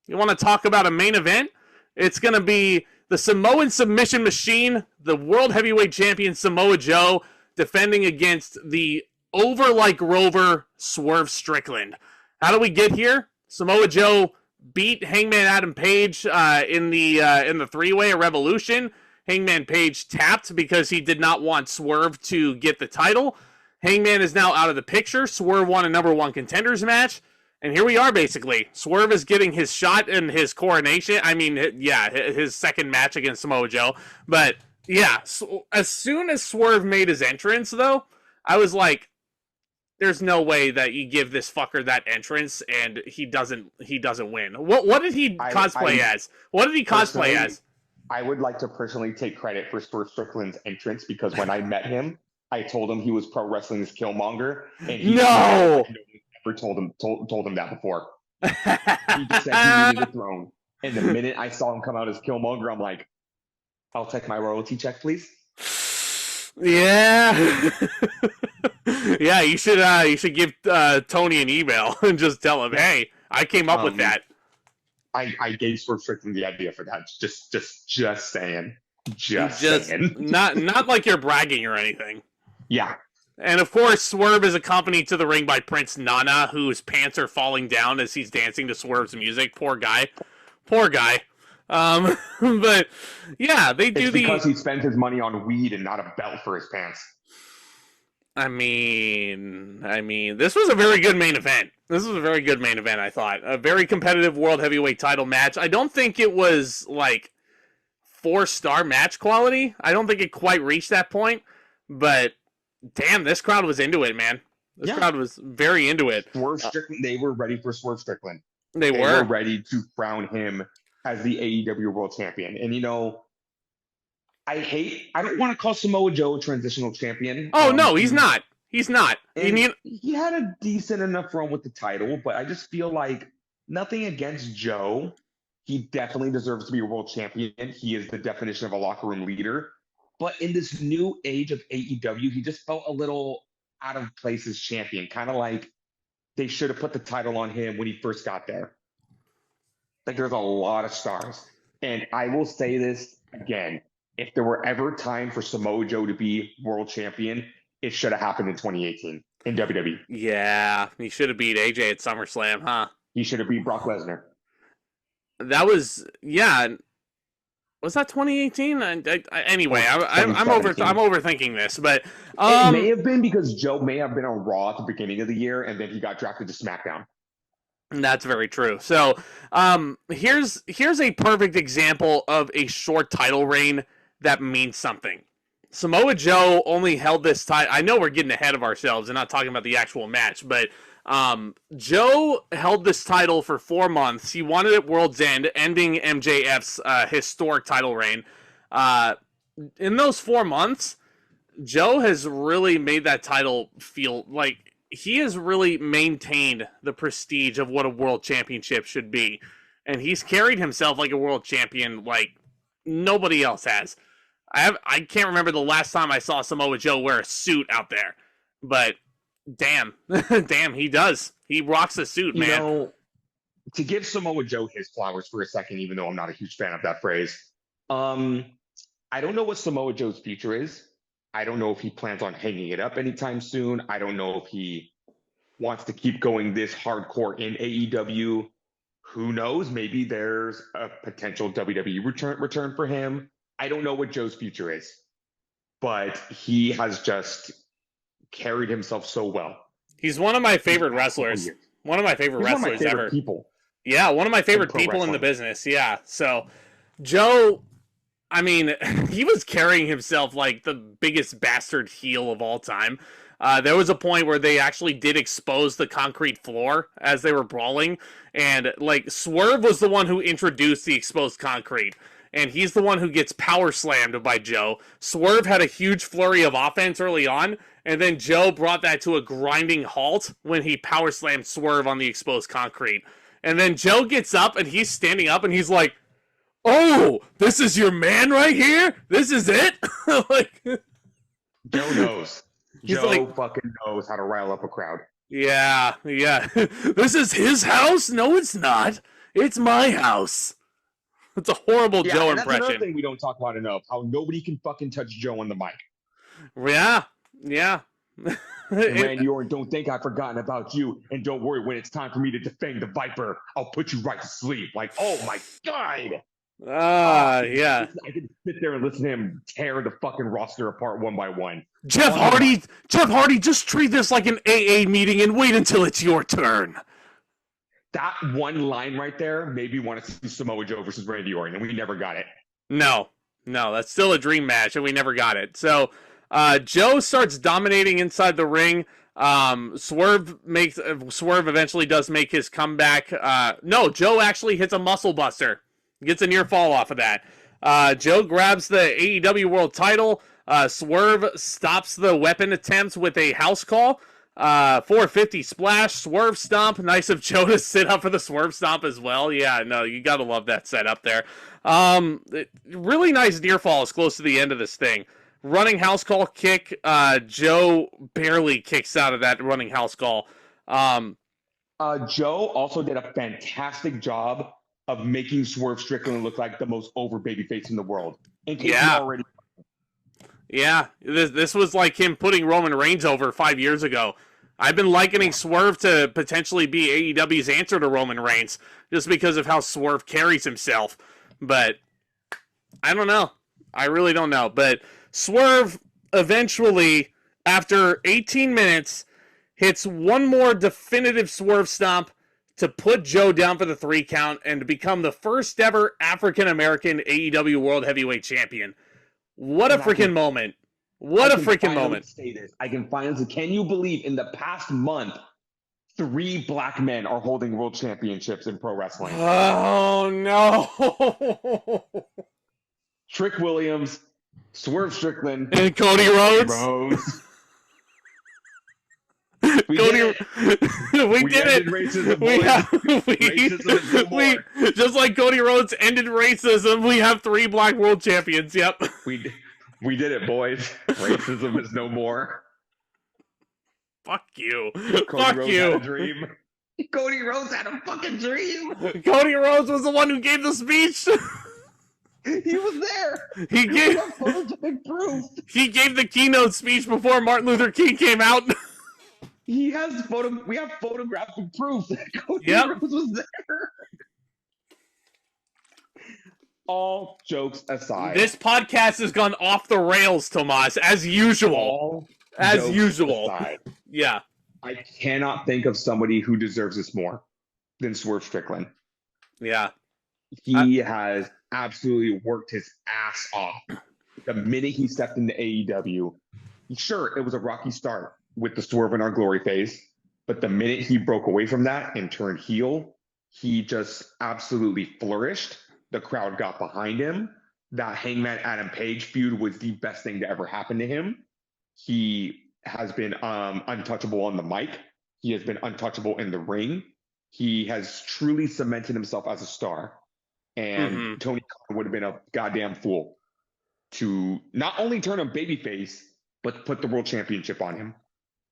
You want to talk about a main event? It's going to be the Samoan Submission Machine, the World Heavyweight Champion Samoa Joe, defending against the over like Rover Swerve Strickland. How do we get here? Samoa Joe beat Hangman Adam Page in the three-way at Revolution. Hangman Page tapped because he did not want Swerve to get the title. Hangman is now out of the picture. Swerve won a number one contenders match. And here we are, basically. Swerve is getting his shot in his coronation. I mean, yeah, his second match against Samoa Joe. But, yeah, so as soon as Swerve made his entrance, though, I was like, there's no way that you give this fucker that entrance and he doesn't win. What did he cosplay as? What did he cosplay as? I would like to personally take credit for Swerve Strickland's entrance because when I met him, I told him he was pro wrestling's Killmonger, and he never told him that before. He just said he needed a throne, and the minute I saw him come out as Killmonger, I'm like, "I'll take my royalty check, please." Yeah, yeah. You should give Toni an email and just tell him, "Hey, I came up with that." I gave Swerve Strickland the idea for that. Just saying. Just saying. Not like you're bragging or anything. Yeah. And of course, Swerve is accompanied to the ring by Prince Nana, whose pants are falling down as he's dancing to Swerve's music. Poor guy. But yeah, they do because he spends his money on weed and not a belt for his pants. I mean, this was a very good main event. I thought. A very competitive World Heavyweight title match. I don't think it was, like, 4-star match quality. I don't think it quite reached that point. But, damn, this crowd was into it, man. This crowd was very into it. Swerve Strickland, they were ready for Swerve Strickland. They were ready to crown him as the AEW World Champion. And, you know, I don't want to call Samoa Joe a transitional champion. Oh, no, he's not. He's not. He had a decent enough run with the title, but I just feel like nothing against Joe. He definitely deserves to be a world champion. He is the definition of a locker room leader. But in this new age of AEW, he just felt a little out of place as champion. Kind of like they should have put the title on him when he first got there. Like, there's a lot of stars. And I will say this again. If there were ever time for Samoa Joe to be world champion, it should have happened in 2018 in WWE. Yeah, he should have beat AJ at SummerSlam, huh? He should have beat Brock Lesnar. That was, yeah. Was that 2018? Anyway, I'm overthinking this, but it may have been because Joe may have been on Raw at the beginning of the year, and then he got drafted to SmackDown. That's very true. So, here's a perfect example of a short title reign that means something. Samoa Joe only held this title. I know we're getting ahead of ourselves and not talking about the actual match, but Joe held this title for 4 months. He won it at World's End, ending MJF's historic title reign. In those 4 months, Joe has really made that title feel like he has really maintained the prestige of what a world championship should be. And he's carried himself like a world champion like nobody else has. I can't remember the last time I saw Samoa Joe wear a suit out there. But damn, he does. He rocks a suit, man. You know, to give Samoa Joe his flowers for a second, even though I'm not a huge fan of that phrase, I don't know what Samoa Joe's future is. I don't know if he plans on hanging it up anytime soon. I don't know if he wants to keep going this hardcore in AEW. Who knows? Maybe there's a potential WWE return for him. I don't know what Joe's future is, but he has just carried himself so well. He's one of my favorite wrestlers. One of my favorite wrestlers ever. People. Yeah, one of my favorite people in the business. Yeah. So Joe, I mean, he was carrying himself like the biggest bastard heel of all time. There was a point where they actually did expose the concrete floor as they were brawling. And like Swerve was the one who introduced the exposed concrete. And he's the one who gets power slammed by Joe. Swerve had a huge flurry of offense early on, and then Joe brought that to a grinding halt when he power slammed Swerve on the exposed concrete. And then Joe gets up, and he's standing up, and he's like, "Oh, this is your man right here? This is it?" Like, Joe knows. He's Joe like, fucking knows how to rile up a crowd. yeah, yeah. This is his house? No, it's not. It's my house. It's a horrible Yeah, Joe and that's another impression. thing we don't talk about enough, how nobody can fucking touch Joe on the mic. Yeah, yeah. And Randy Orton, don't think I've forgotten about you. And don't worry, when it's time for me to defend the Viper, I'll put you right to sleep. Like, oh my God. Yeah. I could sit there and listen to him tear the fucking roster apart one by one. Jeff Hardy, just treat this like an AA meeting and wait until it's your turn. That one line right there made me want to see Samoa Joe versus Randy Orton, and we never got it. No, that's still a dream match, and we never got it. So Joe starts dominating inside the ring. Swerve eventually does make his comeback. No, Joe actually hits a muscle buster. Gets a near fall off of that. Joe grabs the AEW World title. Swerve stops the weapon attempts with a house call. 450 splash, Swerve stomp. Nice of Joe to sit up for the Swerve stomp as well. Yeah, no, you gotta love that setup there. Really nice near fall as close to the end of this thing. Running house call kick. Joe barely kicks out of that running house call. Joe also did a fantastic job of making Swerve Strickland look like the most over babyface in the world. In case you already. Yeah, this was like him putting Roman Reigns over 5 years ago. I've been likening Swerve to potentially be AEW's answer to Roman Reigns, just because of how Swerve carries himself. But I don't know. I really don't know. But Swerve eventually, after 18 minutes, hits one more definitive Swerve stomp to put Joe down for the 3 count and to become the first ever African-American AEW World Heavyweight Champion. What a freaking moment. What a freaking moment. Say this. I can finally, can you believe in the past month, 3 black men are holding world championships in pro wrestling? Oh, no. Trick Williams, Swerve Strickland, and Cody Rhodes. We did it. Racism, we just like Cody Rhodes ended racism. We have 3 black world champions. Yep. We did it, boys. Racism is no more. Fuck you. Cody Rhodes had a dream. Cody Rhodes had a fucking dream. Cody Rhodes was the one who gave the speech. He was there. He gave proof. He gave the keynote speech before Martin Luther King came out. He has we have photographic proof that Cody Rhodes was there. All jokes aside. This podcast has gone off the rails, Tomas, as usual. Aside, yeah. I cannot think of somebody who deserves this more than Swerve Strickland. Yeah. He has absolutely worked his ass off. The minute he stepped into AEW, sure, it was a rocky start with the Swerve in Our Glory phase, but the minute he broke away from that and turned heel, he just absolutely flourished. The crowd got behind him. That Hangman Adam Page feud was the best thing to ever happen to him. He has been untouchable on the mic. He has been untouchable in the ring. He has truly cemented himself as a star. And Tony Khan would have been a goddamn fool to not only turn him babyface, but put the world championship on him.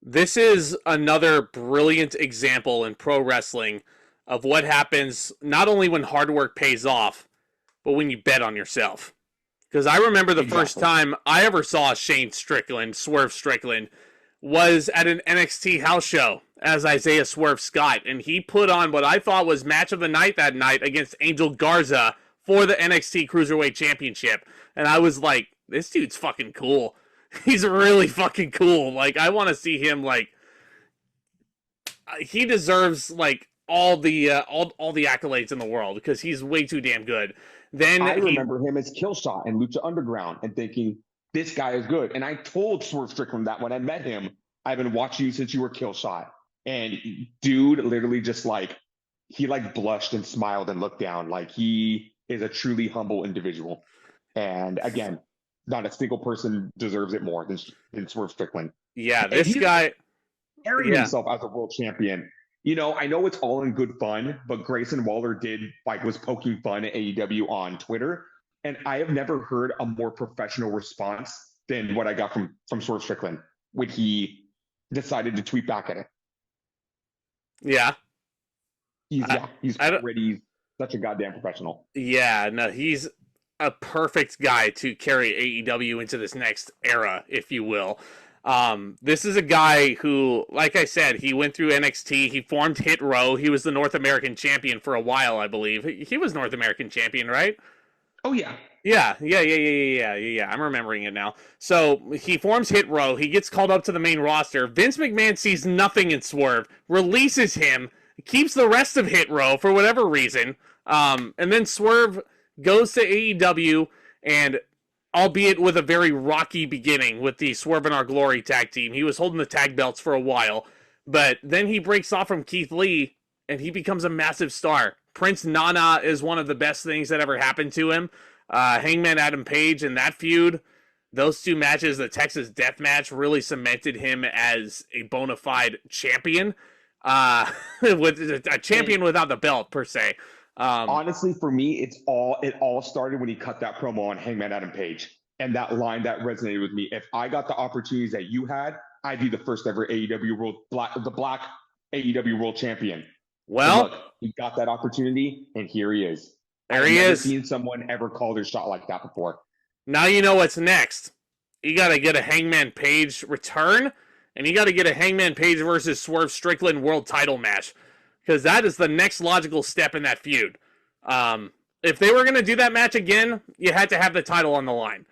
This is another brilliant example in pro wrestling of what happens not only when hard work pays off, but when you bet on yourself. Because I remember the first time I ever saw Swerve Strickland, was at an NXT house show as Isaiah Swerve Scott, and he put on what I thought was match of the night that night against Angel Garza for the NXT Cruiserweight Championship. And I was like, this dude's fucking cool. He's really fucking cool. Like, I want to see him, like, he deserves, like, all the accolades in the world because he's way too damn good. Then I remember him as Killshot in Lucha Underground and thinking, this guy is good. And I told Swerve Strickland that when I met him, I've been watching you since you were Killshot. And dude literally just like, he like blushed and smiled and looked down. Like he is a truly humble individual. And again, not a single person deserves it more than Swerve Strickland. Yeah, this guy carrying himself as a world champion. You know, I know it's all in good fun, but Grayson Waller was poking fun at AEW on Twitter. And I have never heard a more professional response than what I got from Swerve Strickland when he decided to tweet back at it. Yeah. He's already such a goddamn professional. Yeah, no, he's a perfect guy to carry AEW into this next era, if you will. This is a guy who, like I said, he went through NXT. He formed Hit Row. He was the North American champion for a while, I believe. He was North American champion, right? Oh, yeah. Yeah. I'm remembering it now. So he forms Hit Row. He gets called up to the main roster. Vince McMahon sees nothing in Swerve, releases him, keeps the rest of Hit Row for whatever reason. And then Swerve goes to AEW, and albeit with a very rocky beginning with the Swerve in Our Glory tag team. He was holding the tag belts for a while, but then he breaks off from Keith Lee, and he becomes a massive star. Prince Nana is one of the best things that ever happened to him. Hangman Adam Page and that feud, those two matches, the Texas Death Match, really cemented him as a bona fide champion. With a champion without the belt, per se. Honestly, for me, it all started when he cut that promo on Hangman Adam Page, and that line that resonated with me. If I got the opportunities that you had, I'd be the first ever the black AEW World Champion. Well, look, he got that opportunity, and here he is. There he is. I've never seen someone ever call their shot like that before. Now you know what's next. You got to get a Hangman Page return, and you got to get a Hangman Page versus Swerve Strickland world title match, because that is the next logical step in that feud. If they were going to do that match again, you had to have the title on the line.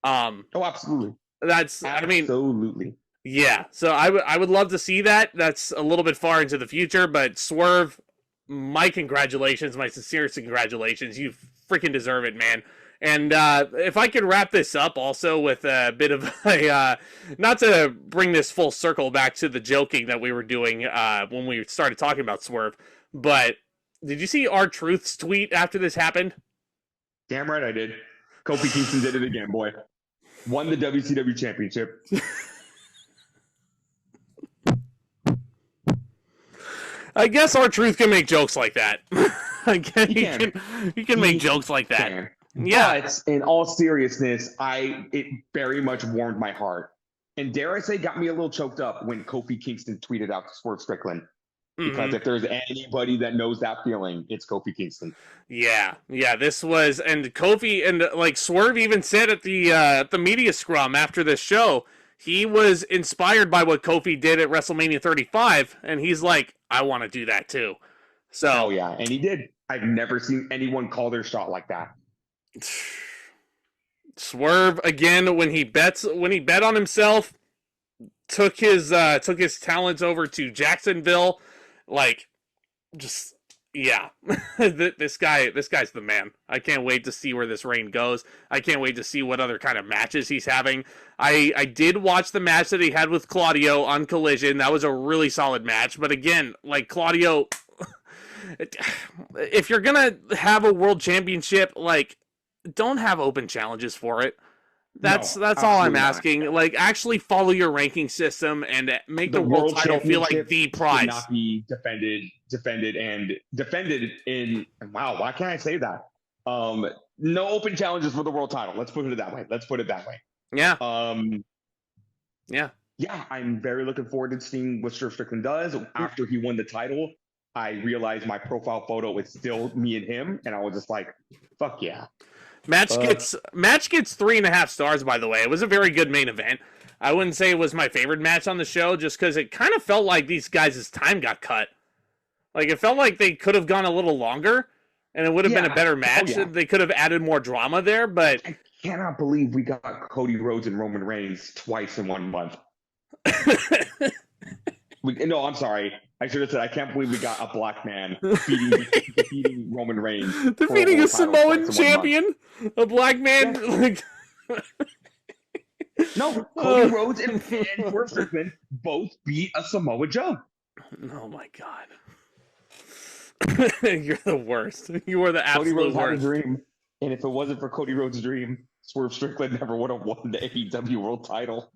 Oh, absolutely. Absolutely. Yeah, so I would love to see that. That's a little bit far into the future, but Swerve, my congratulations, my sincerest congratulations. You freaking deserve it, man. And if I could wrap this up also with a bit of a, not to bring this full circle back to the joking that we were doing when we started talking about Swerve, but did you see R-Truth's tweet after this happened? Damn right I did. Kofi Kingston did it again, boy. Won the WCW Championship. I guess R-Truth can make jokes like that. He can make jokes like that. Can. Yeah. But in all seriousness, it very much warmed my heart. And dare I say, got me a little choked up when Kofi Kingston tweeted out to Swerve Strickland. Because if there's anybody that knows that feeling, it's Kofi Kingston. Yeah, this was, and Kofi, and like Swerve even said at the media scrum after this show, he was inspired by what Kofi did at WrestleMania 35, and he's like, I want to do that too. So, oh yeah, and he did. I've never seen anyone call their shot like that. Swerve again when he bet on himself, took his talents over to Jacksonville, like, just yeah. this guy's the man. I can't wait to see where this reign goes. I can't wait to see what other kind of matches he's having. I did watch the match that he had with Claudio on Collision. That was a really solid match. But again, like Claudio, if you're gonna have a world championship, like, don't have open challenges for it. That's all I'm asking. Not. Like, actually follow your ranking system and make the world title feel like the prize. Not be defended in. Wow, why can't I say that? No open challenges for the world title. Let's put it that way. Yeah. Yeah, I'm very looking forward to seeing what Swerve Strickland does. After he won the title, I realized my profile photo is still me and him, and I was just like, fuck yeah. Match gets 3.5 stars, by the way. It was a very good main event. I wouldn't say it was my favorite match on the show, just because it kind of felt like these guys' time got cut. Like, it felt like they could have gone a little longer, and it would have been a better match. Oh, yeah. They could have added more drama there, but I cannot believe we got Cody Rhodes and Roman Reigns twice in 1 month. No, I'm sorry. I should have said, I can't believe we got a black man defeating Roman Reigns. Defeating a Samoan champion? A black man? No, Cody Rhodes and Swerve Strickland both beat a Samoa Joe. Oh my god. You're the worst. You are the absolute Cody Rhodes worst. Had a dream, and if it wasn't for Cody Rhodes' dream, Swerve Strickland never would have won the AEW World Title.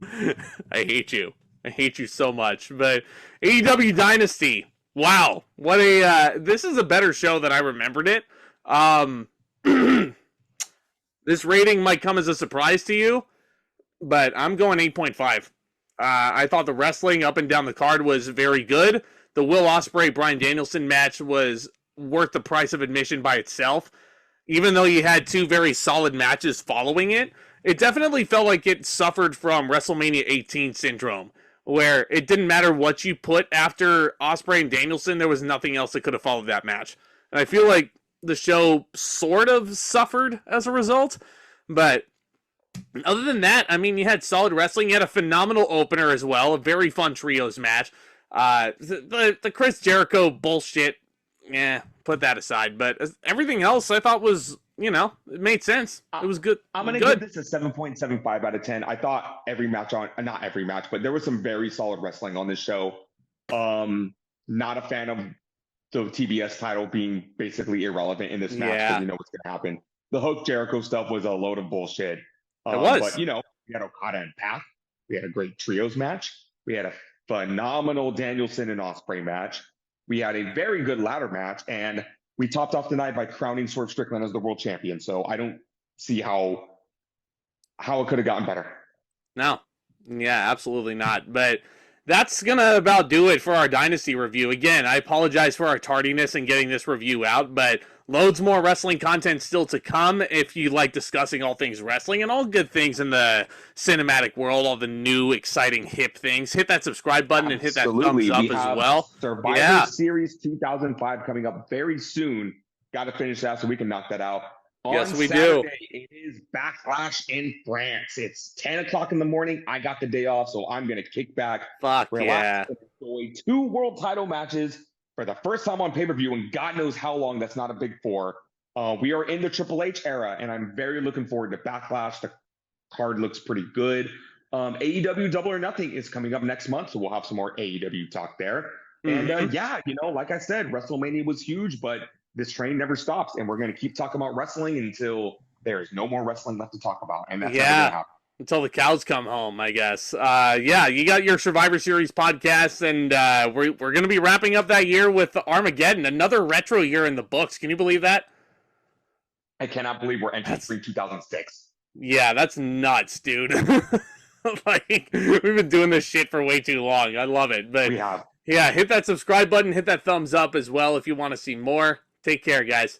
I hate you. I hate you so much. But AEW Dynasty. Wow. What a this is a better show than I remembered it. This rating might come as a surprise to you, but I'm going 8.5. I thought the wrestling up and down the card was very good. The Will Ospreay Bryan Danielson match was worth the price of admission by itself. Even though you had two very solid matches following it, it definitely felt like it suffered from WrestleMania 18 syndrome, where it didn't matter what you put after Ospreay and Danielson, there was nothing else that could have followed that match. And I feel like the show sort of suffered as a result, but other than that, I mean, you had solid wrestling. You had a phenomenal opener as well, a very fun trios match. The Chris Jericho bullshit, put that aside. But everything else I thought was, it made sense. It was good. I'm going to give this a 7.75 out of 10. I thought every match not every match, but there was some very solid wrestling on this show. Not a fan of the TBS title being basically irrelevant in this match because you know what's going to happen. The Hook Jericho stuff was a load of bullshit. It was. But, we had Okada and Pac. We had a great trios match. We had a phenomenal Danielson and Ospreay match. We had a very good ladder match. And we topped off the night by crowning Swerve Strickland as the world champion. So I don't see how it could have gotten better. No. Yeah, absolutely not. But that's going to about do it for our Dynasty review. Again, I apologize for our tardiness in getting this review out, but loads more wrestling content still to come if you like discussing all things wrestling and all good things in the cinematic world, all the new, exciting, hip things. Hit that subscribe button and hit that thumbs up as well. Survivor Series 2005 coming up very soon. Got to finish that so we can knock that out. Yes, we Saturday, do. It is Backlash in France. It's 10 o'clock in the morning. I got the day off, so I'm going to kick back, relax, and enjoy 2 world title matches for the first time on pay-per-view, and God knows how long. That's not a big 4. We are in the Triple H era, and I'm very looking forward to Backlash. The card looks pretty good. AEW Double or Nothing is coming up next month, so we'll have some more AEW talk there. And like I said, WrestleMania was huge, but this train never stops, and we're going to keep talking about wrestling until there is no more wrestling left to talk about, and that's never going to happen. Until the cows come home, I guess. You got your Survivor Series podcast, and we're going to be wrapping up that year with Armageddon, another retro year in the books. Can you believe that? I cannot believe we're entering 2006. Yeah, that's nuts, dude. Like, we've been doing this shit for way too long. I love it. But we have. Yeah, hit that subscribe button, hit that thumbs up as well if you want to see more. Take care, guys.